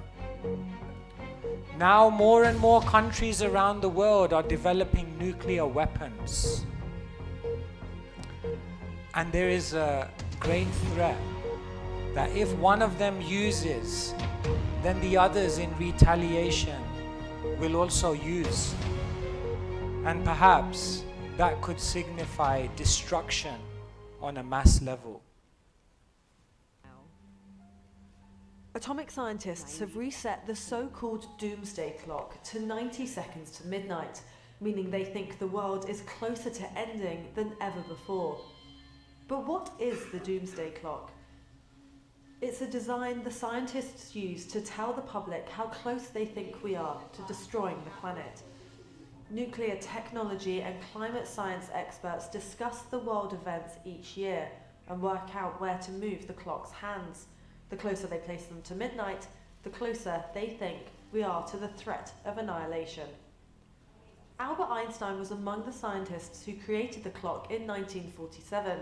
Now more and more countries around the world are developing nuclear weapons. And there is a great threat that if one of them uses, then the others in retaliation will also use. And perhaps that could signify destruction on a mass level. Atomic scientists have reset the so-called doomsday clock to 90 seconds to midnight, meaning they think the world is closer to ending than ever before. But what is the doomsday clock? It's a design the scientists use to tell the public how close they think we are to destroying the planet. Nuclear technology and climate science experts discuss the world events each year and work out where to move the clock's hands. The closer they place them to midnight, the closer they think we are to the threat of annihilation. Albert Einstein was among the scientists who created the clock in 1947.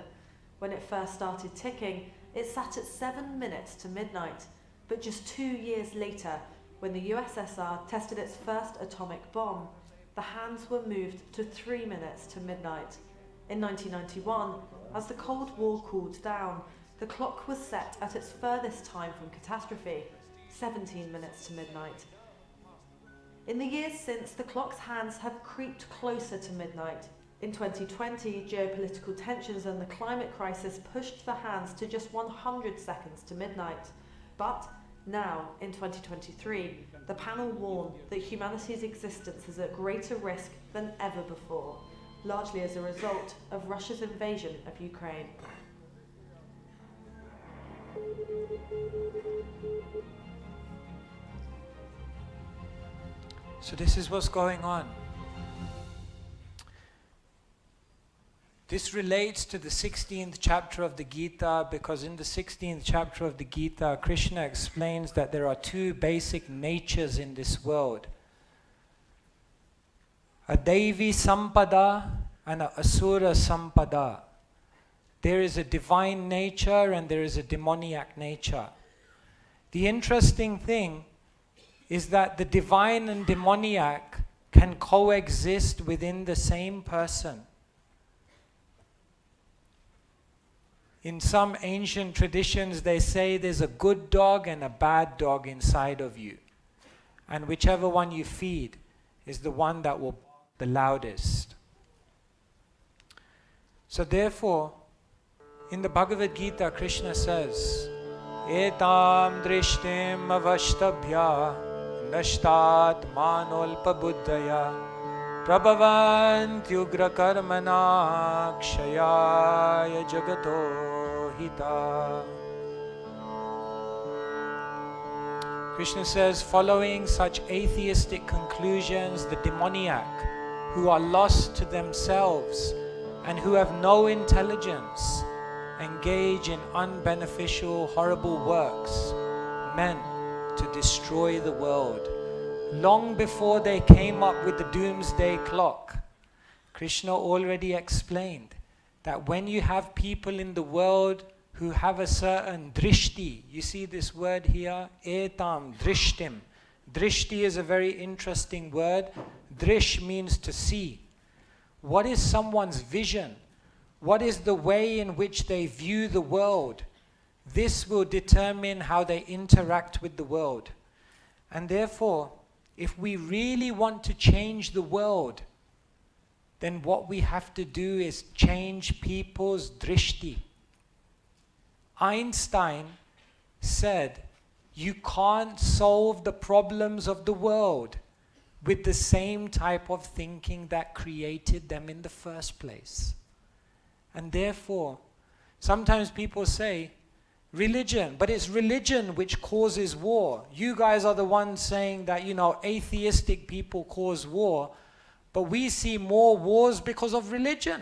When it first started ticking, it sat at 7 minutes to midnight. But just 2 years later, when the USSR tested its first atomic bomb, the hands were moved to 3 minutes to midnight. In 1991, as the Cold War cooled down, the clock was set at its furthest time from catastrophe, 17 minutes to midnight. In the years since, the clock's hands have creeped closer to midnight. In 2020, geopolitical tensions and the climate crisis pushed the hands to just 100 seconds to midnight. But now, in 2023, the panel warn that humanity's existence is at greater risk than ever before, largely as a result of Russia's invasion of Ukraine. So this is what's going on. This relates to the 16th chapter of the Gita, because in the 16th chapter of the Gita, Krishna explains that there are two basic natures in this world. A Devi Sampada and a Asura Sampada. There is a divine nature and there is a demoniac nature. The interesting thing is that the divine and demoniac can coexist within the same person. In some ancient traditions, they say there's a good dog and a bad dog inside of you. And whichever one you feed is the one that will bark the loudest. So therefore, in the Bhagavad-gita, Krishna says, Etam drishtim avashtabhya nashtat manolpa buddhaya prabhavantyugra karmana kshayaya jagato hita. Krishna says, following such atheistic conclusions, the demoniac, who are lost to themselves and who have no intelligence, engage in unbeneficial, horrible works meant to destroy the world. Long before they came up with the doomsday clock, Krishna already explained that when you have people in the world who have a certain drishti, you see this word here, etam, drishtim. Drishti is a very interesting word. Drish means to see. What is someone's vision? What is the way in which they view the world? This will determine how they interact with the world. And therefore, if we really want to change the world, then what we have to do is change people's drishti. Einstein said, you can't solve the problems of the world with the same type of thinking that created them in the first place. And therefore, sometimes people say, religion, but it's religion which causes war. You guys are the ones saying that, atheistic people cause war, but we see more wars because of religion.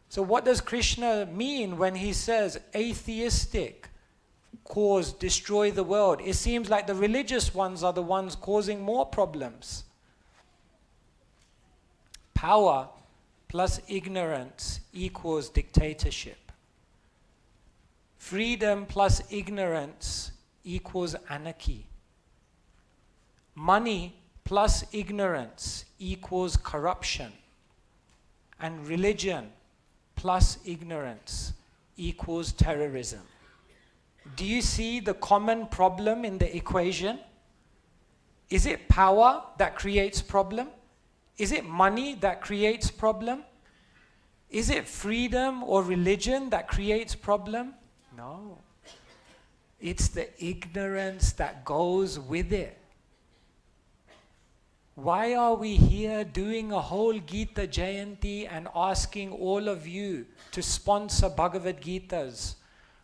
So what does Krishna mean when he says atheistic destroy the world? It seems like the religious ones are the ones causing more problems. Power plus ignorance equals dictatorship. Freedom plus ignorance equals anarchy. Money plus ignorance equals corruption. And religion plus ignorance equals terrorism. Do you see the common problem in the equation? Is it power that creates problem? Is it money that creates problem? Is it freedom or religion that creates problem? No. It's the ignorance that goes with it. Why are we here doing a whole Gita Jayanti and asking all of you to sponsor Bhagavad-gitas?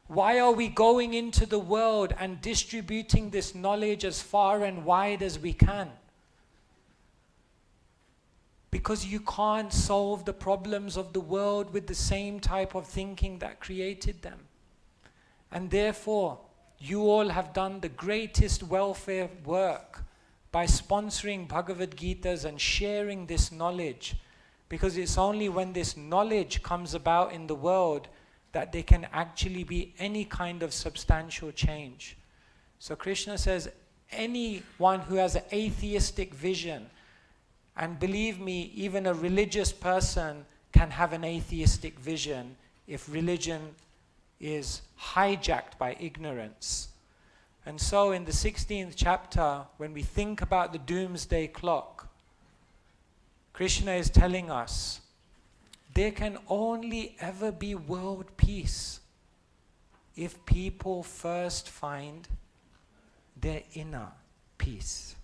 Why are we going into the world and distributing this knowledge as far and wide as we can? Because you can't solve the problems of the world with the same type of thinking that created them. And therefore, you all have done the greatest welfare work by sponsoring Bhagavad-gitas and sharing this knowledge. Because it's only when this knowledge comes about in the world that there can actually be any kind of substantial change. So Krishna says, anyone who has an atheistic vision, and believe me, even a religious person can have an atheistic vision if religion is hijacked by ignorance. And so in the 16th chapter, when we think about the doomsday clock, Krishna is telling us there can only ever be world peace if people first find their inner peace.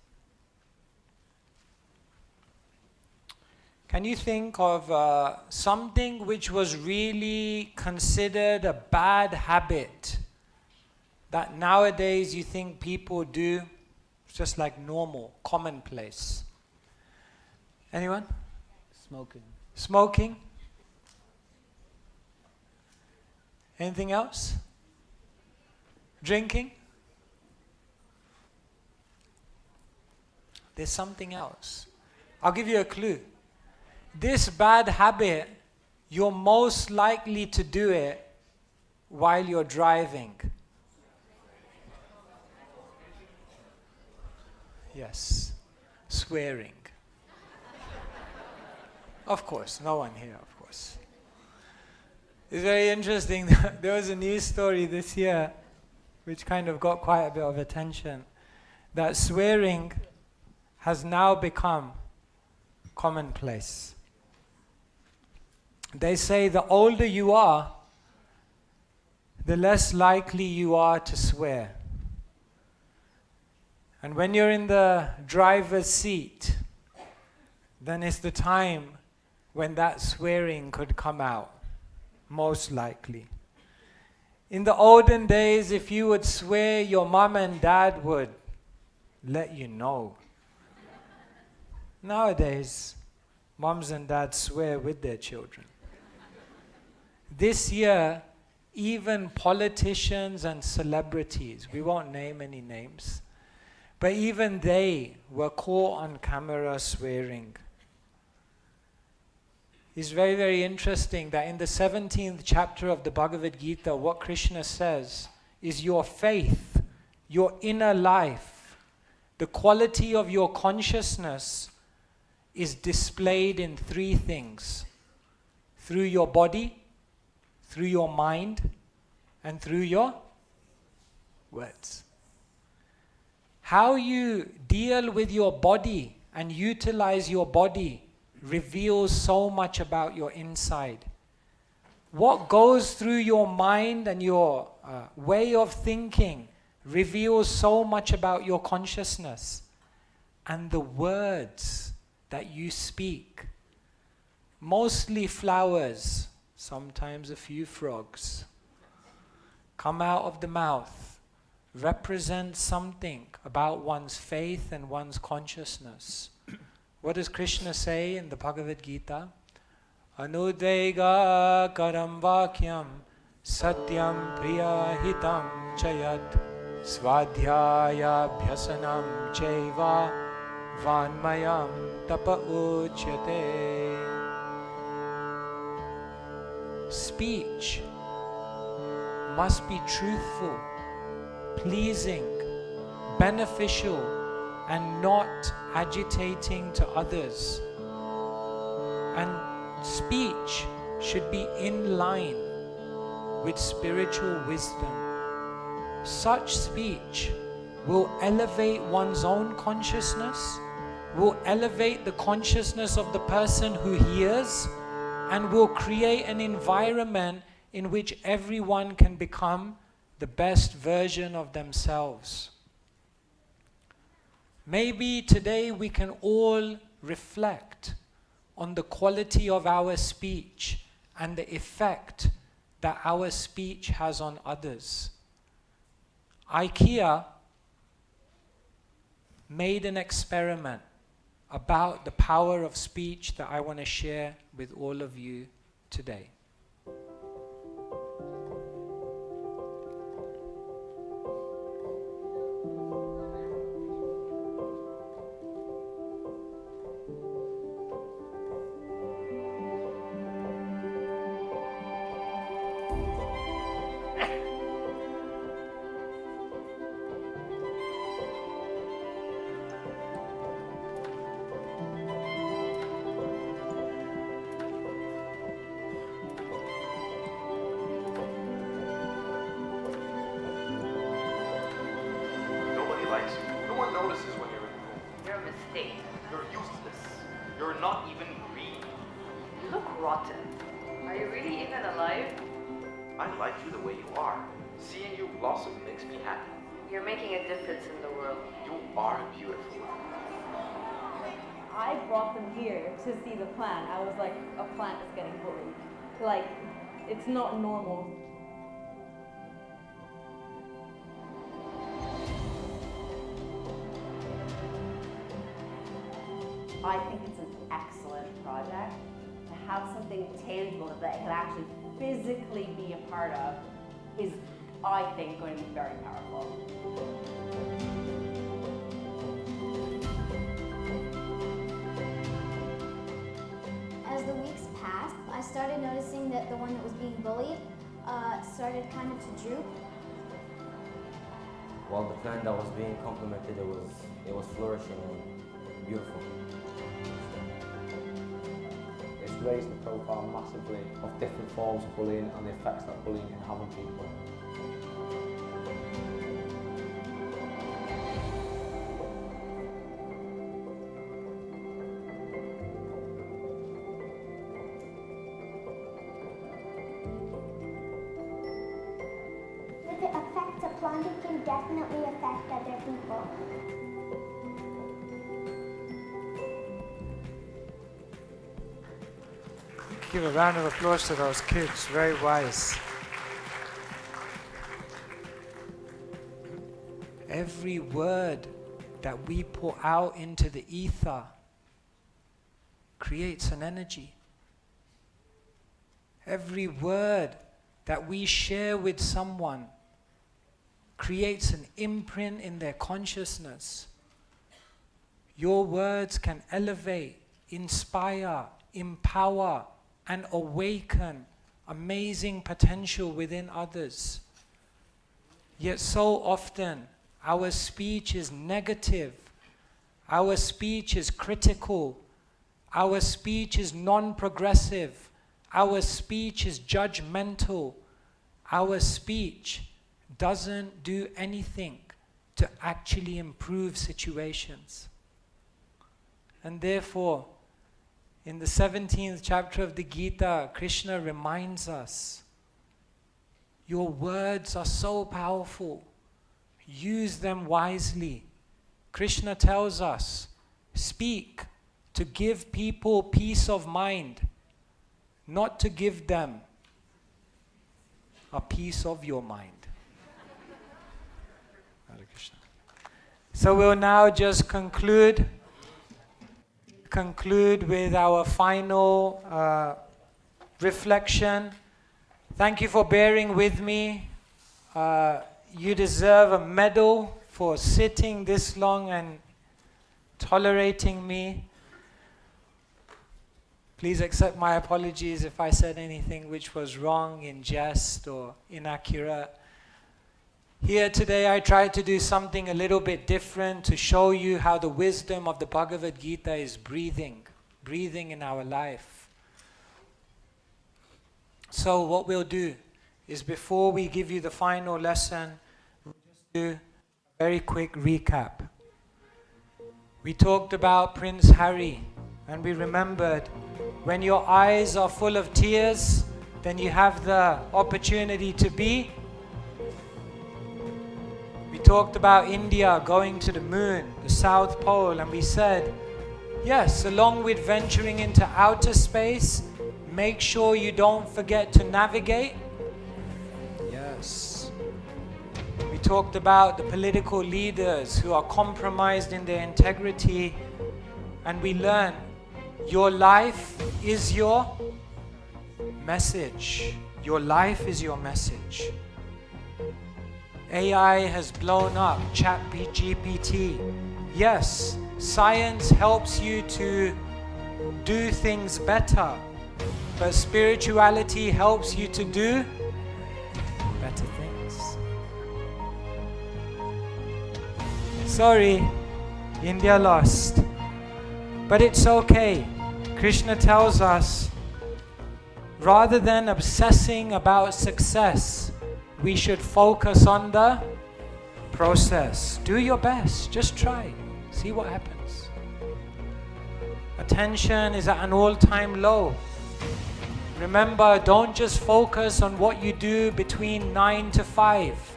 Can you think of something which was really considered a bad habit that nowadays you think people do? It's just like normal, commonplace. Anyone? Smoking. Smoking? Anything else? Drinking? There's something else. I'll give you a clue. This bad habit, you're most likely to do it while you're driving. Yes, swearing. Of course, no one here, of course. It's very interesting. There was a news story this year which kind of got quite a bit of attention, that swearing has now become commonplace. They say the older you are, the less likely you are to swear. And when you're in the driver's seat, then it's the time when that swearing could come out, most likely. In the olden days, if you would swear, your mom and dad would let you know. Nowadays, moms and dads swear with their children. This year, even politicians and celebrities, we won't name any names, but even they were caught on camera swearing. It's very, very interesting that in the 17th chapter of the Bhagavad-gita, what Krishna says is your faith, your inner life, the quality of your consciousness is displayed in three things: through your body, through your mind, and through your words. How you deal with your body and utilize your body reveals so much about your inside. What goes through your mind and your way of thinking reveals so much about your consciousness. And the words that you speak, mostly flowers, sometimes a few frogs, come out of the mouth, represent something about one's faith and one's consciousness. What does Krishna say in the Bhagavad-gita? Anudvega karam vakyam satyam priya hitam chayat svadhyaya bhyasanam chaiva vanmayam tapa uchyate. Speech must be truthful, pleasing, beneficial, and not agitating to others. And speech should be in line with spiritual wisdom. Such speech will elevate one's own consciousness, will elevate the consciousness of the person who hears, and will create an environment in which everyone can become the best version of themselves. Maybe today we can all reflect on the quality of our speech and the effect that our speech has on others. IKEA made an experiment about the power of speech that I want to share with all of you today. rotten. Are you really even alive? I like you the way you are. Seeing you blossom makes me happy. You're making a difference in the world. You are beautiful. I brought them here to see the plant. I was like, a plant is getting bullied. Like, it's not normal. I think it's an excellent project. To have something tangible that they can actually physically be a part of is, I think, going to be very powerful. As the weeks passed, I started noticing that the one that was being bullied started kind of to droop. While the plant that was being complimented, it was flourishing and beautiful. It's raised the profile massively of different forms of bullying and the effects that bullying can have on people. The effects of planting can definitely affect other people. Give a round of applause to those kids, very wise. Every word that we pour out into the ether creates an energy. Every word that we share with someone creates an imprint in their consciousness. Your words can elevate, inspire, empower, and awaken amazing potential within others. Yet so often, our speech is negative, our speech is critical, our speech is non-progressive, our speech is judgmental, our speech doesn't do anything to actually improve situations. And therefore, in the 17th chapter of the Gita, Krishna reminds us, your words are so powerful. Use them wisely. Krishna tells us, speak to give people peace of mind, not to give them a piece of your mind. Hare Krishna. So we'll now just conclude with our final reflection. Thank you for bearing with me. You deserve a medal for sitting this long and tolerating me. Please accept my apologies if I said anything which was wrong, in jest, or inaccurate. Here today I tried to do something a little bit different to show you how the wisdom of the Bhagavad-gita is breathing in our life. So what we'll do is, before we give you the final lesson, we'll just do a very quick recap. We talked about Prince Harry, and we remembered, when your eyes are full of tears, then you have the opportunity to be. We talked about India going to the moon, the South Pole, and we said, yes, along with venturing into outer space, make sure you don't forget to navigate. Yes. We talked about the political leaders who are compromised in their integrity, and we learned your life is your message. Your life is your message. AI has blown up, ChatGPT. Yes, science helps you to do things better, but spirituality helps you to do better things. Sorry, India lost. But it's okay. Krishna tells us, rather than obsessing about success, we should focus on the process. Do your best. Just try. See what happens. Attention is at an all-time low. Remember, don't just focus on what you do between 9 to 5,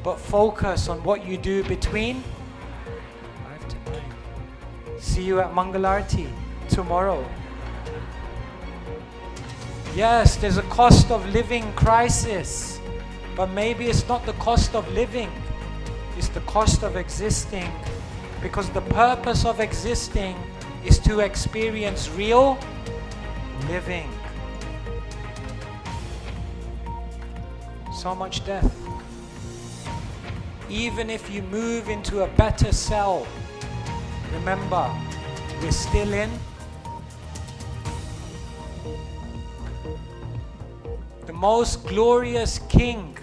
but focus on what you do between 5 to 9. See you at Mangalarti tomorrow. Yes, there's a cost of living crisis, but maybe it's not the cost of living, it's the cost of existing, because the purpose of existing is to experience real living. So much death. Even if you move into a better cell, remember, we're still in the most glorious king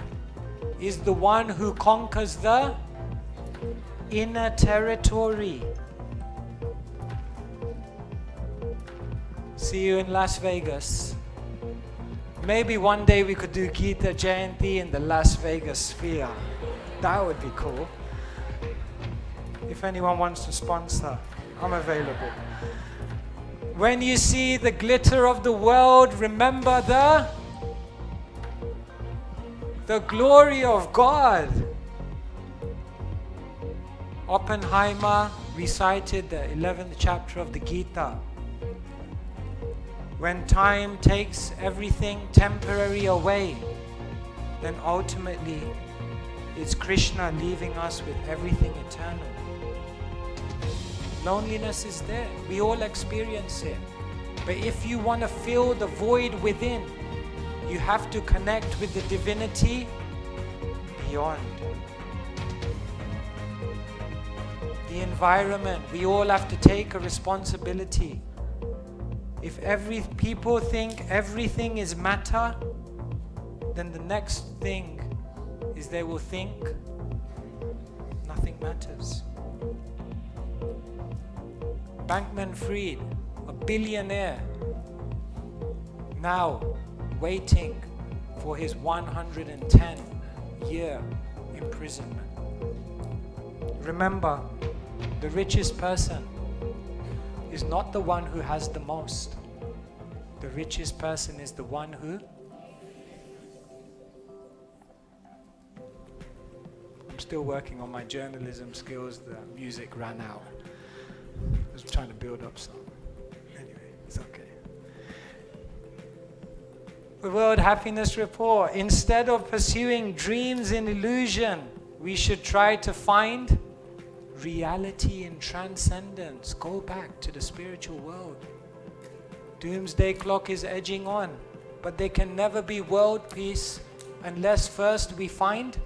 is the one who conquers the inner territory. See you in Las Vegas. Maybe one day we could do Gita Jayanti in the Las Vegas sphere. That would be cool. If anyone wants to sponsor, I'm available. When you see the glitter of the world, remember the glory of God. Oppenheimer recited the 11th chapter of the Gita. When time takes everything temporary away, then ultimately it's Krishna leaving us with everything eternal. Loneliness is there. We all experience it. But if you want to fill the void within, you have to connect with the divinity beyond. The environment, we all have to take a responsibility. If people think everything is matter, then the next thing is they will think nothing matters. Bankman-Fried, a billionaire, now waiting for his 110-year imprisonment. Remember, the richest person is not the one who has the most. The richest person is the one who... I'm still working on my journalism skills. The music ran out. I was trying to build up some. Anyway, it's okay. The World Happiness Report. Instead of pursuing dreams in illusion, we should try to find reality in transcendence. Go back to the spiritual world. Doomsday clock is edging on, but there can never be world peace unless first we find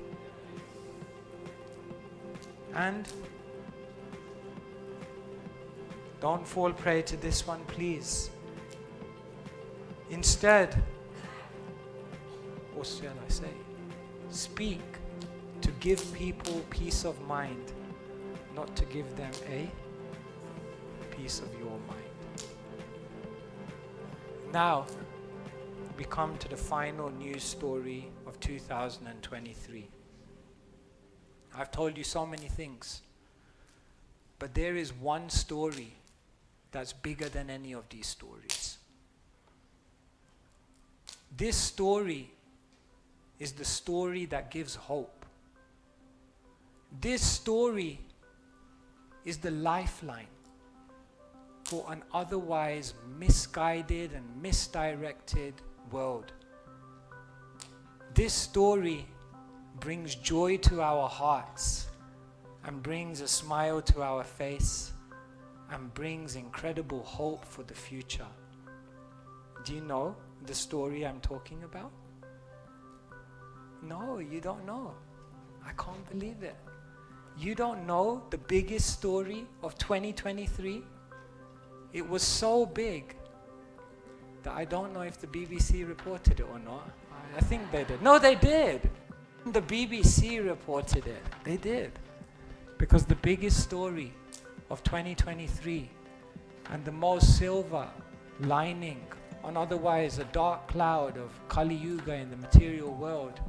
and don't fall prey to this one, please. Instead, what shall I say? Speak to give people peace of mind, not to give them a piece of your mind. Now, we come to the final news story of 2023. I've told you so many things, but there is one story that's bigger than any of these stories. This story is the story that gives hope. This story is the lifeline for an otherwise misguided and misdirected world. This story brings joy to our hearts and brings a smile to our face and brings incredible hope for the future. Do you know the story I'm talking about? No, you don't know. I can't believe it. You don't know the biggest story of 2023? It was so big that I don't know if the BBC reported it or not. I think they did. No, they did. The BBC reported it. They did. Because the biggest story of 2023 and the most silver lining on otherwise a dark cloud of Kali Yuga in the material world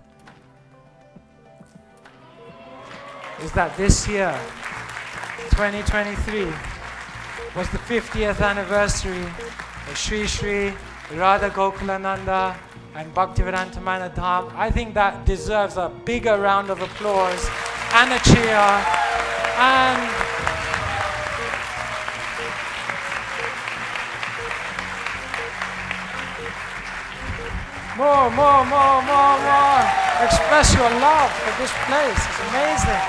is that this year, 2023, was the 50th anniversary of Sri Sri Radha Gokulananda and Bhaktivedanta Manor Dham. I think that deserves a bigger round of applause and a cheer. And more. Express your love for this place. It's amazing.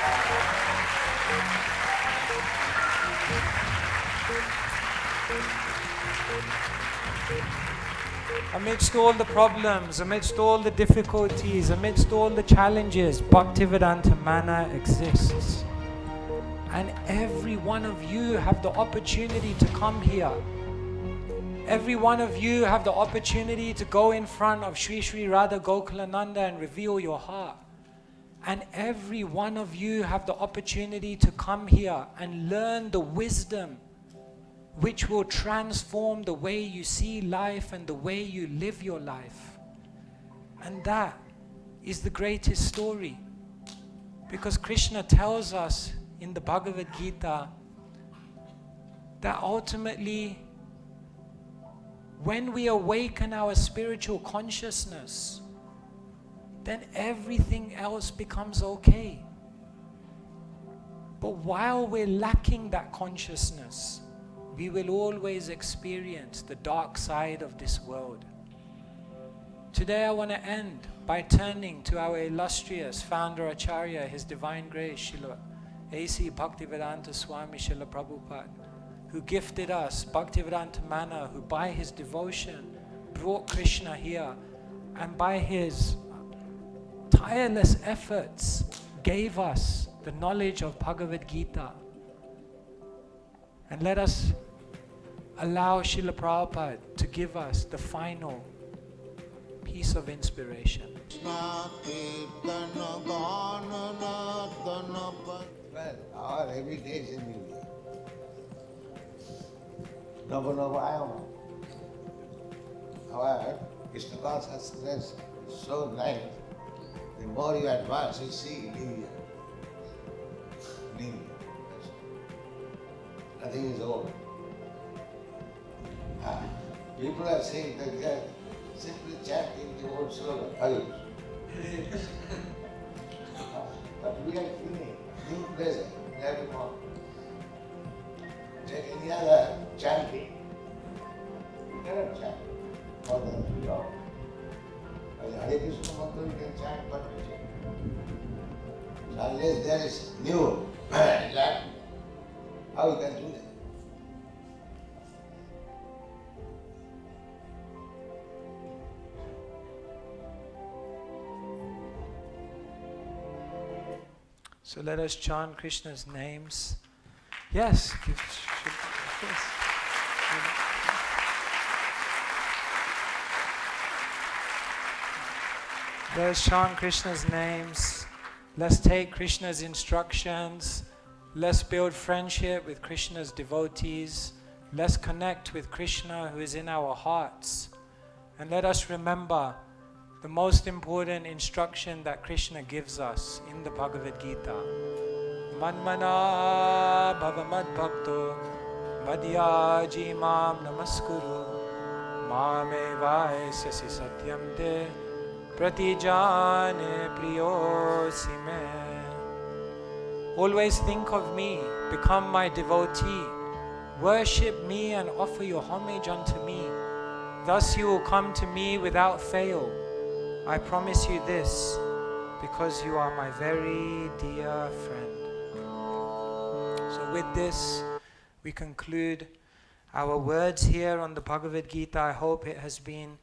Amidst all the problems, amidst all the difficulties, amidst all the challenges, Bhaktivedanta Manor exists. And every one of you have the opportunity to come here. Every one of you have the opportunity to go in front of Sri Sri Radha Gokulananda and reveal your heart. And every one of you have the opportunity to come here and learn the wisdom which will transform the way you see life and the way you live your life. And that is the greatest story. Because Krishna tells us in the Bhagavad-gita that ultimately, when we awaken our spiritual consciousness, then everything else becomes okay. But while we're lacking that consciousness, we will always experience the dark side of this world. Today I want to end by turning to our illustrious founder Acharya, His Divine Grace, Srila A.C. Bhaktivedanta Swami Srila Prabhupada, who gifted us Bhaktivedanta Manor, who by his devotion brought Krishna here, and by his tireless efforts gave us the knowledge of Bhagavad-gita. And let us allow Srila Prabhupada to give us the final piece of inspiration. Well, our everyday is in New Year. Nava. However, Krishna consciousness is so nice. The more you advance, you see New Year. New Year. Nothing is over. People are saying that they are simply chanting the old slogan, Hare. But we are feeling new pleasure every morning. Take any other chanting. You cannot chant more than 3 hours. Hare Krishna mantra you can chant, but unless there is new land, how you can do that? So let us chant Krishna's names. Yes, yes. Let us chant Krishna's names. Let's take Krishna's instructions. Let's build friendship with Krishna's devotees. Let's connect with Krishna who is in our hearts. And let us remember the most important instruction that Krishna gives us in the Bhagavad-gita. Manmana bhavamad bhakto madhyaji mam namaskuru mame vaisasi satyam te pratijane priyosi me. Always think of me, become my devotee, worship me and offer your homage unto me. Thus you will come to me without fail. I promise you this, because you are my very dear friend. So with this, we conclude our words here on the Bhagavad-gita. I hope it has been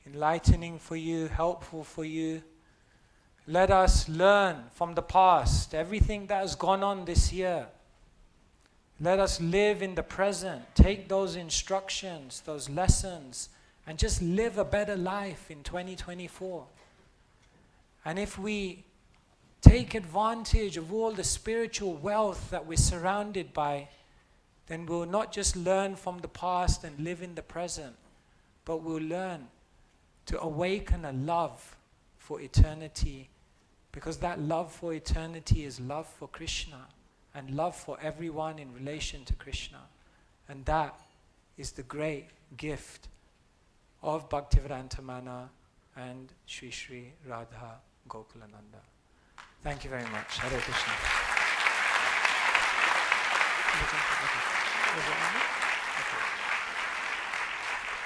enlightening for you, helpful for you. Let us learn from the past, everything that has gone on this year. Let us live in the present, take those instructions, those lessons, and just live a better life in 2024. And if we take advantage of all the spiritual wealth that we're surrounded by, then we'll not just learn from the past and live in the present, but we'll learn to awaken a love for eternity, because that love for eternity is love for Krishna and love for everyone in relation to Krishna. And that is the great gift of Bhaktivedanta Manor and Sri Sri Radha Gokulananda. Thank you very much. Hare Krishna.